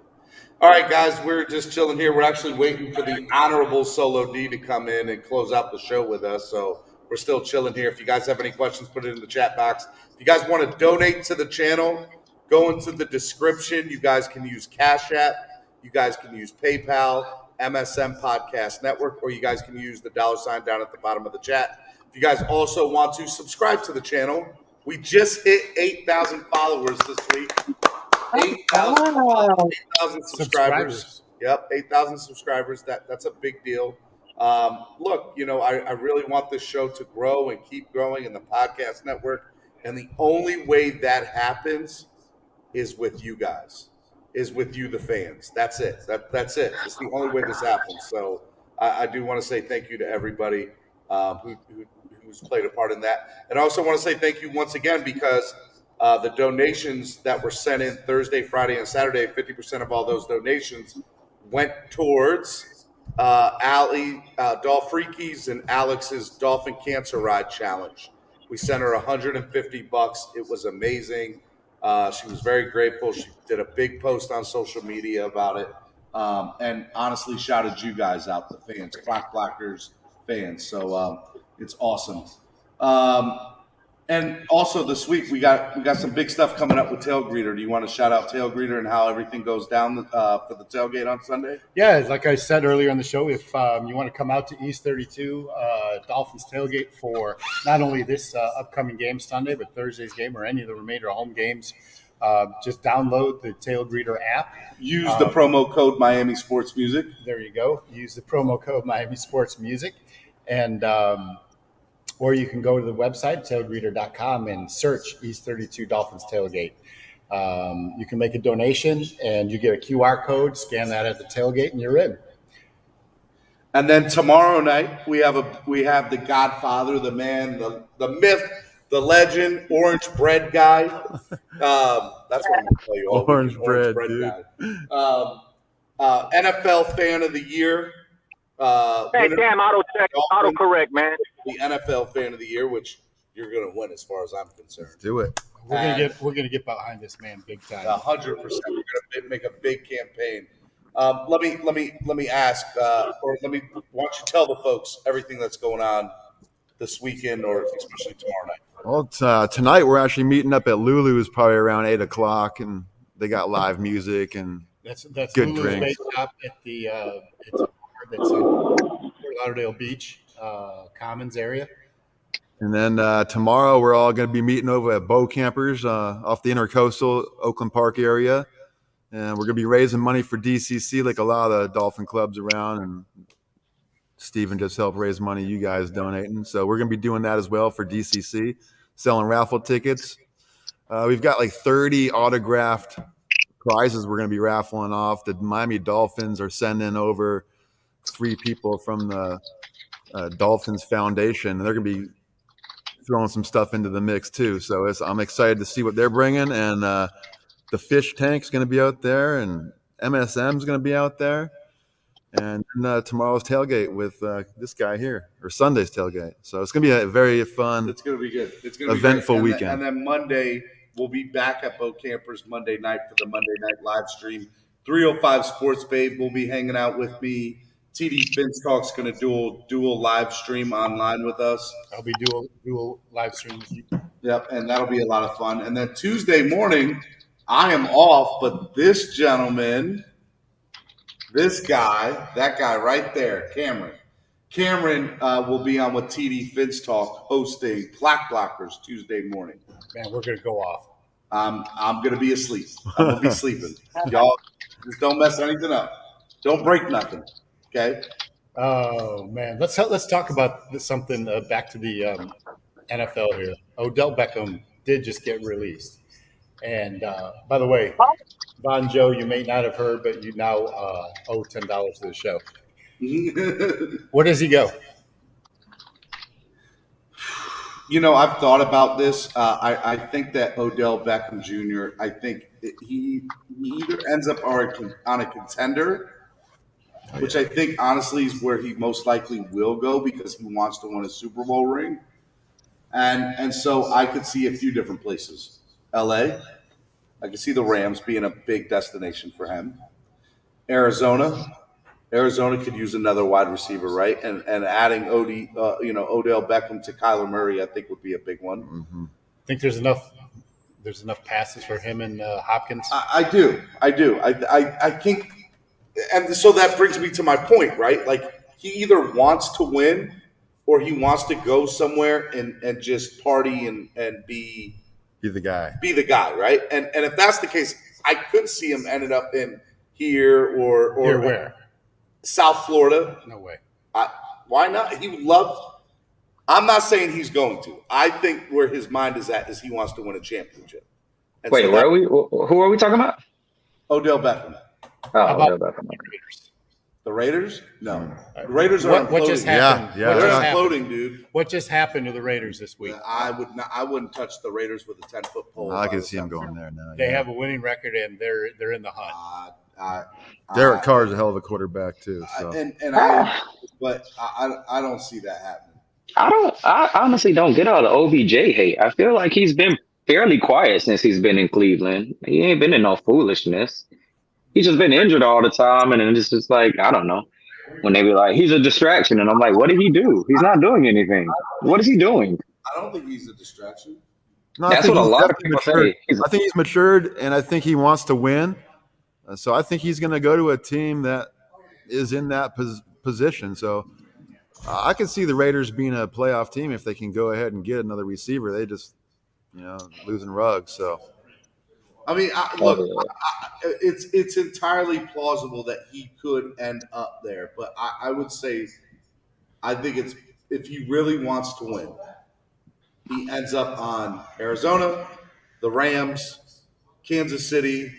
Speaker 11: All right, guys, we're just chilling here. We're actually waiting for the Honorable Solo D to come in and close out the show with us. So we're still chilling here. If you guys have any questions, put it in the chat box. If you guys want to donate to the channel, go into the description. You guys can use Cash App. You guys can use PayPal, MSM Podcast Network, or you guys can use the $ down at the bottom of the chat. If you guys also want to subscribe to the channel, we just hit 8,000 followers this week. 8,000 subscribers. Yep, 8,000 subscribers. That's a big deal. Look, I really want this show to grow and keep growing in the podcast network. And the only way that happens is with you guys, is with you, the fans. That's it. That's it. It's the only way this happens. So I do want to say thank you to everybody who's played a part in that. And I also want to say thank you once again because the donations that were sent in Thursday, Friday, and Saturday, 50% of all those donations went towards Dolphreakies and Alex's Dolphin Cancer Ride Challenge. We sent her $150. It was amazing. She was very grateful. She did a big post on social media about it, and honestly shouted you guys out, the fans, Clock Blockers fans. So it's awesome. And also this week we got some big stuff coming up with Tail Greeter. Do you want to shout out Tail Greeter and how everything goes down for the tailgate on Sunday?
Speaker 15: Yeah, like I said earlier on the show, if you want to come out to East 32 Dolphins tailgate for not only this upcoming game Sunday, but Thursday's game or any of the remainder of home games, just download the Tail Greeter app.
Speaker 11: Use the promo code Miami Sports Music.
Speaker 15: There you go. Use the promo code Miami Sports Music, and or you can go to the website, tailgreeter.com, and search East 32 Dolphins Tailgate. You can make a donation, and you get a QR code, scan that at the tailgate, and you're in.
Speaker 11: And then tomorrow night, we have the Godfather, the man, the myth, the legend, Orange Bread Guy. That's what I'm going to tell you all.
Speaker 7: Orange bread
Speaker 11: Guy. NFL Fan of the Year.
Speaker 16: Hey, damn, autocorrect, man.
Speaker 11: The NFL Fan of the Year, which you're going to win as far as I'm concerned.
Speaker 7: Let's do it.
Speaker 15: We're gonna get behind this man big time.
Speaker 11: 100%. We're going to make a big campaign. Let me ask, why don't you tell the folks everything that's going on this weekend, or especially tomorrow night?
Speaker 7: Well, tonight we're actually meeting up at Lulu's probably around 8 o'clock, and they got live music and
Speaker 15: that's
Speaker 7: good
Speaker 15: Lulu's
Speaker 7: drinks.
Speaker 15: Bake Shop at the it's a bar that's in Fort Lauderdale Beach Commons area.
Speaker 7: And then tomorrow we're all going to be meeting over at Bow Campers off the Intercoastal Oakland Park area. And we're going to be raising money for DCC like a lot of the Dolphin clubs around. And Steven just helped raise money, you guys donating. So we're going to be doing that as well for DCC, selling raffle tickets. We've got like 30 autographed prizes we're going to be raffling off. The Miami Dolphins are sending over 3 people from the Dolphins Foundation. And they're going to be throwing some stuff into the mix too. So I'm excited to see what they're bringing. And the fish tank's going to be out there, and MSM's going to be out there. And then, tomorrow's tailgate with this guy here, or Sunday's tailgate. So it's going to be a very fun,
Speaker 11: It's going to be good. It's going to be
Speaker 7: eventful
Speaker 11: great.
Speaker 7: weekend.
Speaker 11: And then Monday, we'll be back at Bo Campers Monday night for the Monday night live stream. 305 Sports Babe will be hanging out with me. TD Finstock's going to dual live stream online with us.
Speaker 15: I'll be dual live stream with you.
Speaker 11: Yep, and that'll be a lot of fun. And then Tuesday morning, I am off, but this gentleman, this guy, that guy right there, Cameron will be on with TD Finstock hosting Plaque Blockers Tuesday morning.
Speaker 15: Man, we're going to go off.
Speaker 11: I'm going to be asleep. I'm going to be sleeping. Y'all just don't mess anything up. Don't break nothing. Okay?
Speaker 15: Oh, man. Let's talk about something back to the NFL here. Odell Beckham did just get released. And by the way, Bon Joe, you may not have heard, but you now owe $10 to the show. Where does he go?
Speaker 11: You know, I've thought about this. I think that Odell Beckham Jr., I think he either ends up on a contender, which I think honestly is where he most likely will go because he wants to win a Super Bowl ring. And so I could see a few different places. LA, I could see the Rams being a big destination for him. Arizona could use another wide receiver, right? And adding Odell Beckham to Kyler Murray, I think would be a big one.
Speaker 7: Mm-hmm.
Speaker 15: Think there's enough passes for him and Hopkins?
Speaker 11: I do. I think, and so that brings me to my point, right? Like he either wants to win or he wants to go somewhere and just party and be
Speaker 7: the guy.
Speaker 11: Be the guy, right? And if that's the case, I could see him ended up in here or
Speaker 15: Here where?
Speaker 11: South Florida.
Speaker 15: No way.
Speaker 11: Why not? He would love. I'm not saying he's going to. I think where his mind is at is he wants to win a championship. And
Speaker 13: Wait, where are we? Who are we talking about?
Speaker 11: Odell Beckham.
Speaker 13: Oh, Odell Beckham.
Speaker 11: The Raiders? No. The Raiders are imploding.
Speaker 15: What just happened?
Speaker 11: Yeah. They're imploding, dude.
Speaker 15: What just happened to the Raiders this week?
Speaker 11: I wouldn't touch the Raiders with a 10-foot pole.
Speaker 7: I can see him going there now.
Speaker 15: They have a winning record and they're in the hunt.
Speaker 7: Derek Carr's a hell of a quarterback too. So.
Speaker 11: But I don't see that happening.
Speaker 13: I honestly don't get all the OBJ hate. I feel like he's been fairly quiet since he's been in Cleveland. He ain't been in no foolishness. He's just been injured all the time, and it's just like, I don't know. When they be like, he's a distraction, and I'm like, what did he do? He's not doing anything. What is he doing?
Speaker 11: I don't think he's a distraction.
Speaker 7: No,
Speaker 13: That's what a lot of people say.
Speaker 7: I think he's matured, and I think he wants to win. So I think he's going to go to a team that is in that position. So I can see the Raiders being a playoff team if they can go ahead and get another receiver. They just, losing Ruggs. So.
Speaker 11: I mean, it's entirely plausible that he could end up there, but I would say, I think it's if he really wants to win, he ends up on Arizona, the Rams, Kansas City,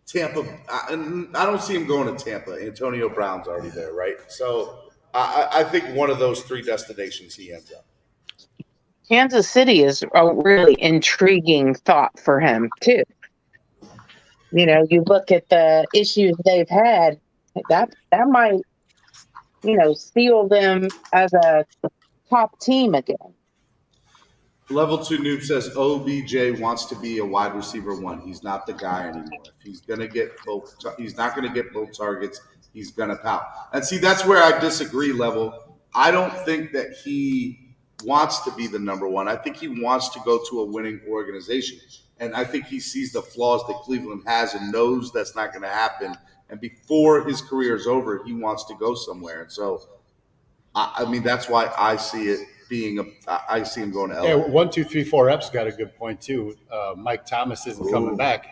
Speaker 11: Tampa. I don't see him going to Tampa. Antonio Brown's already there, right? So I think one of those three destinations he ends up.
Speaker 12: Kansas City is a really intriguing thought for him, too. You look at the issues they've had, that might, seal them as a top team again.
Speaker 11: Level 2 Noob says OBJ wants to be a wide receiver one. He's not the guy anymore. If he's gonna get both, he's not gonna get both targets. He's gonna pout. And see, that's where I disagree. Level. I don't think that he wants to be the number one. I think he wants to go to a winning organization. And I think he sees the flaws that Cleveland has and knows that's not going to happen. And before his career is over, he wants to go somewhere. And so, I mean, that's why I see it being I see him going to LA.
Speaker 15: Yeah, 1, 2, 3, 4 Ep's got a good point too. Mike Thomas isn't coming back,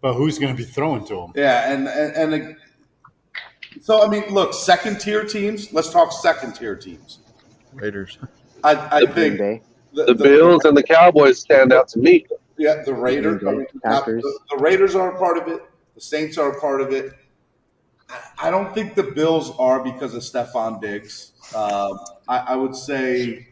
Speaker 15: but who's going to be throwing to him?
Speaker 11: Yeah, and so I mean, look, second tier teams. Let's talk second tier teams.
Speaker 7: Raiders.
Speaker 11: I think
Speaker 14: the Bills and the Cowboys stand out to me.
Speaker 11: Yeah, the Raiders. The Raiders are a part of it. The Saints are a part of it. I don't think the Bills are because of Stephon Diggs. I would say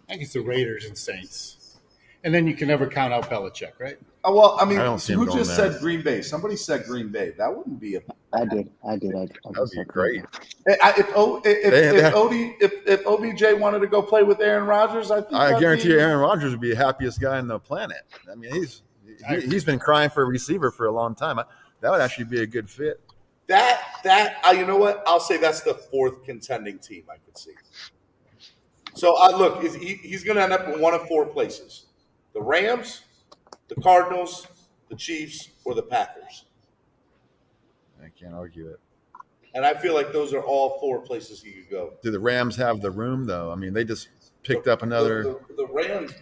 Speaker 15: I think it's the Raiders and Saints. And then you can never count out Belichick, right?
Speaker 11: Well, I mean,
Speaker 7: I don't see him
Speaker 11: who
Speaker 7: going
Speaker 11: just
Speaker 7: there.
Speaker 11: said Green Bay? Somebody said Green Bay. That wouldn't be a.
Speaker 20: I did.
Speaker 7: That would be great.
Speaker 11: If OBJ wanted to go play with Aaron Rodgers,
Speaker 7: I guarantee you Aaron Rodgers would be the happiest guy on the planet. I mean, he's been crying for a receiver for a long time. That would actually be a good fit.
Speaker 11: You know what? I'll say that's the fourth contending team I could see. So look, he's going to end up in one of four places: the Rams, the Cardinals, the Chiefs, or the Packers.
Speaker 7: I can't argue it.
Speaker 11: And I feel like those are all four places he could go.
Speaker 7: Do the Rams have the room though? I mean, they just picked up another.
Speaker 11: The Rams.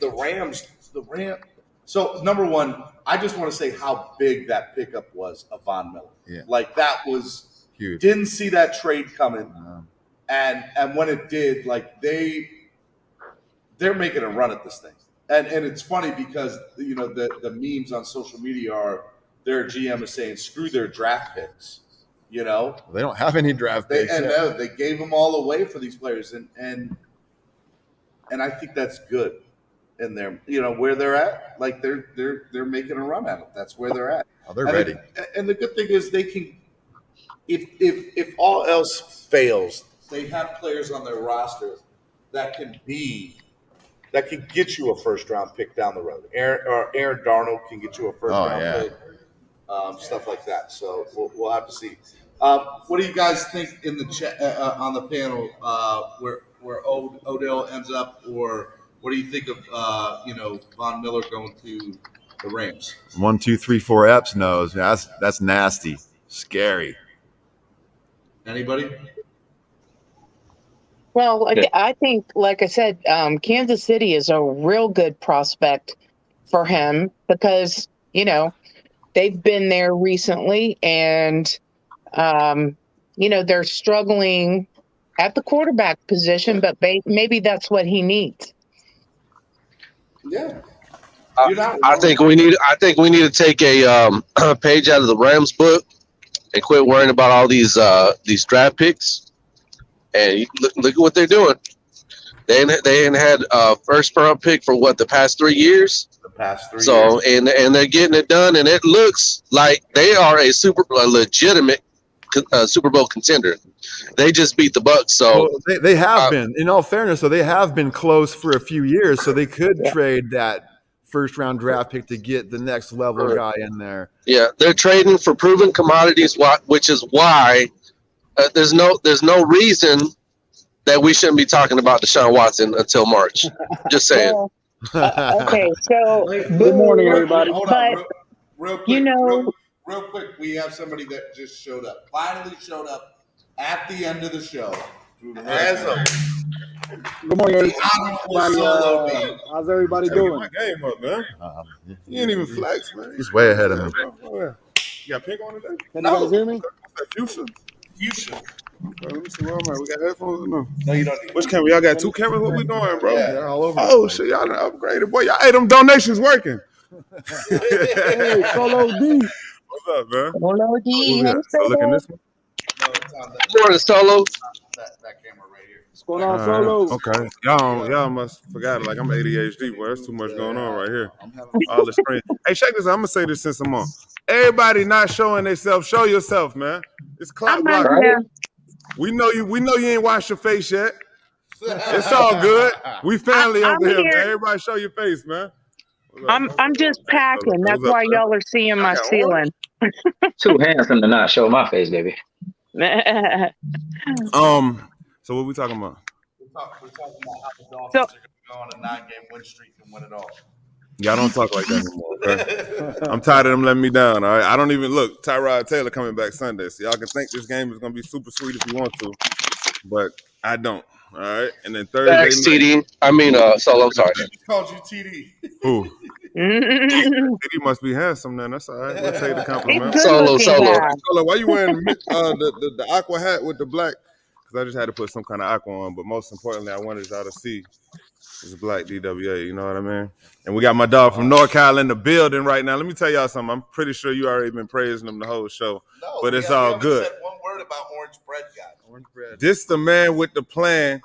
Speaker 11: So number one, I just want to say how big that pickup was of Von Miller.
Speaker 7: Yeah.
Speaker 11: Like that was
Speaker 7: huge.
Speaker 11: Didn't see that trade coming. And when it did, like they're making a run at this thing. And it's funny because the memes on social media are their GM is saying screw their draft picks. They
Speaker 7: don't have any draft picks.
Speaker 11: They gave them all away for these players, and I think that's good. And they're where they're at, like they're making a run at it. That's where they're at.
Speaker 7: Oh, they're ready.
Speaker 11: And the good thing is they can, if all else fails, they have players on their roster that can get you a first round pick down the road. Aaron Darnold can get you a first round pick, stuff like that. So we'll have to see. What do you guys think in the chat on the panel where Odell ends up, or what do you think of Von Miller going to the Rams?
Speaker 7: 1, 2, 3, 4 Epps knows. That's nasty, scary.
Speaker 11: Anybody?
Speaker 12: Well, I think, like I said, Kansas City is a real good prospect for him because, they've been there recently and, they're struggling at the quarterback position, but maybe that's what he needs.
Speaker 11: Yeah.
Speaker 14: I think we need to take a page out of the Rams book and quit worrying about all these draft picks. And look at what they're doing. They ain't had a first round pick for the past 3 years. So and they're getting it done, and it looks like they are a legitimate Super Bowl contender. They just beat the Bucs, so
Speaker 7: they have been. In all fairness, so they have been close for a few years, so they could trade that first round draft pick to get the next level guy in there.
Speaker 14: Yeah, they're trading for proven commodities, which is why there's no reason that we shouldn't be talking about Deshaun Watson until March. Just saying.
Speaker 12: Okay, so
Speaker 21: good morning, everybody.
Speaker 11: Hold on, real quick. Real quick, we have somebody that just showed up. Finally showed up at the end of the show.
Speaker 21: Good morning, everybody. How's everybody doing?
Speaker 4: My game up, man. You ain't even flex, man.
Speaker 7: He's way ahead of me.
Speaker 4: You got pink on today?
Speaker 21: Can you guys hear me?
Speaker 4: Fuchsia. Okay, let me see where I'm at. We got headphones or no?
Speaker 11: No, you don't.
Speaker 4: Which camera? Y'all got two cameras? What we doing, bro?
Speaker 11: Yeah, they're all over.
Speaker 4: Oh, shit. Y'all done upgraded. Boy, y'all, them donations working.
Speaker 21: Hey, Solo D.
Speaker 4: What's up, man?
Speaker 12: Solo D.
Speaker 4: So look in this one.
Speaker 14: Good morning, Solo.
Speaker 11: That camera right here.
Speaker 21: What's going on, Solo?
Speaker 4: Okay. Y'all must forgot it. Like, I'm ADHD, boy. There's too much going on right here. All the screen. Hey, check this out. I'm going to say this since I'm on. Everybody not showing themselves. Show yourself, man. It's clock block. We know you ain't washed your face yet. It's all good. We family over here, man. Everybody show your face, man.
Speaker 12: I'm just packing. That's why y'all are seeing my ceiling.
Speaker 13: Too handsome to not show my face, baby.
Speaker 4: So what we talking about?
Speaker 11: We're talking about how the Dolphins are going to go on a 9-game win streak and win it all.
Speaker 4: Y'all don't talk like that anymore, okay? I'm tired of them letting me down, all right? I don't even look. Tyrod Taylor coming back Sunday, so y'all can think this game is going to be super sweet if you want to, but I don't, all right? And then Thursday
Speaker 14: Thanks, TD. I mean, Solo, I'm sorry.
Speaker 11: He called you TD.
Speaker 4: Who? TD must be handsome, then. That's all right. We'll take the compliment.
Speaker 14: Solo.
Speaker 4: Solo, why you wearing the aqua hat with the black? Because I just had to put some kind of aqua on, but most importantly, I wanted y'all to see it's black DWA, you know what I mean? And we got my dog from NorCal in the building right now. Let me tell y'all something. I'm pretty sure you already been praising him the whole show, but it's all good.
Speaker 11: Said one word about orange bread, guy.
Speaker 4: This the man with the plan.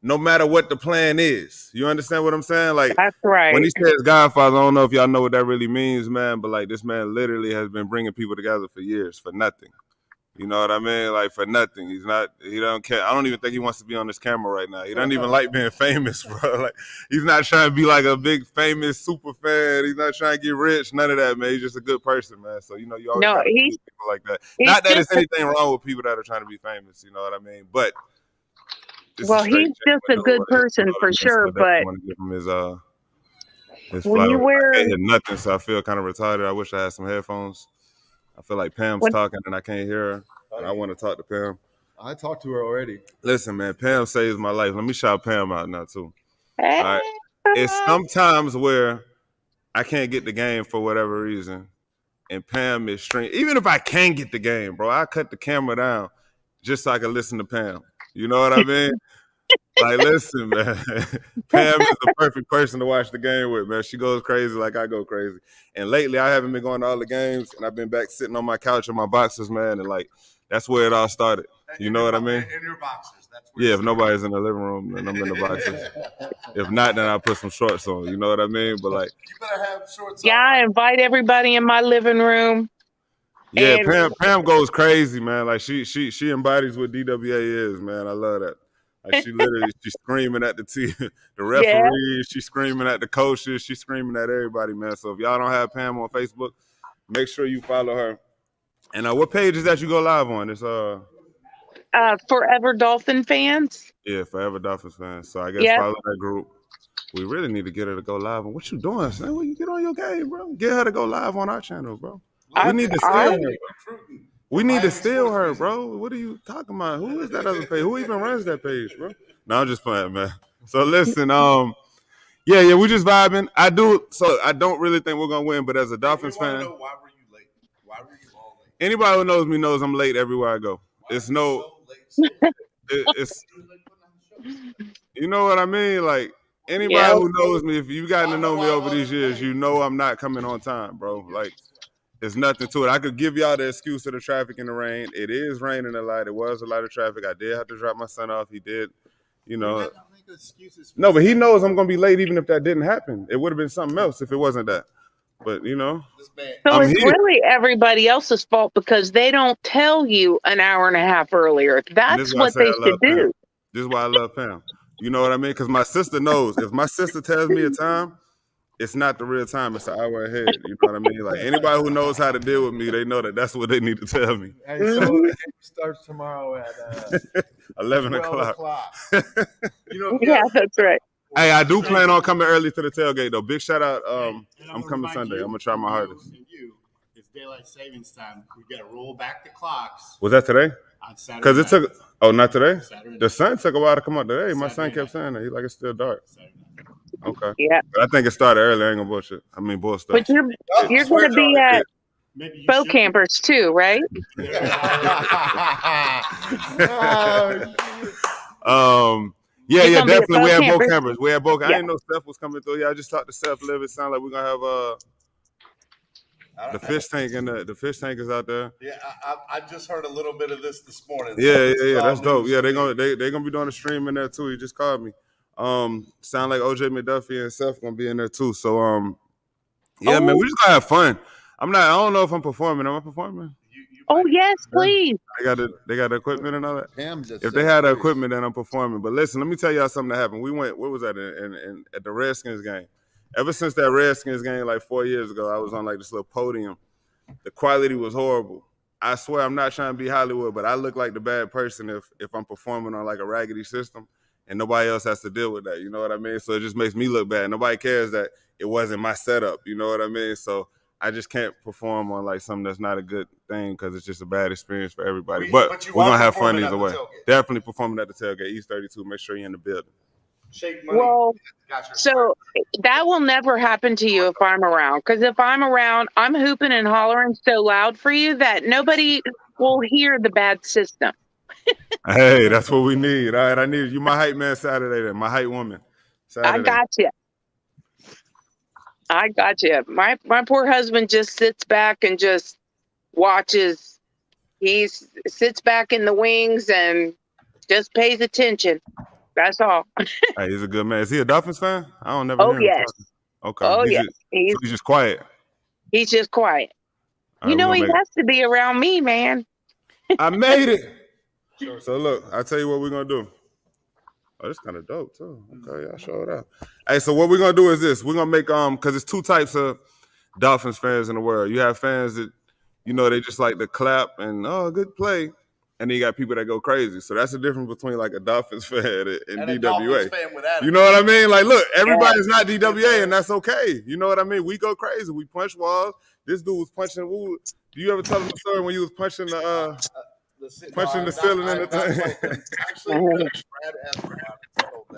Speaker 4: no matter what the plan is. You understand what I'm saying? Like,
Speaker 12: that's right.
Speaker 4: when he says Godfather, I don't know if y'all know what that really means, man, but like this man literally has been bringing people together for years for nothing. You know what I mean? Like, for nothing. He don't care. I don't even think he wants to be on this camera right now. He doesn't even like being famous, bro. Like, he's not trying to be like a big famous super fan. He's not trying to get rich. None of that, man. He's just a good person, man. So, you know, you always got to meet people like that. Not that there's anything wrong with people that are trying to be famous, you know what I mean? But
Speaker 12: he's just a good person for sure. But
Speaker 4: I want to give him his
Speaker 12: when
Speaker 4: flower.
Speaker 12: you wear,
Speaker 4: I can't hear nothing, so I feel kind of retarded. I wish I had some headphones. I feel like Pam's talking and I can't hear her. And I want to talk to Pam.
Speaker 7: I talked to her already.
Speaker 4: Listen, man, Pam saves my life. Let me shout Pam out now, too.
Speaker 12: Hey,
Speaker 4: all right. It's sometimes where I can't get the game for whatever reason, and Pam is streaming. Even if I can get the game, bro, I cut the camera down just so I can listen to Pam. You know what I mean? Like, listen, man, Pam is the perfect person to watch the game with, man. She goes crazy like I go crazy. And lately, I haven't been going to all the games, and I've been back sitting on my couch in my boxers, man, and like that's where it all started. You know what I mean?
Speaker 11: In your boxers. That's
Speaker 4: yeah, if nobody's in the living room, then I'm in the boxers. If not, then I'll put some shorts on. You know what I mean? But like,
Speaker 11: you better have shorts
Speaker 12: on. I invite everybody in my living room.
Speaker 4: Yeah, Pam goes crazy, man. Like she embodies what DWA is, man. I love that. Like she's screaming at the referees, she's screaming at the coaches, she's screaming at everybody, man. So if y'all don't have Pam on Facebook, make sure you follow her. And what page is that you go live on? It's
Speaker 12: Forever Dolphin fans.
Speaker 4: Yeah, Forever Dolphins fans. So I guess follow that group. We really need to get her to go live on. What you doing, son? Well, you get on your game, bro. Get her to go live on our channel, bro. We need to steal her. We need to steal her, bro. What are you talking about? Who is that other page? Who even runs that page, bro? No, I'm just playing, man. So listen, yeah, we just vibing. I don't really think we're gonna win, but as a Dolphins fan,
Speaker 11: why were you late? Why were you all late?
Speaker 4: Anybody who knows me knows I'm late everywhere I go. It's you know what I mean? Like anybody who knows me, if you've gotten to know me over these years, you know I'm not coming on time, bro. Like there's nothing to it. I could give y'all the excuse of the traffic and the rain. It is raining a lot. It was a lot of traffic. I did have to drop my son off. He did, you know. No, but he knows I'm gonna be late even if that didn't happen. It would have been something else if it wasn't that. But you know.
Speaker 12: So it's really everybody else's fault because they don't tell you an hour and a half earlier. That's what they should do.
Speaker 4: This is why I love Pam. You know what I mean? Because my sister knows. If my sister tells me a time, it's not the real time. It's an hour ahead. You know what I mean? Like anybody who knows how to deal with me, they know that that's what they need to tell me.
Speaker 1: Hey, so it starts tomorrow at
Speaker 4: 11 o'clock.
Speaker 12: Yeah, that's right.
Speaker 4: Hey, I do plan on coming early to the tailgate though. Big shout out. I'm coming Sunday. I'm gonna try my hardest.
Speaker 15: It's daylight savings time. We got to roll back the clocks.
Speaker 4: Was that today?
Speaker 15: On Saturday.
Speaker 4: Because it took. Oh, not today.
Speaker 15: Saturday.
Speaker 4: The sun took a while to come out today. My son kept saying that. He's like, it's still dark. Okay.
Speaker 12: Yeah.
Speaker 4: But I think it started early. I ain't gonna bullshit. I mean, bull stuff.
Speaker 12: But you're going to be at boat campers too, right?
Speaker 4: Yeah, definitely. We had boat campers. We had boat. I didn't know Steph was coming through. Yeah, I just talked to Steph a little bit. Sound like we're gonna have the fish tank and the fish tank is out there.
Speaker 11: Yeah, I just heard a little bit of this morning.
Speaker 4: Yeah. That's dope. Yeah, they're gonna be doing a stream in there too. He just called me. Sound like OJ McDuffie and Seth gonna be in there too. So man, we just gonna have fun. I don't know if I'm performing. Am I performing?
Speaker 12: Oh yes, please.
Speaker 4: They got the equipment and all that. If they had the equipment, then I'm performing. But listen, let me tell y'all something that happened. We went. What was that at the Redskins game? Ever since that Redskins game, like 4 years ago, I was on like this little podium. The quality was horrible. I swear, I'm not trying to be Hollywood, but I look like the bad person if I'm performing on like a raggedy system. And nobody else has to deal with that. You know what I mean? So it just makes me look bad. Nobody cares that it wasn't my setup. You know what I mean? So I just can't perform on like something that's not a good thing because it's just a bad experience for everybody. But we're going to have fun either way. Definitely performing at the tailgate, East 32. Make sure you're in the building.
Speaker 12: Well, so that will never happen to you if I'm around. Because if I'm around, I'm hooping and hollering so loud for you that nobody will hear the bad system.
Speaker 4: Hey, that's what we need. All right, I need you. My hype man Saturday then. My hype woman Saturday.
Speaker 12: I got you. My poor husband just sits back and just watches. He sits back in the wings and just pays attention. That's all.
Speaker 4: Hey, he's a good man. Is he a Dolphins fan? I don't never
Speaker 12: Oh
Speaker 4: hear him
Speaker 12: yes.
Speaker 4: talking. Okay.
Speaker 12: Oh yes.
Speaker 4: So he's just quiet.
Speaker 12: He's just quiet.
Speaker 4: All
Speaker 12: You
Speaker 4: right,
Speaker 12: know
Speaker 4: we're
Speaker 12: he
Speaker 4: gonna make
Speaker 12: has to be around me, man.
Speaker 4: I made it. So look, I'll tell you what we're gonna do. Oh, this kind of dope too. Okay, y'all show it out. Hey, so what we're gonna do is this. We're gonna make because it's two types of Dolphins fans in the world. You have fans that, they just like to clap and good play. And then you got people that go crazy. So that's the difference between like a Dolphins fan and DWA.
Speaker 11: A Dolphins fan with attitude.
Speaker 4: You know what I mean? Like, look, everybody's not DWA, and that's okay. You know what I mean? We go crazy. We punch walls. This dude was punching. Do you ever tell him the story when you was punching the ceiling in the thing?
Speaker 11: Actually, Brad asked about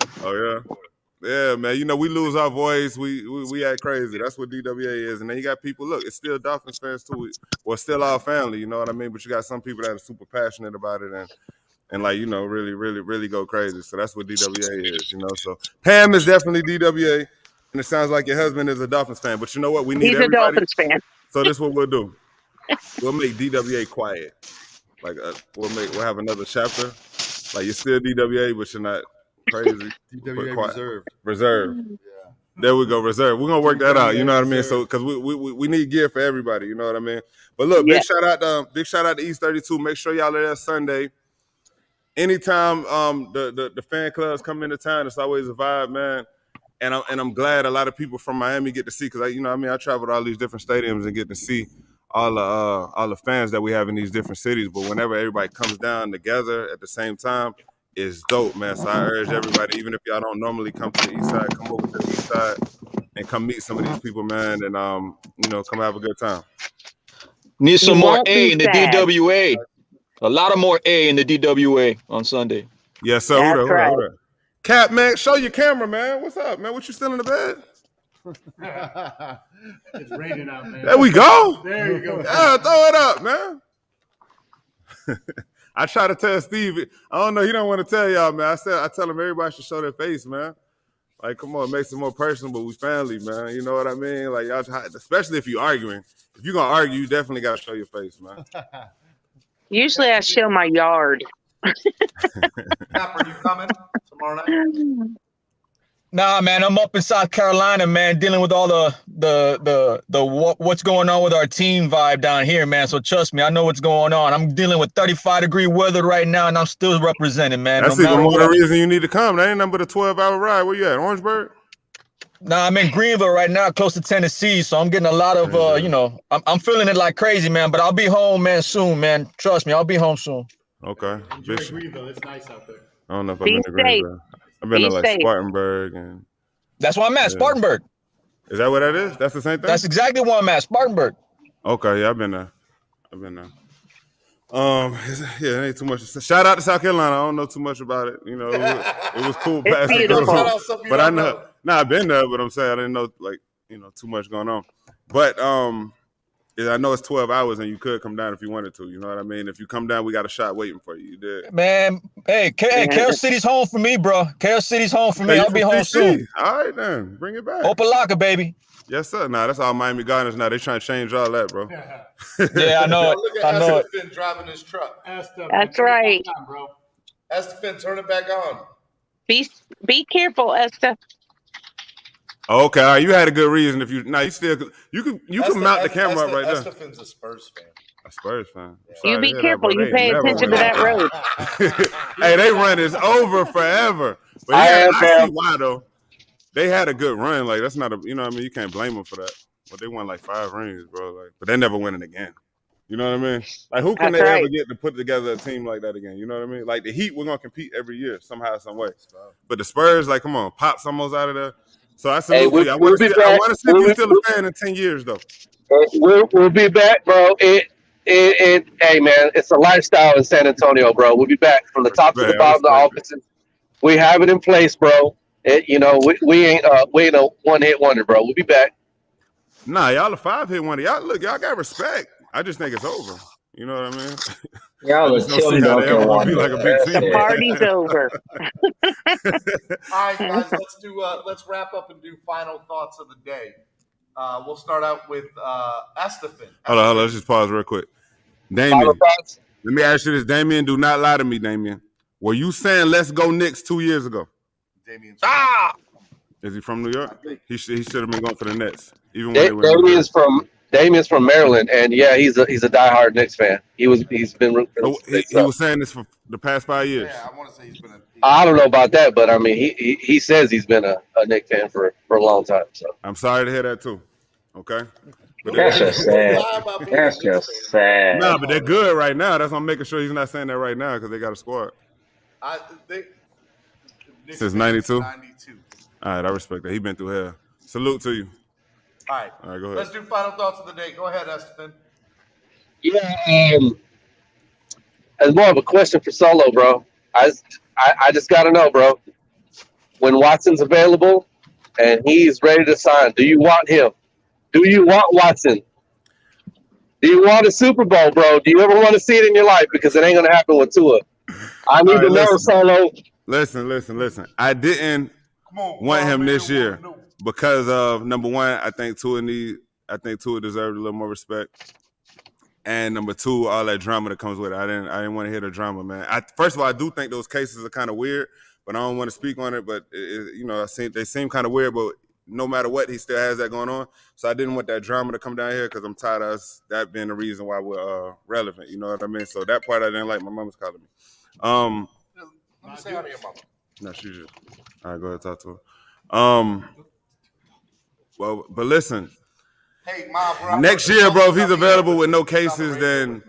Speaker 11: it.
Speaker 4: Oh yeah. Yeah, man. We lose our voice. We act crazy. That's what DWA is. And then you got people. Look, it's still Dolphins fans too. Well, still our family. You know what I mean? But you got some people that are super passionate about it and like really, really, really go crazy. So that's what DWA is. So Pam is definitely DWA, and it sounds like your husband is a Dolphins fan. But you know what? We need
Speaker 12: He's
Speaker 4: everybody.
Speaker 12: a Dolphins fan.
Speaker 4: So this is what we'll do. We'll make DWA quiet. Like we'll have another chapter. Like you're still DWA, but you're not crazy.
Speaker 1: DWA
Speaker 4: reserve. Yeah. There we go, reserve. We're gonna work that out. You know what I mean? So because we need gear for everybody. You know what I mean? But look, big shout out to East 32. Make sure y'all are there Sunday. Anytime the fan clubs come into town, it's always a vibe, man. And I'm glad a lot of people from Miami get to see because I travel to all these different stadiums and get to see all the fans that we have in these different cities. But whenever everybody comes down together at the same time, it's dope, man. So I urge everybody, even if y'all don't normally come to the east side, come over to the east side and come meet some of these people, man, and come have a good time.
Speaker 18: Need some more A in the DWA. A lot of more A in the DWA on Sunday.
Speaker 4: Yes, sir. Hold on. Cap, man, show your camera, man. What's up, man? What you still in the bed?
Speaker 9: It's raining out, man.
Speaker 4: There we go.
Speaker 9: There you go.
Speaker 4: Yeah, throw it up, man. I try to tell Steve. I don't know. He don't want to tell y'all, man. I tell him everybody should show their face, man. Like, come on, it makes it more personal, but we family, man. You know what I mean? Like, y'all, especially if you're arguing. If you're gonna argue, you definitely gotta show your face, man.
Speaker 12: Usually, I show my yard.
Speaker 11: Cap, are you coming tomorrow night?
Speaker 18: Nah, man, I'm up in South Carolina, man, dealing with all the what's going on with our team vibe down here, man. So trust me, I know what's going on. I'm dealing with 35-degree weather right now, and I'm still representing, man.
Speaker 4: That's even more the reason you need to come. That ain't nothing but a 12-hour ride. Where you at, Orangeburg?
Speaker 18: Nah, I'm in Greenville right now, close to Tennessee. So I'm getting a lot of, I'm feeling it like crazy, man. But I'll be home, man, soon, man. Trust me, I'll be home soon.
Speaker 4: Okay.
Speaker 9: Enjoy Greenville. It's nice out there.
Speaker 4: I don't know if I've been to Greenville. I've been to like Spartanburg and.
Speaker 18: That's why I'm at Spartanburg.
Speaker 4: Is that what that is? That's the same thing.
Speaker 18: That's exactly where I'm at, Spartanburg.
Speaker 4: Okay, yeah, I've been there. Yeah, it ain't too much. Shout out to South Carolina. I don't know too much about it. It was cool. But I know. Nah, I've been there, but I'm saying I didn't know too much going on. But I know it's 12 hours and you could come down if you wanted to. You know what I mean? If you come down, we got a shot waiting for you. You did.
Speaker 18: Man, hey, Carol City's home for me, bro. Carol City's home for me. I'll be home soon.
Speaker 4: All right, then. Bring it back.
Speaker 18: Opalaka, baby.
Speaker 4: Yes, sir. Nah, that's all Miami Gardens now. They trying to change all that, bro.
Speaker 18: Yeah, I know it.
Speaker 11: Look at
Speaker 18: I know it.
Speaker 11: Estefan driving his truck.
Speaker 12: That's right.
Speaker 11: Estefan, turn it back on.
Speaker 12: Be careful, Esther.
Speaker 4: Okay, all right. You had a good reason. If you can mount the camera up right there.
Speaker 11: Estefan's a Spurs fan.
Speaker 4: A Spurs fan.
Speaker 12: You be careful. You pay attention to that road.
Speaker 4: Hey, they run is over forever. But I see why though. They had a good run. Like that's not you can't blame them for that. But they won like 5 rings, bro. Like, but they're never winning again. You know what I mean? Like who can ever get to put together a team like that again? You know what I mean? Like the Heat, we're gonna compete every year somehow, some way. But the Spurs, like, come on, Pop's almost out of there. So I salute you. I want to see if you're still a fan in 10 years, though.
Speaker 14: We'll be back, bro. Hey, man, it's a lifestyle in San Antonio, bro. We'll be back from the top to the bottom of the offices. We have it in place, bro. We ain't a one-hit wonder, bro. We'll be back.
Speaker 4: Nah, y'all a 5-hit wonder. Y'all got respect. I just think it's over. You know what I mean?
Speaker 13: Y'all are Tim Duncan wonder.
Speaker 4: Like a big team.
Speaker 12: The party's over.
Speaker 11: All right, guys, let's wrap up and do final thoughts of the day. We'll start out with Estefan.
Speaker 4: Hold on, let's just pause real quick. Damien, let me ask you this. Damien, do not lie to me, Damien. Were you saying let's go Knicks 2 years ago? Is he from New York? He should have been going for the Nets, even when they were in New Jersey.
Speaker 14: Damien's from Maryland, and yeah, he's a diehard Knicks fan. He's been rooting for
Speaker 4: So
Speaker 14: the Knicks.
Speaker 4: he was saying this for the past 5 years.
Speaker 11: Yeah, I want to say he's been
Speaker 14: I don't know about that, but I mean, he says he's been a Knicks fan for a long time. So
Speaker 4: I'm sorry to hear that too. Okay. But
Speaker 13: That's just sad. That's just sad.
Speaker 4: Nah, but they're good right now. That's why I'm making sure he's not saying that right now because they got a squad. Since 92?
Speaker 11: 92.
Speaker 4: All right, I respect that. He been through hell. Salute to you.
Speaker 11: All right,
Speaker 4: go ahead.
Speaker 11: Let's do final thoughts of the day. Go ahead, Estefan.
Speaker 14: yeah, it's more of a question for Solo, bro. I just gotta know, bro. When Watson's available and he's ready to sign, do you want him? Do you want Watson? Do you want a Super Bowl, bro? Do you ever want to see it in your life? Because it ain't gonna happen with Tua. I need to know, Solo.
Speaker 4: Listen. I didn't want him this year because of number one, I think Tua deserved a little more respect. And number two, all that drama that comes with it. I didn't want to hear the drama, man. First of all, I do think those cases are kind of weird, but I don't want to speak on it. But they seem kind of weird. But no matter what, he still has that going on. So I didn't want that drama to come down here because I'm tired of us that being the reason why we're relevant. You know what I mean? So that part I didn't like. My mom was calling me.
Speaker 11: Let me say hi to your mama.
Speaker 4: No, she just. All right, go ahead, talk to her. Well, but listen.
Speaker 11: Hey, Mom, bro.
Speaker 4: Next year, bro, if he's available with no cases, then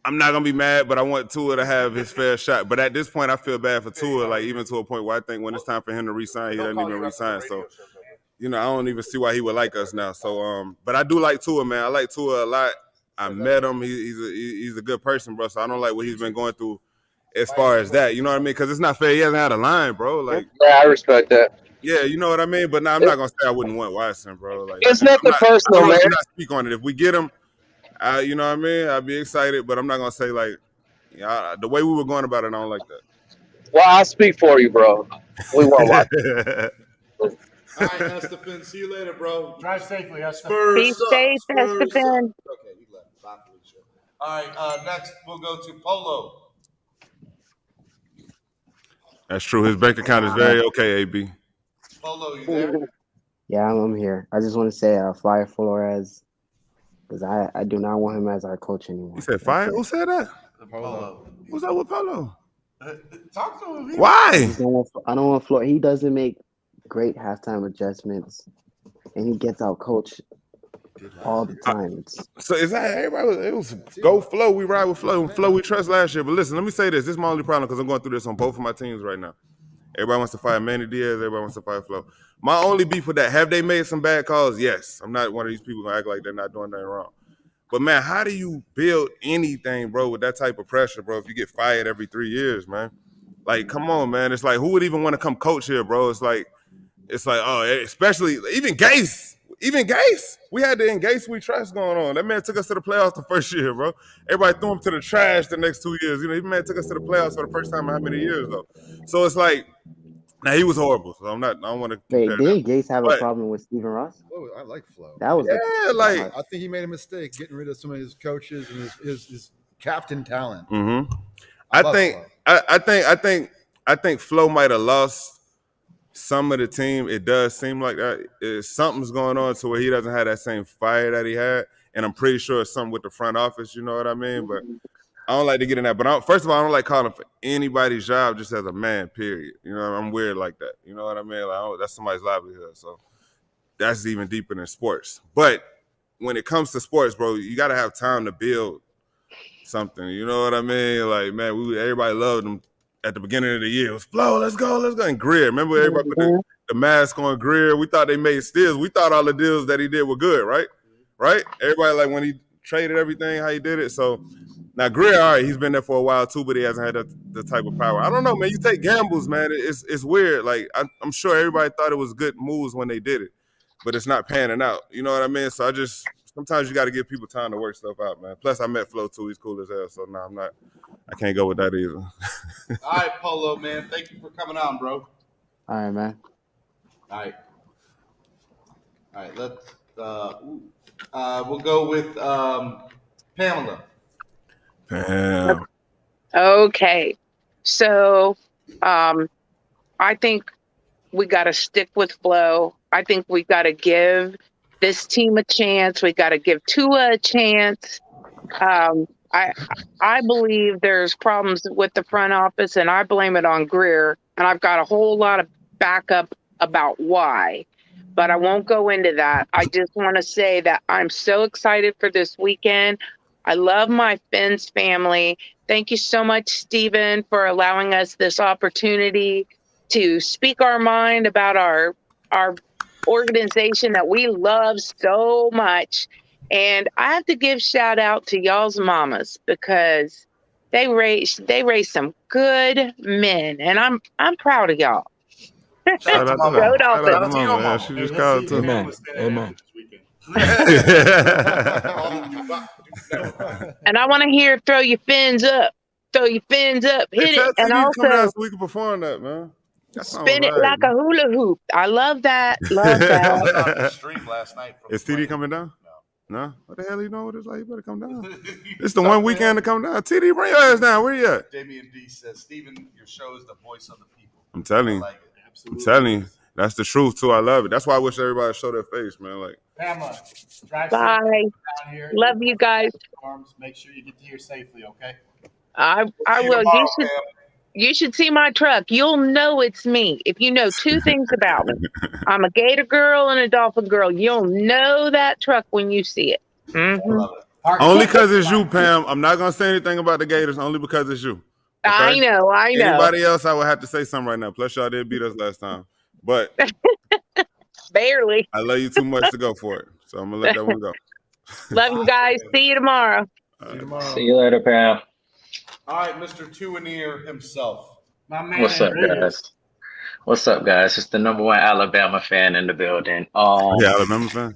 Speaker 4: I'm not gonna be mad. But I want Tua to have his fair shot. But at this point, I feel bad for Tua, like even to a point where I think when it's time for him to resign, he doesn't even resign. So, I don't even see why he would like us now. So, but I do like Tua, man. I like Tua a lot. I met him. He's a good person, bro. So I don't like what he's been going through as far as that. You know what I mean? Because it's not fair. He hasn't had a line, bro. Like,
Speaker 14: yeah, I respect that.
Speaker 4: Yeah, you know what I mean? But now I'm not going to say I wouldn't want Watson, bro. Like,
Speaker 14: it's nothing personal, man.
Speaker 4: I'm not speak on it. If we get him, you know what I mean? I'd be excited, but I'm not going to say, like, the way we were going about it, I don't like that.
Speaker 14: Well, I'll speak for you, bro. We won't watch.
Speaker 11: All right, Estefan. See you later, bro.
Speaker 9: Drive safely, Estefan.
Speaker 12: Be safe, Estefan.
Speaker 11: Okay, he left. Bye, Felicia. All right, next we'll go to Polo.
Speaker 4: That's true. His bank account is very okay, AB.
Speaker 11: Polo, you there?
Speaker 20: Yeah, I'm here. I just want to say fire Flores because I do not want him as our coach anymore.
Speaker 4: You said fire? Who said that?
Speaker 11: Polo.
Speaker 4: Who's that with Polo?
Speaker 11: Talk to him.
Speaker 4: Why?
Speaker 20: I don't want Flores. He doesn't make great halftime adjustments, and he gets out coached all the time.
Speaker 4: So is that everybody? It was go Flow. We ride with Flow. Flow we trust last year. But listen, let me say this. This is my only problem because I'm going through this on both of my teams right now. Everybody wants to fire Manny Diaz. Everybody wants to fire Flow. My only beef with that, have they made some bad calls? Yes. I'm not one of these people who act like they're not doing nothing wrong. But, man, how do you build anything, bro, with that type of pressure, bro, if you get fired every 3 years, man? Like, come on, man. It's like, who would even want to come coach here, bro? It's like, oh, especially even Gase. Even Gase. We had the Gase we trust going on. That man took us to the playoffs the first year, bro. Everybody threw him to the trash the next 2 years. That man took us to the playoffs for the first time in how many years, though? So it's like, now he was horrible. So I don't want to compare.
Speaker 20: Did Gase have a problem with Stephen Ross?
Speaker 1: Oh, I like Flo.
Speaker 20: That was
Speaker 1: I think he made a mistake getting rid of some of his coaches and his captain talent.
Speaker 4: Mm-hmm. I think Flo might have lost some of the team. It does seem like that. Something's going on to where he doesn't have that same fire that he had, and I'm pretty sure it's something with the front office. You know what I mean? But I don't like to get in that. But first of all, I don't like calling for anybody's job just as a man, period. You know, I'm weird like that. You know what I mean? Like, that's somebody's livelihood. So that's even deeper than sports. But when it comes to sports, bro, you got to have time to build something. You know what I mean? Like, man, everybody loved him at the beginning of the year. It was Flo, let's go. And Greer. Remember everybody put the mask on Greer? We thought they made steals. We thought all the deals that he did were good, right? Right? Everybody, like, when he traded everything, how he did it. So now Greer, all right, he's been there for a while too, but he hasn't had the type of power. I don't know, man. You take gambles, man. It's weird. Like, I'm sure everybody thought it was good moves when they did it, but it's not panning out. You know what I mean? So sometimes you got to give people time to work stuff out, man. Plus, I met Flo too. He's cool as hell. So no, I can't go with that either.
Speaker 11: All right, Polo, man. Thank you for coming on, bro.
Speaker 20: All right, man.
Speaker 11: All right. Let's we'll go with Pamela.
Speaker 4: Pam.
Speaker 12: Okay. So I think we got to stick with flow. I think we got to give this team a chance. We got to give Tua a chance. I believe there's problems with the front office, and I blame it on Greer. And I've got a whole lot of backup about why, but I won't go into that. I just want to say that I'm so excited for this weekend. I love my Fins family. Thank you so much, Stephen, for allowing us this opportunity to speak our mind about our organization that we love so much. And I have to give shout out to y'all's mamas because they raised some good men, and I'm proud of y'all.
Speaker 4: Shout out to
Speaker 12: Go
Speaker 4: her. Shout out to
Speaker 12: Dolphins.
Speaker 4: Mama. Yeah, she just called too.
Speaker 9: Amen. Amen.
Speaker 12: And I want to hear throw your fins up. Throw your fins up.
Speaker 4: Hey,
Speaker 12: Hit
Speaker 4: tell
Speaker 12: it. And
Speaker 4: TD to come down
Speaker 12: also
Speaker 4: so we can perform that, man. That sounds
Speaker 12: spin it
Speaker 4: right,
Speaker 12: like a
Speaker 4: man.
Speaker 12: hula hoop. I love that. Love
Speaker 11: I was
Speaker 12: that.
Speaker 11: on the stream last night.
Speaker 4: Is TD coming down? No. What the hell you know what it's like? You better come down. It's the one weekend to come down. TD, bring your ass down. Where you at?
Speaker 11: Damian D says, Stephen, your show is the voice of the people.
Speaker 4: I'm telling you. I'm telling you. That's the truth too. I love it. That's why I wish everybody show their face, man. Like,
Speaker 15: Pamela, drive
Speaker 12: Bye.
Speaker 15: safe down here.
Speaker 12: Love you guys.
Speaker 15: Make sure you get to here safely, okay?
Speaker 12: I
Speaker 11: See you
Speaker 12: will.
Speaker 11: tomorrow,
Speaker 12: You should see my truck. You'll know it's me if you know two things about me. I'm a Gator girl and a Dolphin girl. You'll know that truck when you see it. Mm-hmm.
Speaker 4: only because it's you, Pam. I'm not gonna say anything about the Gators. Only because it's you. Okay?
Speaker 12: I know.
Speaker 4: Anybody else, I would have to say something right now. Plus, y'all did beat us last time, but
Speaker 12: barely.
Speaker 4: I love you too much to go for it, so I'm gonna let that one go.
Speaker 12: Love you guys. See you tomorrow.
Speaker 13: See you later, Pam.
Speaker 11: All right, Mr. Tuanier himself.
Speaker 15: My man.
Speaker 13: What's up, guys? What's up, guys? It's the number one Alabama fan in the building.
Speaker 4: Yeah, Alabama fan.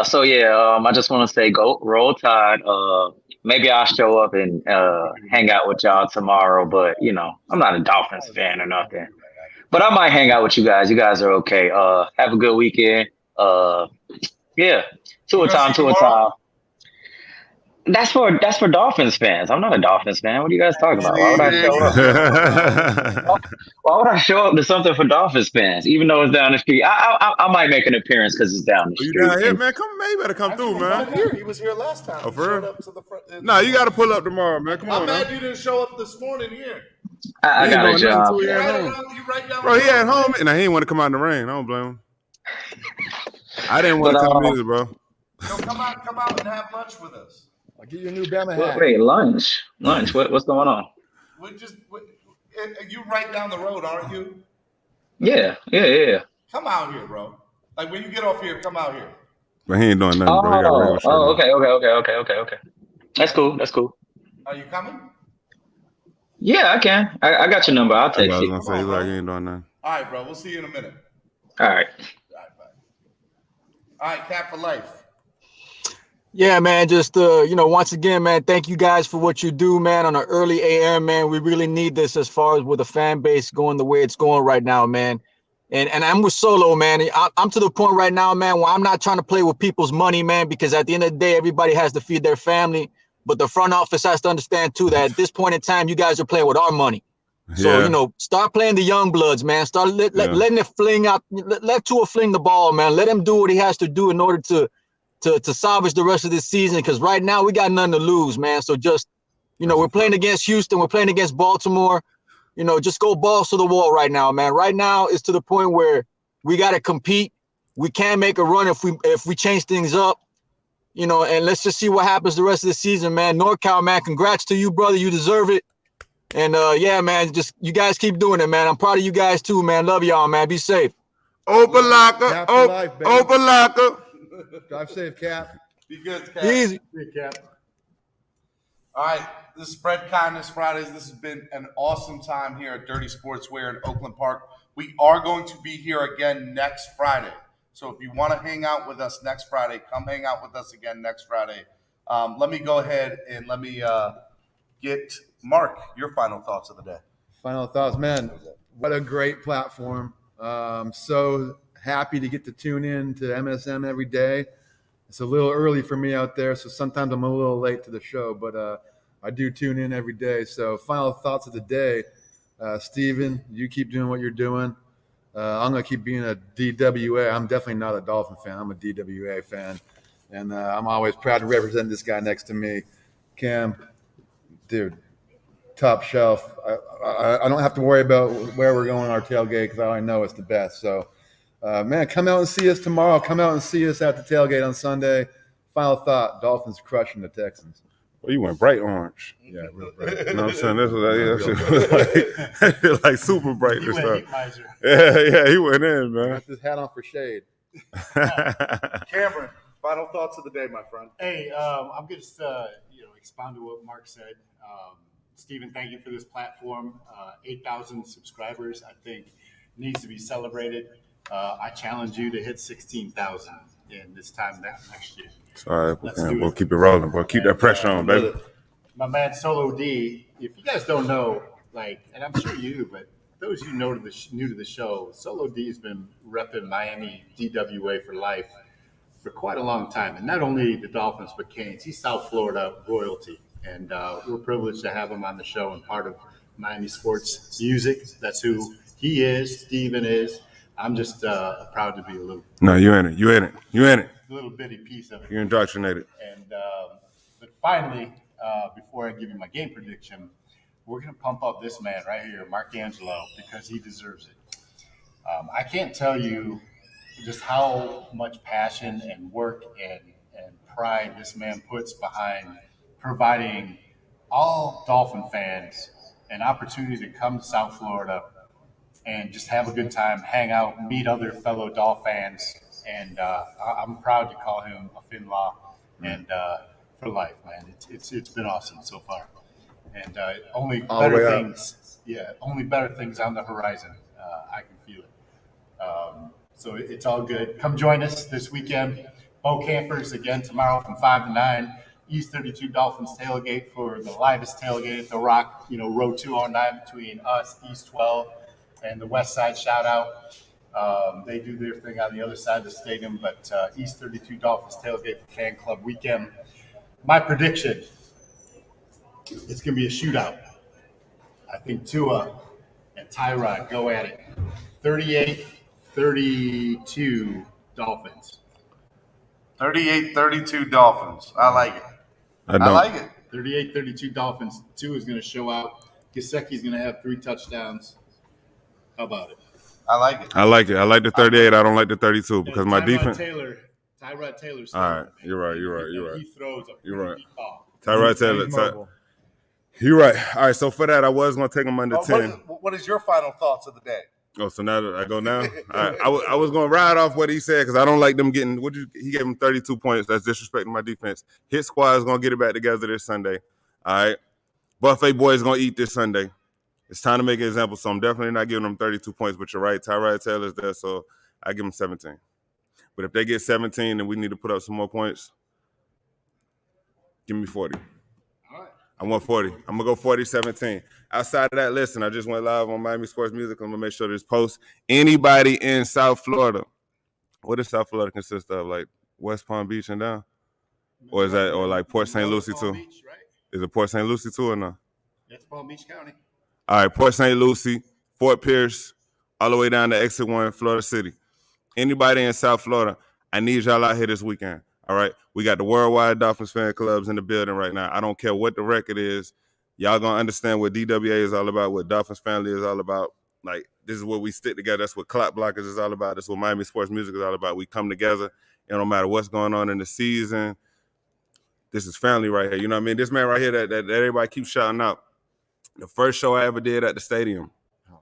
Speaker 13: So yeah, I just want to say, go roll Tide. Maybe I'll show up and hang out with y'all tomorrow. But you know, I'm not a Dolphins fan or nothing. But I might hang out with you guys. You guys are okay. Have a good weekend. Yeah, to a time. That's for Dolphins fans. I'm not a Dolphins fan. What are you guys talking about? Why would I show up? Why would I show up to something for Dolphins fans, even though it's down the street? I might make an appearance because it's down the street.
Speaker 4: You down here, man? Come, man. You better come through, man.
Speaker 11: He was here last time.
Speaker 4: Oh,
Speaker 11: He
Speaker 4: for
Speaker 11: showed
Speaker 4: real?
Speaker 11: up to the front.
Speaker 4: No, you got to pull up tomorrow, man. Come
Speaker 11: I'm
Speaker 4: on,
Speaker 11: mad
Speaker 4: man.
Speaker 11: you didn't show up this morning here.
Speaker 13: I got a job.
Speaker 11: You right down
Speaker 4: Bro, he at home, and he didn't want to come out in the rain. I don't blame him. I didn't want to come either, bro.
Speaker 11: So come out and have lunch with us.
Speaker 1: I'll get you a new Bama hat.
Speaker 13: Wait, lunch. What's going on?
Speaker 11: You right down the road, aren't you?
Speaker 13: Yeah.
Speaker 11: Come out here, bro. Like when you get off here, come out here.
Speaker 4: But he ain't doing nothing, bro. He got a regular shirt on.
Speaker 13: Okay. That's cool.
Speaker 11: Are you coming?
Speaker 13: Yeah, I can. I got your number. I'll text
Speaker 4: I was
Speaker 13: you.
Speaker 4: gonna say, he's like, he ain't doing nothing.
Speaker 11: All right, bro. We'll see you in a minute.
Speaker 13: All right.
Speaker 11: All right, Cap for life.
Speaker 9: Yeah, man. Just once again, man, thank you guys for what you do, man. On an early AM, man, we really need this as far as with the fan base going the way it's going right now, man. And I'm with Solo, man. I'm to the point right now, man, where I'm not trying to play with people's money, man, because at the end of the day, everybody has to feed their family. But the front office has to understand too that at this point in time, you guys are playing with our money. So, start playing the young bloods, man. Start letting it fling out. Let Tua fling the ball, man. Let him do what he has to do in order to salvage the rest of this season. Because right now we got nothing to lose, man. So just, we're playing against Houston. We're playing against Baltimore. Just go balls to the wall right now, man. Right now it's to the point where we got to compete. We can make a run if we change things up, and let's just see what happens the rest of the season, man. NorCal, man, congrats to you, brother. You deserve it. And yeah, man, just you guys keep doing it, man. I'm proud of you guys too, man. Love y'all, man. Be safe.
Speaker 4: Open locker. Open locker.
Speaker 1: Drive safe, Cap.
Speaker 11: Be good, Cap.
Speaker 9: Easy.
Speaker 11: Be Cap. All right. This is Spread Kindness Fridays. This has been an awesome time here at Dirty Sportswear in Oakland Park. We are going to be here again next Friday. So if you want to hang out with us next Friday, come hang out with us again next Friday. Let me go ahead and let me get Mark, your final thoughts of the day.
Speaker 1: Final thoughts, man. What a great platform. So happy to get to tune in to MSM every day. It's a little early for me out there, so sometimes I'm a little late to the show, but I do tune in every day. So final thoughts of the day, Steven, you keep doing what you're doing. I'm going to keep being a DWA. I'm definitely not a Dolphin fan. I'm a DWA fan. And I'm always proud to represent this guy next to me. Cam, dude, top shelf. I don't have to worry about where we're going on our tailgate because I know it's the best. So, man, come out and see us tomorrow. Come out and see us at the tailgate on Sunday. Final thought, Dolphins crushing the Texans.
Speaker 4: Well, you went bright orange.
Speaker 1: Yeah, real bright.
Speaker 4: You know what I'm saying? That was like super bright this time. Yeah, he went in, man.
Speaker 1: Got this hat on for shade.
Speaker 11: Cameron, final thoughts of the day, my friend.
Speaker 15: Hey, I'm going to expound to what Mark said. Stephen, thank you for this platform. 8,000 subscribers, I think, needs to be celebrated. I challenge you to hit 16,000 in this time next year.
Speaker 4: All right, we'll keep it rolling, boy. Keep that pressure on, baby.
Speaker 15: My man Solo D, if you guys don't know, and I'm sure you do, but those of you new to the show, Solo D has been repping Miami DWA for life for quite a long time. And not only the Dolphins, but Canes. He's South Florida royalty. And we're privileged to have him on the show and part of Miami sports music. That's who he is, Steven is. I'm just proud to be a little.
Speaker 4: No, you in it. You in it.
Speaker 15: Little bitty piece of it.
Speaker 4: You're indoctrinated.
Speaker 15: And but finally, before I give you my game prediction, we're gonna pump up this man right here, Mark Angelo, because he deserves it. I can't tell you just how much passion and work and pride this man puts behind providing all Dolphin fans an opportunity to come to South Florida and just have a good time, hang out, meet other fellow Dolphin fans. And I'm proud to call him a Finlaw and for life, man. It's been awesome so far. And only better things on the horizon. I can feel it. So it's all good. Come join us this weekend. Bo Campers again tomorrow from 5 to 9. East 32 Dolphins tailgate for the livest tailgate at the Rock, row 209 between us, East 12, and the West Side shout out. They do their thing on the other side of the stadium, but East 32 Dolphins tailgate for Fan Club weekend. My prediction, it's going to be a shootout. I think Tua and Tyrod go at it. 38-32 Dolphins.
Speaker 11: 38-32 Dolphins. I like it.
Speaker 4: I
Speaker 11: like it.
Speaker 15: 38-32 Dolphins. Tua is going to show out. Gesicki's going to have 3 touchdowns. How about it?
Speaker 11: I like it.
Speaker 4: I like it. I like the 38. I don't like the 32 because my defense.
Speaker 15: Tyrod Taylor's.
Speaker 4: All right, you're right.
Speaker 15: He throws a
Speaker 4: You're right.
Speaker 15: ball.
Speaker 4: Tyrod Taylor. You're right. All right, so for that, I was going to take him under 10.
Speaker 11: What is your final thoughts of the day?
Speaker 4: Oh, so now that I go now? All right. I was going to ride off what he said because I don't like them getting he gave him 32 points. That's disrespecting my defense. His squad is going to get it back together this Sunday. All right. Buffet boys going to eat this Sunday. It's time to make an example, so I'm definitely not giving them 32 points, but you're right. Tyrod Taylor's there, so I give them 17. But if they get 17 and we need to put up some more points, give me 40.
Speaker 15: All right.
Speaker 4: I want 40. I'm going to go 40-17. Outside of that, listen, I just went live on Miami Sports Music. I'm going to make sure there's posts. Anybody in South Florida, what does South Florida consist of? Like West Palm Beach and down? Or like Port St. Lucie too?
Speaker 15: Beach, right?
Speaker 4: Is it Port St. Lucie too or no?
Speaker 15: That's Palm Beach County.
Speaker 4: All right, Port St. Lucie, Fort Pierce, all the way down to Exit 1, Florida City. Anybody in South Florida, I need y'all out here this weekend, all right? We got the Worldwide Dolphins fan clubs in the building right now. I don't care what the record is. Y'all going to understand what DWA is all about, what Dolphins family is all about. Like, this is what we stick together. That's what Clock Blockers is all about. That's what Miami Sports Music is all about. We come together, and no matter what's going on in the season, this is family right here. You know what I mean? This man right here that everybody keeps shouting out. The first show I ever did at the stadium.
Speaker 1: Oh,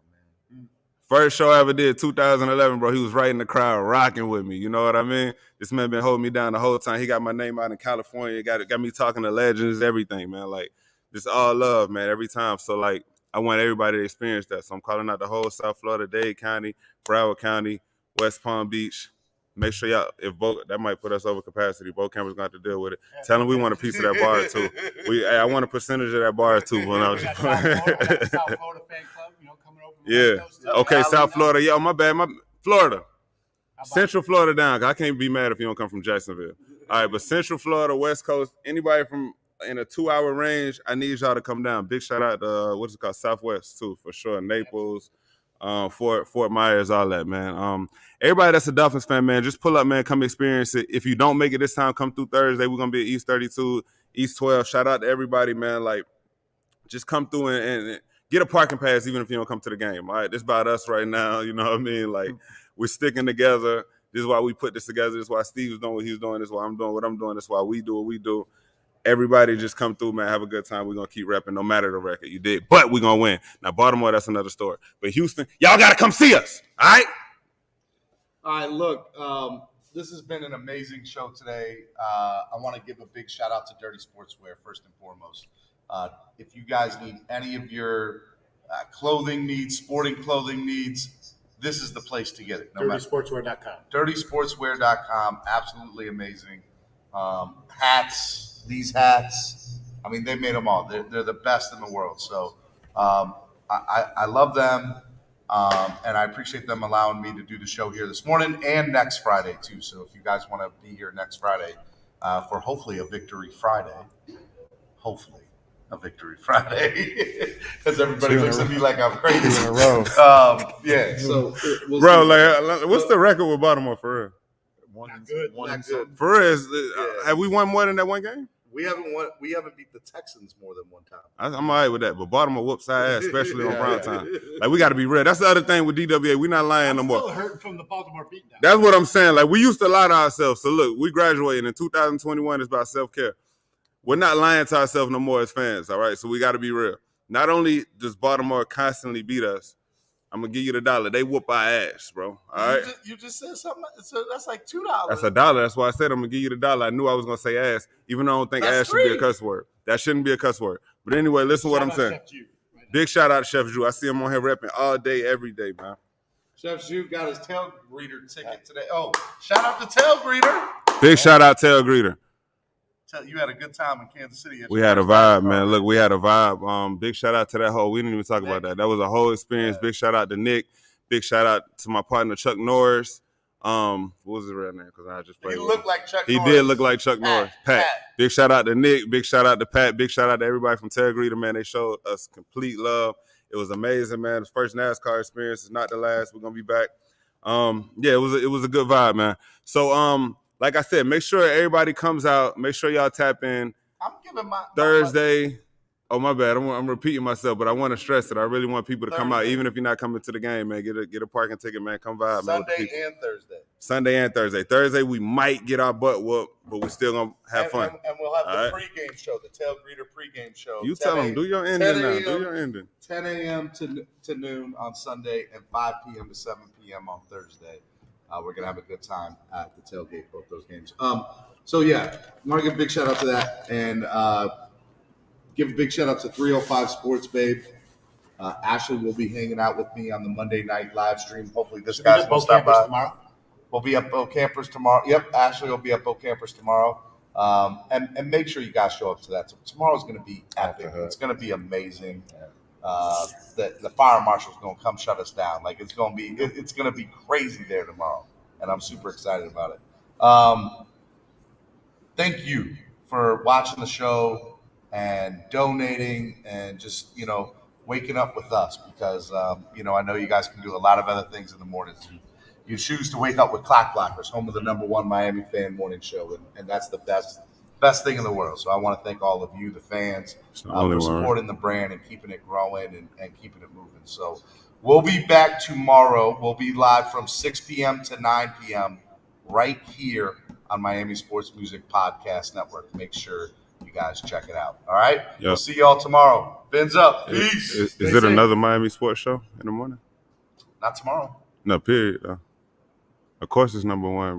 Speaker 1: man.
Speaker 4: First show I ever did, 2011, bro. He was right in the crowd, rocking with me. You know what I mean? This man been holding me down the whole time. He got my name out in California. Got me talking to legends, everything, man. Like, just all love, man, every time. So, like, I want everybody to experience that. So I'm calling out the whole South Florida, Dade County, Broward County, West Palm Beach. Make sure y'all, that might put us over capacity. Bo Campbell's going to have to deal with it. Tell them we want a piece of that bar, too. I want a percentage of that bar, too. When I was
Speaker 15: South Florida fan club, coming over.
Speaker 4: Yeah. Okay, South Florida. Yo, my bad. Florida. Central Florida down. I can't be mad if you don't come from Jacksonville. All right, but Central Florida, West Coast, anybody from in a 2-hour range, I need y'all to come down. Big shout out to what's it called, Southwest too, for sure. Naples, Fort Myers, all that, man. Everybody that's a Dolphins fan, man, just pull up, man. Come experience it. If you don't make it this time, come through Thursday. We're gonna be at East 32, East 12. Shout out to everybody, man. Like, just come through and get a parking pass, even if you don't come to the game. All right, this about us right now. You know what I mean? Like, we're sticking together. This is why we put this together. This is why Steve's doing what he's doing. This is why I'm doing what I'm doing. This is why we do what we do. Everybody just come through, man. Have a good time. We're going to keep repping no matter the record. You did. But we're going to win. Now, Baltimore, that's another story. But Houston, y'all got to come see us. All right?
Speaker 11: All right, look, this has been an amazing show today. I want to give a big shout out to Dirty Sportswear, first and foremost. If you guys need any of your clothing needs, sporting clothing needs, this is the place to get it.
Speaker 15: DirtySportswear.com.
Speaker 11: DirtySportswear.com. Absolutely amazing. Hats, these hats. I mean, they made them all. They're the best in the world. So I love them, and I appreciate them allowing me to do the show here this morning and next Friday, too. So if you guys want to be here next Friday for hopefully a Victory Friday, because everybody looks at me like I'm crazy.
Speaker 4: In a row.
Speaker 11: Yeah. So, we'll
Speaker 4: bro,
Speaker 11: see.
Speaker 4: like, what's the record with Baltimore for real?
Speaker 11: Not good.
Speaker 4: For real, have we won more than that one game?
Speaker 11: We haven't beat the Texans more than one time.
Speaker 4: I'm all right with that, but Baltimore whoops our ass, especially on prime time. Like, we got to be real. That's the other thing with DWA. We're not lying no more.
Speaker 15: Still hurting from the Baltimore beatdown.
Speaker 4: That's what I'm saying. Like, we used to lie to ourselves. So look, we graduated in 2021. It's about self-care. We're not lying to ourselves no more as fans, all right? So we got to be real. Not only does Baltimore constantly beat us, I'm going to give you the dollar. They whoop our ass, bro, all right?
Speaker 11: You just said something. So that's like $2.
Speaker 4: That's $1. That's why I said I'm going to give you the dollar. I knew I was going to say ass, even though I don't think
Speaker 11: That's
Speaker 4: ass should be a cuss word. That shouldn't be a cuss word. But anyway, listen to what I'm saying. Big shout out to Chef Drew. I see him on here repping all day, every day, man.
Speaker 11: Chef Drew got his tail greeter ticket today. Oh, shout out to Tail Greeter.
Speaker 4: Big shout out Tail Greeter.
Speaker 11: You had a good time in Kansas City.
Speaker 4: We had a vibe, man. Look, we had a vibe. Big shout out to that whole. We didn't even talk about that. That was a whole experience. Big shout out to Nick. Big shout out to my partner Chuck Norris. What was his real name? Because I just played.
Speaker 11: He looked like Chuck
Speaker 4: Norris. He did look like Chuck Norris. Pat. Big shout out to Nick. Big shout out to Pat. Big shout out to everybody from Tail Greeter, man. They showed us complete love. It was amazing, man. The first NASCAR experience is not the last. We're gonna be back. Yeah, it was a good vibe, man. So like I said, make sure everybody comes out. Make sure y'all tap in.
Speaker 11: I'm giving my
Speaker 4: Thursday. Oh, my bad. I'm repeating myself, but I want to stress it. I really want people to come out, even if you're not coming to the game, man. Get a parking ticket, man. Come vibe, man. Sunday and Thursday. Thursday, we might get our butt whooped, but we're still going to have fun.
Speaker 11: And we'll have the pregame show, the Tail Greeter pregame show.
Speaker 4: You tell them, do your ending now. Do your ending.
Speaker 11: 10 a.m. to noon on Sunday and 5 p.m. to 7 p.m. on Thursday. We're going to have a good time at the tailgate, both those games. So, yeah, I want to give a big shout out to that. And give a big shout out to 305 Sports Babe. Ashley will be hanging out with me on the Monday night live stream. Hopefully this guy's going to stop by.
Speaker 15: Tomorrow?
Speaker 11: We'll be up Bo Campers tomorrow. Yep, Ashley will be up Bo Campers tomorrow. And make sure you guys show up to that. So tomorrow's going to be epic. It's going to be amazing. The fire marshal's going to come shut us down. Like, it's going to be crazy there tomorrow. And I'm super excited about it. Thank you for watching the show and donating and just, waking up with us because, I know you guys can do a lot of other things in the mornings. You choose to wake up with Clock Blockers, home of the #1 Miami fan morning show, and that's the best thing in the world. So I want to thank all of you, the fans, for supporting the brand and keeping it growing and keeping it moving. So we'll be back tomorrow. We'll be live from 6 p.m. to 9 p.m. right here on Miami Sports Music Podcast Network. Make sure you guys check it out. All right?
Speaker 4: Yep.
Speaker 11: We'll see y'all tomorrow. Fins up. Peace.
Speaker 4: Is it another Miami Sports Show in the morning?
Speaker 11: Not tomorrow.
Speaker 4: No, period. Of course it's #1.